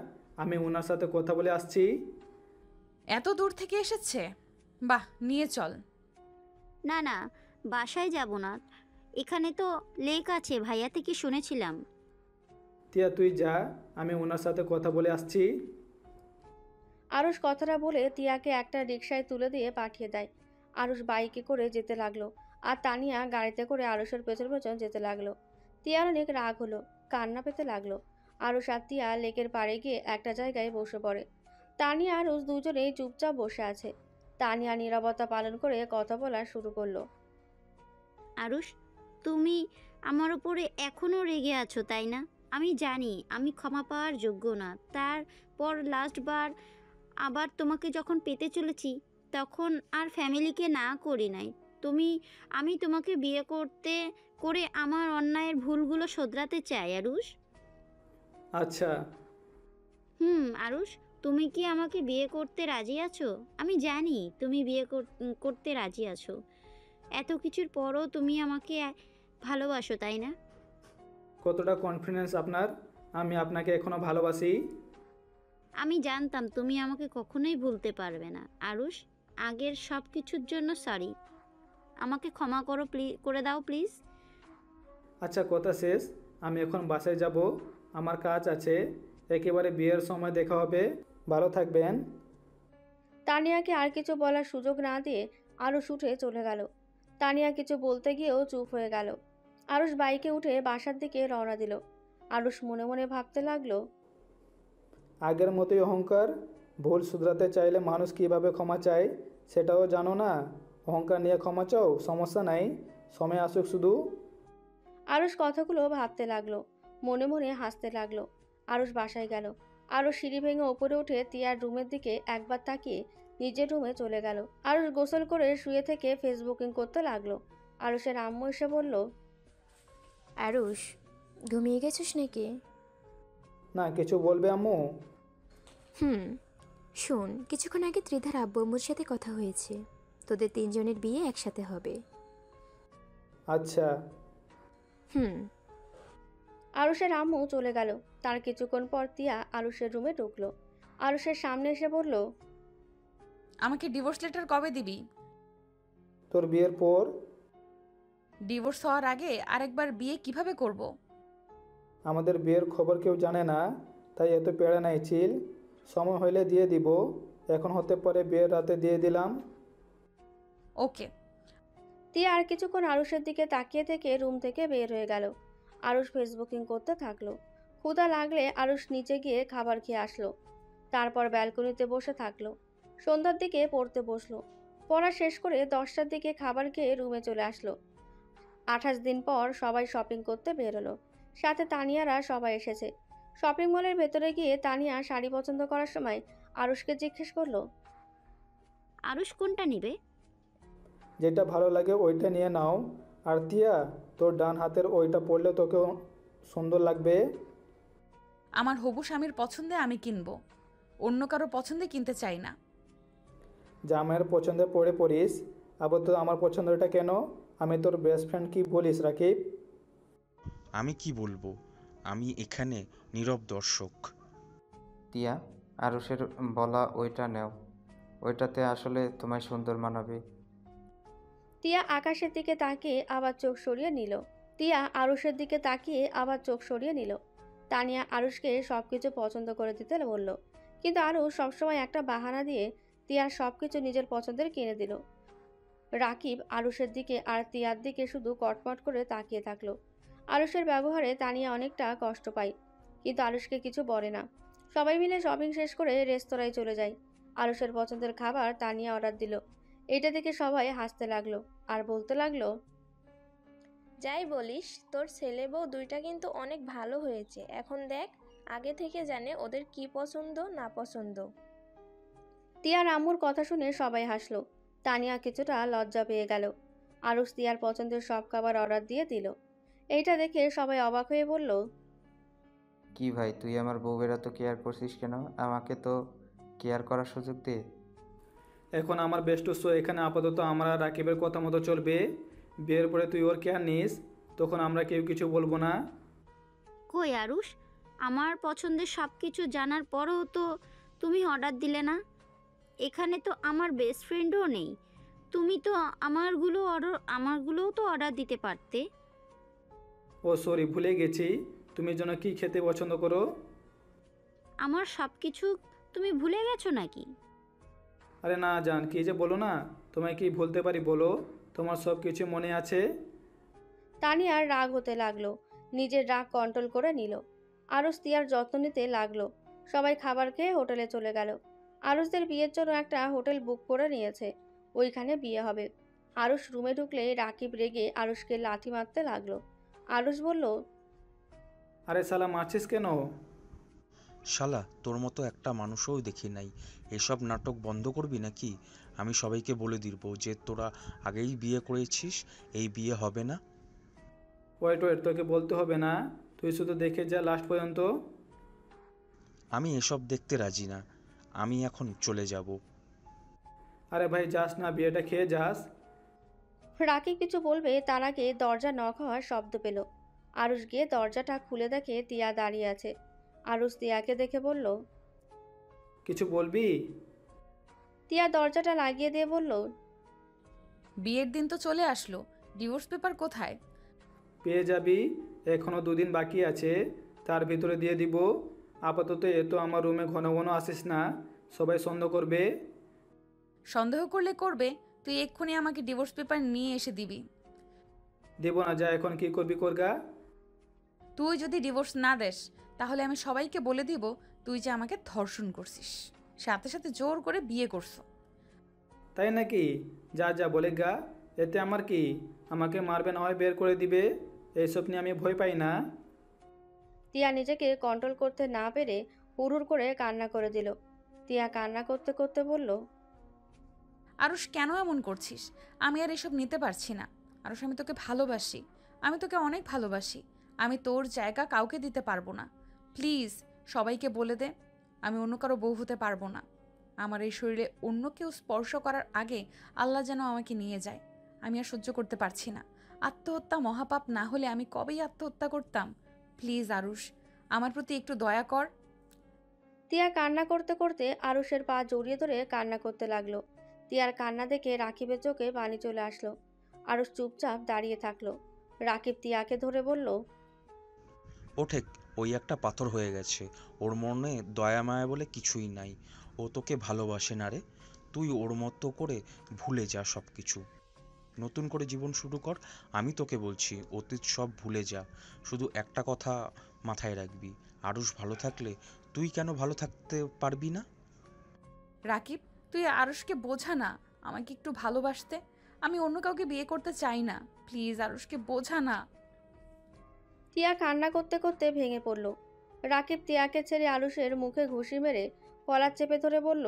আমি ওনার সাথে কথা বলে আসছি। এত দূর থেকে এসেছে? বাহ, নিয়ে চল। না না, বাসায় যাব না, এখানে তো লেক আছে, ভাইয়া থেকে শুনেছিলাম। তিয়া তুই যা, আমি ওনার সাথে কথা বলে আসছি। আরুষ কথাটা বলে তিয়াকে একটা রিকশায় তুলে দিয়ে পাঠিয়ে দেয়। আরুষ বাইকে করে যেতে লাগলো আর তানিয়া গাড়িতে করে আরুষের পেছন পেছন যেতে লাগলো। তিয়ার অনেক রাগ হলো, কান্না পেতে লাগলো। আরুষ আর তিয়া লেকের পাড়ে গিয়ে একটা জায়গায় বসে পড়ে। তানিয়া আরুষ দুজনেই চুপচাপ বসে আছে। তানিয়া নীরবতা পালন করে কথা বলা শুরু করলো। আরুষ, তুমি আমার উপরে এখনো রেগে আছো, তাই না? আমি জানি আমি ক্ষমা পাওয়ার যোগ্য না। তারপর লাস্টবার আবার তোমাকে যখন পেতে চলেছি তখন আর ফ্যামিলিকে না করি নাই। আমি তোমাকে বিয়ে করে আমার অন্যায়ের ভুলগুলো শোধরাতে চাই আরুষ। আচ্ছা। আরুষ, তুমি কি আমাকে বিয়ে করতে রাজি আছো? আমি জানি তুমি বিয়ে করতে রাজি আছো। এত কিছুর পরও তুমি আমাকে ভালোবাসো, তাই না? কতটা কনফিডেন্স আপনার? আমি আপনাকে এখনো ভালোবাসি। আমি জানতাম তুমি আমাকে কখনোই ভুলতে পারবে না আরুষ। আগের সব কিছুর জন্য সরি। আমাকে ক্ষমা করে দাও প্লিজ। আচ্ছা, কথা শেষ। আমি এখন বাসায় যাব, আমার কাজ আছে। একেবারে বিয়ের সময় দেখা হবে। ভালো থাকবেন। তানিয়াকে আর কিছু বলার সুযোগ না দিয়ে আরুষ উঠে চলে গেল। তানিয়া কিছু বলতে গিয়েও চুপ হয়ে গেল। আরুষ বাইকে উঠে বাসার দিকে রওনা দিল। আরুষ মনে মনে ভাবতে লাগলো, আগের মতোই অহংকার। ভুল শুধরাতে চাইলে মানুষ কিভাবে ক্ষমা চায় সেটাও জানো না। অহংকার নিয়ে ক্ষমা চাও, সমস্যা নাই, সময় আসুক শুধু। আরুষ কথাগুলো ভাবতে লাগলো, মনে মনে হাসতে লাগলো। আরুষ বাসায় গেল। আরুষ সিঁড়ি ভেঙে ওপরে উঠে তিয়ার রুমের দিকে একবার তাকিয়ে নিজের রুমে চলে গেল। আরুষ গোসল করে শুয়ে থেকে ফেসবুকিং করতে লাগলো। আরুষের আম্মু এসে বলল, আরুষ, ঘুমিয়ে গেছিস নাকি? না, কিছু বলবে আম্মু? শোন, কিছুক্ষণ আগে ত্রিধার আব্বু আম্মুর সাথে কথা হয়েছে। তোদের তিনজনের বিয়ে একসাথে হবে। আচ্ছা। আরুষের আম্মু চলে গেল। তার কিছুক্ষণ পর তিয়া আরুষের রুমে ঢুকলো। আরুষের সামনে এসে বলল, আমাকে ডিভোর্স লেটার কবে দিবি? তোর বিয়ের পর। ডিভোর্স হওয়ার আগে আরেকবার বিয়ে কিভাবে করব? আমাদের বিয়ের খবর কেউ জানে না, তাই এত পেড়া নাই চিল। সময় হইলে দিয়ে দিব, এখন হতে পারে বিয়ের রাতে দিয়ে দিলাম। ওকে। তিয়া আর কিছুক্ষণ আরুষের দিকে তাকিয়ে থেকে রুম থেকে বের হয়ে গেল। আরুষ ফেসবুকিং করতে থাকলো। ক্ষুধা লাগলে আরুষ নিচে গিয়ে খাবার খেয়ে আসলো। তারপর ব্যালকনিতে বসে থাকলো। সন্ধ্যার দিকে পড়তে বসলো। পড়া শেষ করে 10টার দিকে খাবার খেয়ে রুমে চলে আসলো। 28 দিন পর সবাই শপিং করতে বেরোলো। সাথে তানিয়ারা সবাই এসেছে। শপিং মলের ভেতরে গিয়ে তানিয়া শাড়ি পছন্দ করার সময় আরুষকে জিজ্ঞেস করলো, আরুষ কোনটা নিবে? যেটা ভালো লাগে ওইটা নিয়ে নাও। আর তিয়া, তোর ডান হাতের ওইটা পরলে তোকেও সুন্দর লাগবে। আমার হবু স্বামীর পছন্দে আমি কিনবো, অন্য কারো পছন্দে কিনতে চাই না। জামাইয়ের পছন্দে পড়ে পড়িস, আবার তো আমার পছন্দটা কেন? আমি তোর বেস্ট ফ্রেন্ড, কি বলিস রাকিব? আমি কি বলবো, আমি এখানে নীরব দর্শক। টিয়া, আরুষের বলা ওইটা নেও, ওইটাতে আসলে তোমায় সুন্দর মানাবে। তিয়া আকাশের দিকে তাকিয়ে আবার চোখ সরিয়ে নিল। তিয়া আরুষের দিকে তাকিয়ে আবার চোখ সরিয়ে নিল। তানিয়া আরুষকে সবকিছু পছন্দ করে দিতে বলল, কিন্তু আরুষ সবসময় একটা বাহানা দিয়ে তিয়ার সবকিছু নিজের পছন্দের কিনে দিল। রাকিব আরুষের দিকে আর তিয়ার দিকে শুধু কটমট করে তাকিয়ে থাকলো। আরুষের ব্যবহারে তানিয়া অনেকটা কষ্ট পায়, কিন্তু আরুষকে কিছু বলে না। সবাই মিলে শপিং শেষ করে রেস্তোরাঁয় চলে যায়। আরুষের পছন্দের খাবার তানিয়া অর্ডার দিল। এটা দেখে সবাই হাসতে লাগলো আর বলতে লাগলো, যাই বলিস, তোর ছেলে বউ দুইটা কিন্তু অনেক ভালো হয়েছে। এখন দেখ, আগে থেকে জানে ওদের কি পছন্দ না পছন্দ। তিয়ার আম্মুর কথা শুনে সবাই হাসলো। তানিয়া কিছুটা লজ্জা পেয়ে গেল। আরুষ তিয়ার পছন্দের সব খাবার অর্ডার দিয়ে দিল। এইটা দেখে সবাই অবাক হয়ে বলল, কি ভাই, তুই আমার বউয়ের এত কেয়ার করছিস কেন? আমাকে তো কেয়ার করার সুযোগ দে। এখন আমার বেস্ট শো এখানে আপাতত আমরা রাকিবের কথা মতো চলবে। বিয়ের পরে তুই ওর কেয়ার নিস, তখন আমরা কেউ কিছু বলবো না। কই আরুষ, আমার পছন্দের সব কিছু জানার পরও তো তুমি অর্ডার দিলে না। এখানে তো আমার বেস্ট ফ্রেন্ডও নেই। তুমি তো আমারগুলোও তো অর্ডার দিতে পারতে। ও সরি, ভুলে গেছি। তুমি যেন কি খেতে পছন্দ করো? আমার সব কিছু তুমি ভুলে গেছো নাকি? আরে না জান, কি যে বলো না, তোমায় কি ভুলতে পারি বলো? তোমার সব কিছু মনে আছে। তানিয়ার রাগ হতে লাগলো। নিজের রাগ কন্ট্রোল করে নিল। আরুষ তিয়ার যত্ন নিতে লাগলো। সবাই খাবার খেয়ে হোটেলে চলে গেল। আরুষদের বিয়ের জন্য একটা হোটেল বুক করে নিয়েছে, ওইখানে বিয়ে হবে। আরুষ রুমে ঢুকলে রাকিব রেগে আরুষকে লাথি মারতে লাগলো। আরুষ বলল, আরে শালা, মারছিস কেন? শালা, তোর মতো একটা মানুষও দেখি নাই। এসব নাটক বন্ধ করবি নাকি? আমি সবাইকে বলে দিব যে তোরা আগেই বিয়ে করেছিস, এই বিয়ে হবে না। ওয়েট ওয়েট, তোকে বলতে হবে না, তুই শুধু দেখে যা লাস্ট পর্যন্ত। আমি এসব দেখতে রাজি না, আমি এখন চলে যাব। আরে ভাই যাস না, বিয়েটা খেয়ে যাস। রাকিব কিছু বলবে তার আগে দরজা নক হওয়ার শব্দ পেল। আরুষ গিয়ে দরজাটা খুলে দেখে তিয়া দাঁড়িয়ে আছে। আরুষ তিয়াকে দেখে বলল, কিছু বলবি? তিয়া দরজাটা লাগিয়ে দিয়ে বলল, বিয়ের দিন তো চলে আসলো, ডিভোর্স পেপার কোথায়? পেয়ে যাবি, এখনও 2 দিন বাকি আছে, তার ভিতরে দিয়ে দিব। আপাতত এত আমার রুমে ঘন ঘন আসিস না, সবাই সন্দেহ করবে। সন্দেহ করলে করবে, তুই এক্ষুনি আমাকে ডিভোর্স পেপার নিয়ে এসে দিবি। দেব না, যা এখন কি করবি করগা। তুই যদি ডিভোর্স না দেস তাহলে আমি সবাইকে বলে দিব তুই যে আমাকে ধর্ষণ করছিস, সাথে সাথে জোর করে বিয়ে করছো। তাই নাকি? যা যা বলে গা, এতে আমার কি? আমাকে মারবে না হয় বের করে দিবে, এইসব নিয়ে আমি ভয় পাই না। তিয়া নিজেকে কন্ট্রোল করতে না পেরে হুড়হুড় করে কান্না করে দিল। তিয়া কান্না করতে করতে বলল, আরুষ কেন এমন করছিস? আমি আর এসব নিতে পারছি না। আরুষ, আমি তোকে ভালোবাসি, আমি তোকে অনেক ভালোবাসি। আমি তোর জায়গা কাউকে দিতে পারবো না। প্লিজ সবাইকে বলে দে আমি অন্য কারো বউ হতে পারবো না। আমার এই শরীরে অন্য কেউ স্পর্শ করার আগে আল্লাহ যেন আমাকে নিয়ে যায়। আমি আর সহ্য করতে পারছি না। আত্মহত্যা মহাপাপ না হলে আমি কবেই আত্মহত্যা করতাম। প্লিজ আরুষ, আমার প্রতি একটু দয়া কর। তিয়া কান্না করতে করতে আরুষের পা জড়িয়ে ধরে কান্না করতে লাগলো। তিয়ার কান্না দেখে রাকিবের চোখে পানি চলে আসলো। আরুষ চুপচাপ দাঁড়িয়ে থাকলো। রাকিব তিয়াকে ধরে বলল, ও ঠিক ওই একটা পাথর হয়ে গেছে, ওর মনে দয়া মায়া বলে কিছুই নাই। ও তোকে ভালোবাসে না রে। তুই ওর মতো করে ভুলে যা সব কিছু, নতুন করে জীবন শুরু কর। আমি তোকে বলছি অতীত সব ভুলে যা। শুধু একটা কথা মাথায় রাখবি, আরুষ ভালো থাকলে তুই কেন ভালো থাকতে পারবি না? রাকিব, তুই আরুষকে বোঝা না আমাকে একটু ভালোবাসতে। আমি অন্য কাউকে বিয়ে করতে চাই না। প্লিজ আরুষকে বোঝা না। তিয়া কান্না করতে করতে ভেঙে পড়ল। রাকিব তিয়াকে ছেড়ে আরুষের মুখে ঘুষি মেরে কলার চেপে ধরে বলল,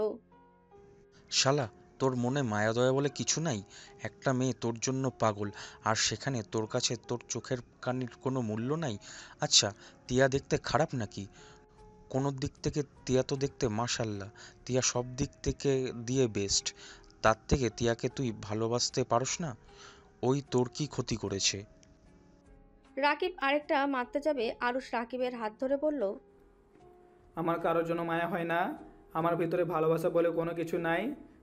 শালা, তোর মনে মায়া দয়া বলে কিছু নাই? একটা মেয়ে তোর জন্য পাগল, আর সেখানে তোর কাছে তোর চোখের কানির কোনো মূল্য নাই? আচ্ছা, তিয়া দেখতে খারাপ নাকি? কোনো দিক থেকে তিয়া তো দেখতে মাশাল্লাহ। তিয়া সব দিক থেকে দিয়ে বেস্ট। তার থেকে তিয়াকে তুই ভালোবাসতে পারস না? ওই তোর কি ক্ষতি করেছে? রাকিব আরেকটা মারতে যাবে, আরুষ রাকিবের হাত ধরে বলল, আমার কারোর জন্য মায়া হয় না, আমার ভিতরে ভালোবাসা বলে কোনো কিছু নাই,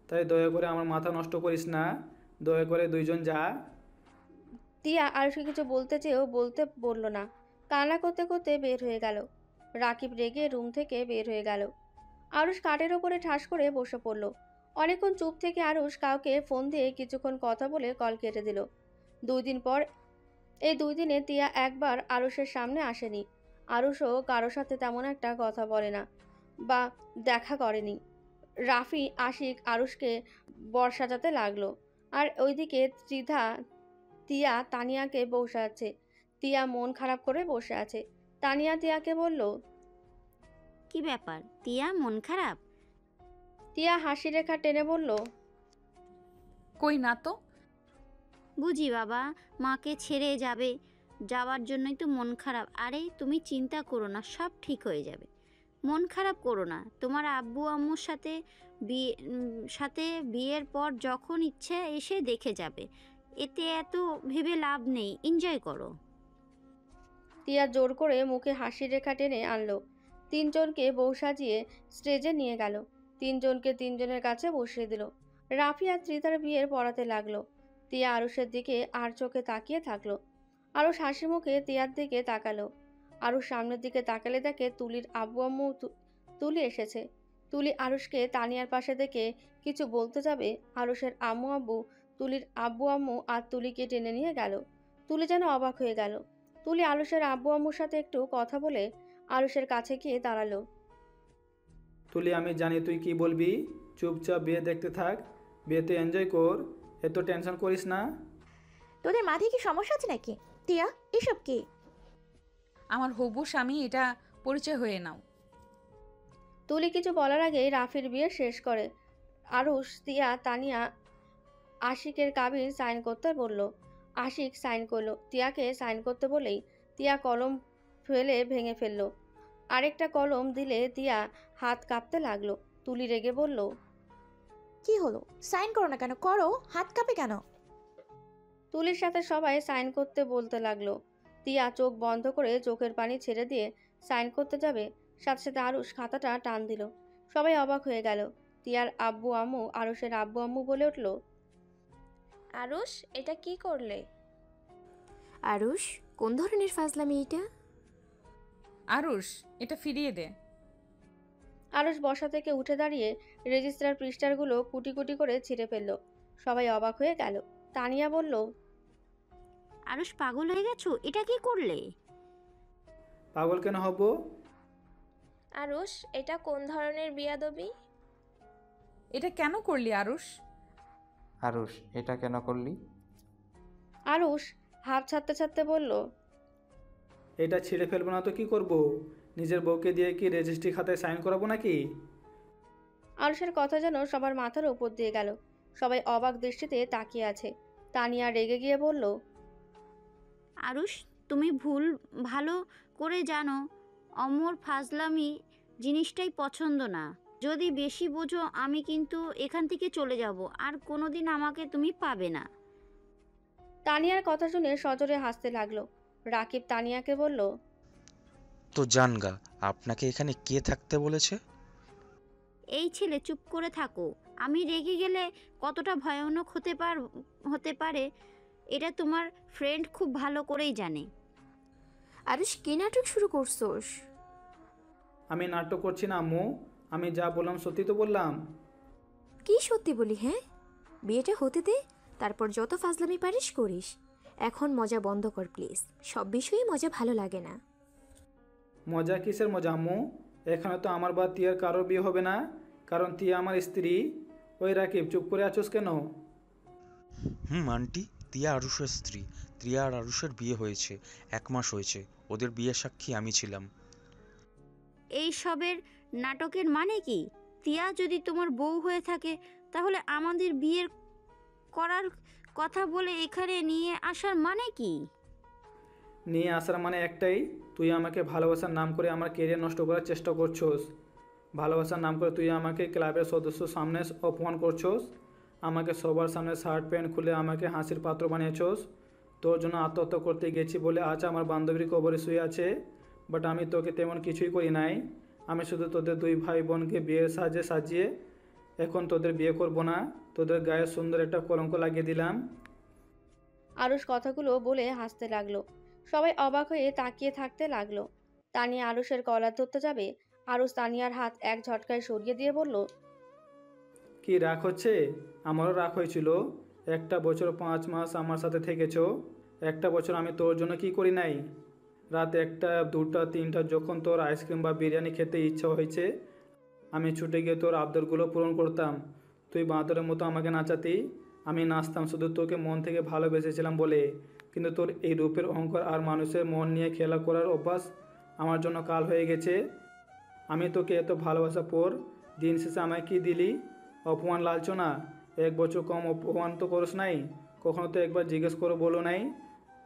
তাই দয়া করে আমার মাথা নষ্ট করিস না, দয়া করে 2জন যা। তিয়া আরুষকে কিছু বলতে চেয়েও বলতে বলল না, কান্না করতে করতে বের হয়ে গেল। রাকিব রেগে রুম থেকে বের হয়ে গেল। আরুষ কাঠের ওপরে ঠাস করে বসে পড়ল। অনেকক্ষণ চুপ থেকে আরুষ কাউকে ফোন দিয়ে কিছুক্ষণ কথা বলে কল কেটে দিল। 2 দিন পর, এই 2 দিনে তিয়া একবার আরুষের সামনে আসেনি। আরুষও কারো সাথে তেমন একটা কথা বলে না বা দেখা করেনি। রাফি আশিক আরুষকে বর সাজাতে লাগলো। আর ওইদিকে ত্রিধা তিয়া তানিয়াকে বসাচ্ছে। তিয়া মন খারাপ করে বসে আছে। তানিয়া তিয়াকে বলল, কি ব্যাপার তিয়া, মন খারাপ? তিয়া হাসি রেখা টেনে বলল, কই না তো। বুঝি বাবা, মাকে ছেড়ে যাওয়ার জন্যই তো মন খারাপ। আরে তুমি চিন্তা করো না, সব ঠিক হয়ে যাবে। মন খারাপ করো না। তোমার আব্বু আম্মুর সাথে বিয়ের পর যখন ইচ্ছে এসে দেখে যাবে। এতে এত ভেবে লাভ নেই, এনজয় করো। তিয়া জোর করে মুখে হাসি রেখা টেনে আনলো। 3 জনকে বউ সাজিয়ে স্টেজে নিয়ে গেল। 3 জনকে 3 জনের কাছে বসিয়ে দিল। রাফি আর ত্রিধার বিয়ের পড়াতে লাগলো। তিয়া আরুষের দিকে আর চোখে তাকিয়ে থাকলো। আরুষ হাসি মুখে তিয়ার দিকে তাকালো। আরুষ সামনের দিকে তাকালে দেখে তুলির আব্বু আম্মু তুলি এসেছে। তুলি আরুষকে তানিয়ার পাশে দেখে কিছু বলতে যাবে, আরুষের আম্মু আব্বু তুলির আব্বু আম্মু আর তুলিকে টেনে নিয়ে গেল। তুলি যেন অবাক হয়ে গেল। তুলি আরুষের আব্বু আম্মুর সাথে একটু কথা বলে আরুষের কাছে গিয়ে দাঁড়ালো। তুলি, আমি জানি তুই কি বলবি, চুপচাপ বিয়ে দেখতে থাক, বিয়েতে এনজয় কর, এত টেনশন করিস না। তোদের মাথায় কি সমস্যা আছে নাকি? টিয়া, এসব কি? আমার হবু স্বামী, এটা পরিচয় হয়ে নাও। তুলি কিছু বলার আগেই রাফির বিয়ে শেষ করে। আরুষ, তিয়া, তানিয়া আশিকের কাবিন সাইন করতে বলল। আশিক সাইন করলো। তিয়াকে সাইন করতে বলেই তিয়া কলম ফেলে ভেঙে ফেললো। আরেকটা কলম দিলে তিয়া হাত কাঁপতে লাগলো। তুলি রেগে বলল, কি হলো? সাইন করো না কেন? করো, হাত কাঁপে কেন? তুলির সাথে সবাই সাইন করতে বলতে লাগলো। তিয়া চোখ বন্ধ করে চোখের পানি ছেড়ে দিয়ে সাইন করতে যাবে, সাথে সাথে আরুষ খাতাটা টান দিল। সবাই অবাক হয়ে গেল। তিয়ার আব্বু আম্মু আরুষের আব্বু আম্মু বলে উঠল, আরুষ, এটা কি করলে? আরুষ, কোন ধরনের ফাজলামি এটা? আরুষ, এটা ফিরিয়ে দে। আরুষ বসা থেকে উঠে দাঁড়িয়ে রেজিস্ট্রার পৃষ্ঠারগুলো কুটি কুটি করে ছিঁড়ে ফেলল। সবাই অবাক হয়ে গেল। তানিয়া বলল, আরুষ, পাগল হয়ে গেছো? এটা কি করলে? পাগল কেন হব? আরুষ, এটা কোন ধরনের বিয়াদবি? এটা কেন করলি আরুষ? আরুষ, এটা কেন করলি? আরুষ হাফ ছাড়তে ছাড়তে বলল, এটা ছিঁড়ে ফেলবো না তো কি করব? নিজের বউকে দিয়ে কি রেজিস্ট্রি খাতায় সাইন করাবো নাকি? আরুষের কথা যেন সবার মাথার উপর দিয়ে গেল। সবাই অবাক দৃষ্টিতে তাকিয়ে আছে। তানিয়া রেগে গিয়ে বলল, আরুষ, তুমি ভুল ভালো করে জানো অমর ফাজলামি জিনিসটাই পছন্দ না। যদি বেশি বোঝো আমি কিন্তু এখান থেকে চলে যাব, আর কোনোদিন আমাকে তুমি পাবে না। তানিয়ার কথা শুনে সজোরে হাসতে লাগলো। রাকিব তানিয়াকে বলল, তো জানগা, আপনাকে এখানে কে থাকতে বলেছে? এই ছেলে, চুপ করে থাকো। আমি রেগে গেলে কতটা ভয়ানক হতে পারে এটা তোমার ফ্রেন্ড খুব ভালো করেই জানে। আরুষ, কি নাটক শুরু করছোস? আমি নাটক করছি না আম্মু, আমি যা বললাম সত্যি তো বললাম। কি সত্যি বলি? হ্যাঁ, বিয়েটা হতে দে, তারপর যত ফাজলামি পারিস করিস। এখন মজা বন্ধ কর প্লিজ। সব বিষয়ে মজা ভালো লাগে না। মজা কিসের মজা আম্মু? এখানে তো আমার বা তিয়ার কারোর বিয়ে হবে না, কারণ তিয়া আমার স্ত্রী। ওই রাকিব, চুপ করে আছোস কেন? আন্টি, তিয়া আরুষের স্ত্রী। তিয়া আর আরুষের বিয়ে হয়েছে 1 মাস হয়েছে। ওদের বিয়ের সাক্ষী আমি ছিলাম। এই সবের নাটকের মানে কি? তিয়া যদি তোমার বউ হয়ে থাকে তাহলে আমাদের বিয়ের করার কথা বলে এখানে নিয়ে আসার মানে কি? নিয়ে আসার মানে একটাই, তুই আমাকে ভালোবাসার নাম করে আমার কেরিয়ার নষ্ট করার চেষ্টা করছোস। ভালোবাসার নাম করে তুই আমাকে ক্লাবের সদস্য সামনে অপমান করছোস। আমাকে সবার সামনে শার্ট প্যান্ট খুলে আমাকে হাসির পাত্র বানিয়েছোস। তোর জন্য আত্মহত্যা করতে গেছি বলে আজ আমার বান্ধবীর কবরে শুয়ে আছে। বাট আমি তোকে তেমন কিছুই করি নাই। আমি শুধু তোদের 2 ভাই বোনকে বিয়ের সাজে সাজিয়ে এখন তোদের বিয়ে করব না, তোদের গায়ে সুন্দর একটা কলঙ্ক লাগিয়ে দিলাম। আরুষ কথাগুলো বলে হাসতে লাগলো। সবাই অবাক হয়ে তাকিয়ে থাকতে লাগলো। তানিয়া আরুষের কলার ধরতে যাবে, আরুষ তানিয়ার হাত এক ঝটকায় সরিয়ে দিয়ে বলল, কি রাগ হচ্ছে? আমারও রাগ হয়েছিল। 1 বছর 5 মাস আমার সাথে থেকেছো। 1 বছর আমি তোর জন্য কি করি নাই? রাত 1টা 2টা 3টা যখন তোর আইসক্রিম বা বিরিয়ানি খেতে ইচ্ছা হয়েছে, আমি ছুটে গিয়ে তোর আবদারগুলো পূরণ করতাম। তুই বাঁদরের মতো আমাকে নাচাতি। আমি নাচতাম শুধু তোকে মন থেকে ভালোবেসেছিলাম বলে। কিন্তু তোর এই রূপের অহংকার আর মানুষের মন নিয়ে খেলা করার অভ্যাস আমার জন্য কাল হয়ে গেছে। আমি তোকে এত ভালোবাসা পর দিন শেষে আমায় কি দিলি? অপমান, লাঞ্ছনা। 1 বছর কম অপমান তো করস নাই। কখনো তো একবার জিজ্ঞেস করে বলো নাই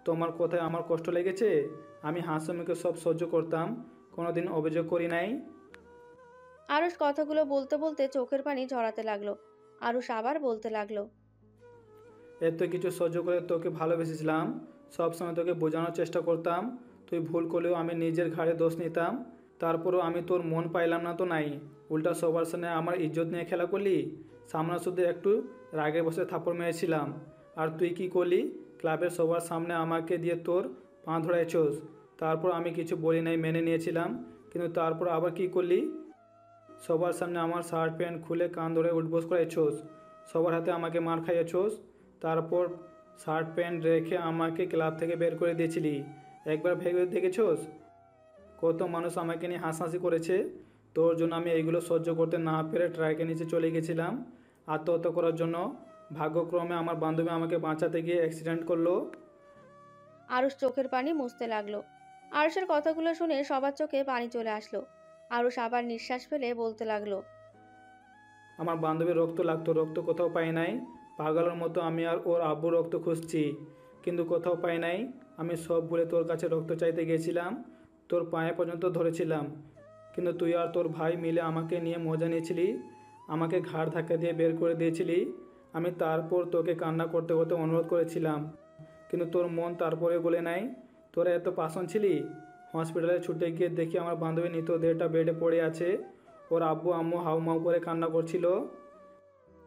তোমার কোথায় আমার কষ্ট লেগেছে? আমি হাসি মুখে সব সহ্য করতাম, কোনোদিন অভিযোগ করি নাই। আরুষ কথাগুলো বলতে বলতে চোখের পানি ঝরাতে লাগলো। আরুষ আবার বলতে লাগলো, এত কিছু সহ্য করে তোকে ভালোবেসেছিলাম, সবসময় তোকে বোঝানোর চেষ্টা করতাম। তুই ভুল করলেও আমি নিজের ঘাড়ে দোষ নিতাম। তারপরও আমি তোর মন পাইলাম না তো নাই, উল্টা সবার সামনে আমার ইজ্জত নিয়ে খেলা করলি। সামনে শুধু একটু রাগে বসে থাপ্পড় মেরেছিলাম, আর তুই কি করলি? ক্লাবের সবার সামনে আমাকে দিয়ে তোর পা ধরাইছোস। তারপর আমি কিছু বলি নাই, মেনে নিয়েছিলাম। কিন্তু তারপর আবার কি করলি? সবার সামনে আমার শার্ট প্যান্ট খুলে কান ধরে উঠবোস করাইছোস। সবার হাতে আমাকে মার খাইয়েছোস। তারপর শার্ট প্যান্ট রেখে আমাকে ক্লাব থেকে বের করে দিয়েছিলি। একবার ভেবে দেখেছোস কত মানুষ আমাকে নিয়ে হাসাহাসি করেছে? তোর জন্য আমি এইগুলো সহ্য করতে না পেরে ট্রাকের নিচে চলে গেছিলাম আত্মহত্যা করার জন্য। ভাগ্যক্রমে আমার বান্ধবী আমাকে বাঁচাতে গিয়ে অ্যাক্সিডেন্ট করলো। আরুষ চোখের পানি মুছতে লাগলো। আরুষের কথাগুলো শুনে সবার চোখে পানি চলে আসলো। আরুষ আবার নিঃশ্বাস ফেলে বলতে লাগলো, আমার বান্ধবীর রক্ত লাগতো, রক্ত কোথাও পাই নাই। পাগলের মতো আমি আর ওর আব্বুর রক্ত খুঁজছি, কিন্তু কোথাও পাই নাই। আমি সব ভুলে তোর কাছে রক্ত চাইতে গিয়েছিলাম, তোর পায়ে পর্যন্ত ধরেছিলাম। কিন্তু তুই আর তোর ভাই মিলে আমাকে নিয়ে মজা নিয়েছিলি, আমাকে ঘাড় ধাক্কা দিয়ে বের করে দিয়েছিলি। আমি তারপর তোকে কান্না করতে করতে অনুরোধ করেছিলাম, কিন্তু তোর মন তারপরে গলে নাই। তোরা এত পাষাণ ছিলি। হসপিটালে ছুটে গিয়ে দেখি আমার বান্ধবী মৃতদেহটা বেডে পড়ে আছে। ওর আব্বু আম্মু হাউমাউ করে কান্না করছিল।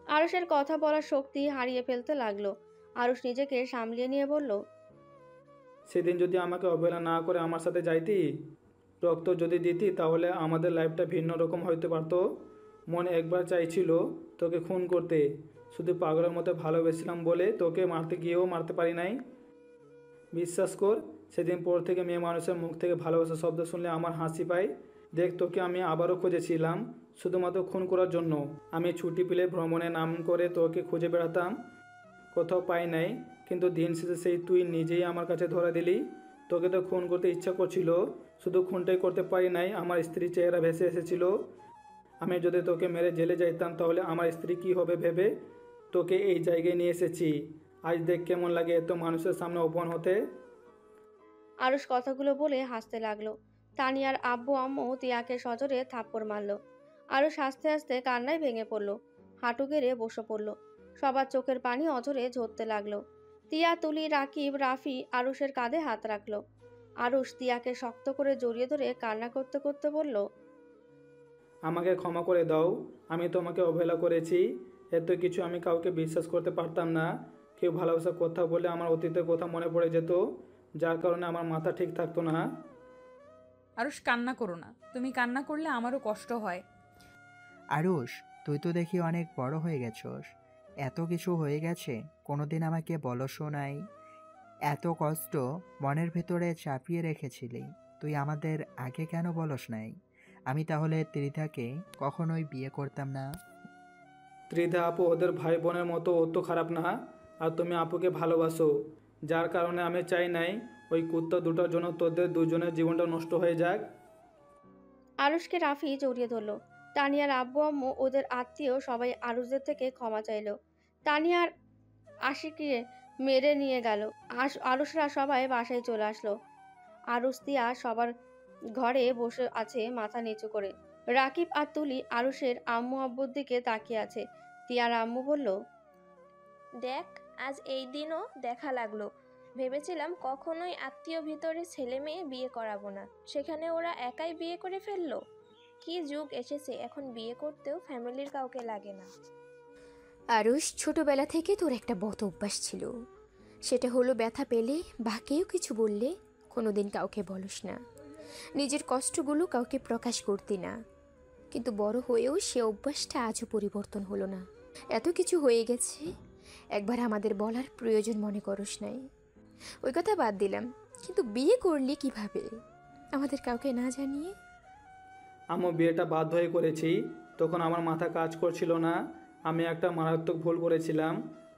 আরুষের কথা বলার শক্তি হারিয়ে ফেলতে লাগলো। আরুষ নিজেকে সামলিয়ে নিয়ে বলল, সেদিন যদি আমাকে অবহেলা না করে আমার সাথে যাইতি, রক্ত যদি দিতি, তাহলে আমাদের লাইফটা ভিন্ন রকম হইতে পারতো। মনে একবার চাইছিল তোকে খুন করতে, শুধু পাগলের মতো ভালোবেসেছিলাম বলে তোকে মারতে গিয়েও মারতে পারি নাই। বিশ্বাস কর, সেদিন পর থেকে মেয়ে মানুষের মুখ থেকে ভালোবাসার শব্দ শুনলে আমার হাসি পায়। দেখ, তোকে আমি আবারও খুঁজেছিলাম শুধুমাত্র খুন করার জন্য। আমি ছুটি পেলে ভ্রমণের নাম করে তোকে খুঁজে বেড়াতাম, কোথাও পাই নাই, কিন্তু দিন শেষে সেই তুই নিজেই আমার কাছে ধরা দিলি। তোকে তো খুন করতে ইচ্ছা করছিল, শুধু খুনটাই করতে পারি নাই। আমার স্ত্রীর চেহারা ভেসে এসেছিল। আমি যদি তোকে মেরে জেলে যাইতাম তাহলে আমার স্ত্রী কী হবে ভেবে তোকে এই জায়গায় নিয়ে এসেছি। আজ দেখ কেমন লাগে এত মানুষের সামনে অপমান হতে। আরুষ কথাগুলো বলে হাসতে লাগলো। তানিয়ার আব্বু আম্মু তিয়াকে সজোরে থাপ্পড় মারল। আরুষ হাসতে হাসতে কান্নায় ভেঙে পড়ল, হাঁটু গেড়ে বসে পড়ল। সবার চোখের পানি অঝরে ঝরতে লাগলো। তিয়া, তুলি, রাকিব, রাফি আরুষের কাঁধে হাত রাখলো। আরুষ তিয়াকে শক্ত করে জড়িয়ে ধরে কান্না করতে করতে বলল, আমাকে ক্ষমা করে দাও, আমি তোমাকে অবহেলা করেছি। এত কিছু আমি কাউকে বিশ্বাস করতে পারতাম না। কেউ ভালোবাসার কথা বলে আমার অতীতের কথা মনে পড়ে যেত, যার কারণে আমার মাথা ঠিক থাকতো না। আরুষ, কান্না করো না। তুমি কান্না করলে আমারও কষ্ট হয়। আরুষ, তুই তো দেখি অনেক বড় হয়ে গেছস। এত কিছু হয়ে গেছে, কোনোদিন আমাকে বলসও নাই। এত কষ্ট মনের ভেতরে চাপিয়ে রেখেছিলি, তুই আমাদের আগে কেন বলস নাই? আমি তাহলে ত্রিধাকে কখনোই বিয়ে করতাম না। ত্রিধা আপু ওদের ভাই বোনের মতো, অত খারাপ না। আর তুমি আপুকে ভালোবাসো, যার কারণে আমি চাই নাই ওই কুত্তা দুটোর জন্য তোদের দুজনের জীবনটা নষ্ট হয়ে যাক। আরুষকে রাফি জড়িয়ে ধরল। তানিয়ার আব্বু আম্মু ওদের আত্মীয় সবাই আরুষদের থেকে ক্ষমা চাইল। তানিয়ার আশিকে মেরে নিয়ে গেল। আরুষরা সবাই বাসায় চলে আসলো। আরুষ তিয়া সবার ঘরে বসে আছে মাথা নিচু করে। রাকিব আর তুলি আরুষের আম্মু আব্বুর দিকে তাকিয়ে আছে। তিয়ার আম্মু বলল, দেখ, আজ এই দিনও দেখা লাগলো। ভেবেছিলাম কখনোই আত্মীয় ভিতরে ছেলে মেয়ে বিয়ে করাবো না, সেখানে ওরা একাই বিয়ে করে ফেললো। কি যুগ এসেছে, এখন বিয়ে করতেও ফ্যামিলির কাউকে লাগে না। আরুষ, ছোটবেলা থেকে তোর একটা বদ অভ্যাস ছিল, সেটা হলো ব্যথা পেলে বা কেউ কিছু বললে কোনোদিন কাউকে বলস না, নিজের কষ্টগুলো কাউকে প্রকাশ করতি না। কিন্তু বড় হয়েও সে অভ্যাসটা আজও পরিবর্তন হলো না। এত কিছু হয়ে গেছে, একবার আমাদের বলার প্রয়োজন মনে করস নাই। ওই কথা বাদ দিলাম, কিন্তু বিয়ে করলি কিভাবে আমাদের কাউকে না জানিয়ে? আমি বিয়েটা বাধ্য হয়ে করেছি, তখন আমার মাথা কাজ করছিল না। আমি একটা মারাত্মক ভুল করেছিলাম,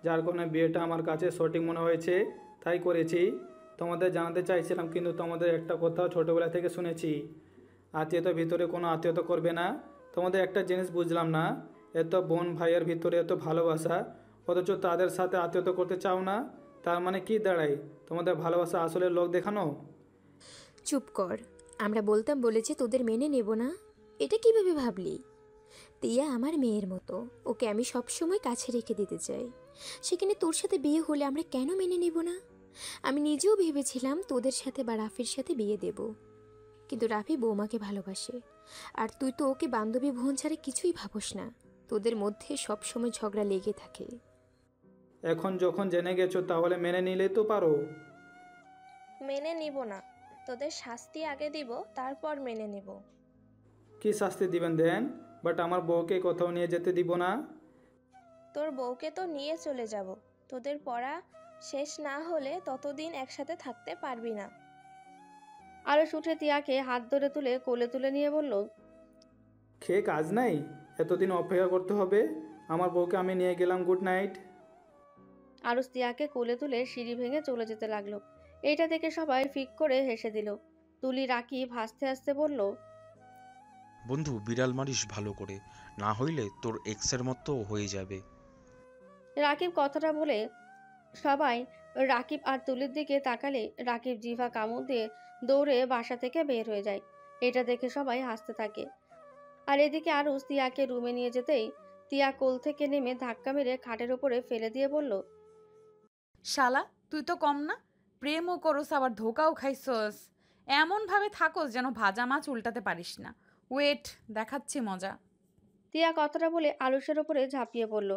যার কারণে বিয়েটা আমার কাছে সঠিক মনে হয়েছে, তাই করেছি। তোমাদের জানাতে চাইছিলাম, কিন্তু তোমাদের একটা কথা ছোটোবেলা থেকে শুনেছি, আত্মীয়তার ভিতরে কোনো আত্মীয়তা করবে না। তোমাদের একটা জিনিস বুঝলাম না, এত বোন ভাইয়ের ভিতরে এত ভালোবাসা, অথচ তাদের সাথে আত্মীয়তা করতে চাও না। তার মানে কি দাঁড়ায়? তোমাদের ভালোবাসা আসলে লোক দেখানো? চুপ কর। আমরা বলতাম বলে যে তোদের মেনে নেব না, এটা কিভাবে ভাবলি? তিয়া আমার মেয়ের মতো, ওকে আমি সবসময় কাছে রেখে দিতে চাই। সেখানে তোর সাথে বিয়ে হলে আমরা কেন মেনে নেব না? আমি নিজেও ভেবেছিলাম তোদের সাথে বা রাফির সাথে বিয়ে দেব, কিন্তু রাফি বৌমাকে ভালোবাসে, আর তুই তো ওকে বান্ধবী বোন ছাড়া কিছুই ভাবস না। তোদের মধ্যে সবসময় ঝগড়া লেগে থাকে। এখন যখন জেনে গেছো, তাহলে মেনে নিলেই তো পারো। মেনে নিব না, তোদের শাস্তি আগে দিব, তারপর মেনে নিব। কি শাস্তি দিবেন দেন, বাট আমার বউকে কোথাও নিয়ে যেতে দিব না। তোর বউকে তো নিয়ে চলে যাব, তোদের পড়া শেষ না হলে ততদিন একসাথে থাকতে পারবি না। আরুষ উঠে তিয়াকে হাত ধরে তুলে কোলে তুলে নিয়ে বলল, খেয়ে কাজ নাই, এতদিন অপেক্ষা করতে হবে। আমার বউকে আমি নিয়ে গেলাম, গুড নাইট। আরুষ তিয়াকে কোলে তুলে সিঁড়ি ভেঙে চলে যেতে লাগলো। এইটা দেখে সবাই ফিক করে হেসে দিল। তুলি, রাকিব হাসতে হাসতে বলল, বন্ধু, বিড়াল মারিস ভালো করে, না হইলে তোর এক্সের মতো হয়ে যাবে। রাকিব কথাটা বলে সবাই রাকিব আর তুলির দিকে তাকালে রাকিব জিভা কামড় দিয়ে দৌড়ে বাসা থেকে বের হয়ে যায়। এটা দেখে সবাই হাসতে থাকে। আর এদিকে আরুষ তিয়াকে রুমে নিয়ে যেতেই তিয়া কোল থেকে নেমে ধাক্কা মেরে খাটের উপরে ফেলে দিয়ে বলল, শালা, তুই তো কম না, প্রেমও করস আবার ধোকাও খাইছস। এমনভাবে থাকস যেন ভাজা মাছ উল্টাতে পারিস না। ওয়েট, দেখাচ্ছি মজা। তিয়া কথাটা বলে আরুষের ওপরে ঝাঁপিয়ে পড়ল।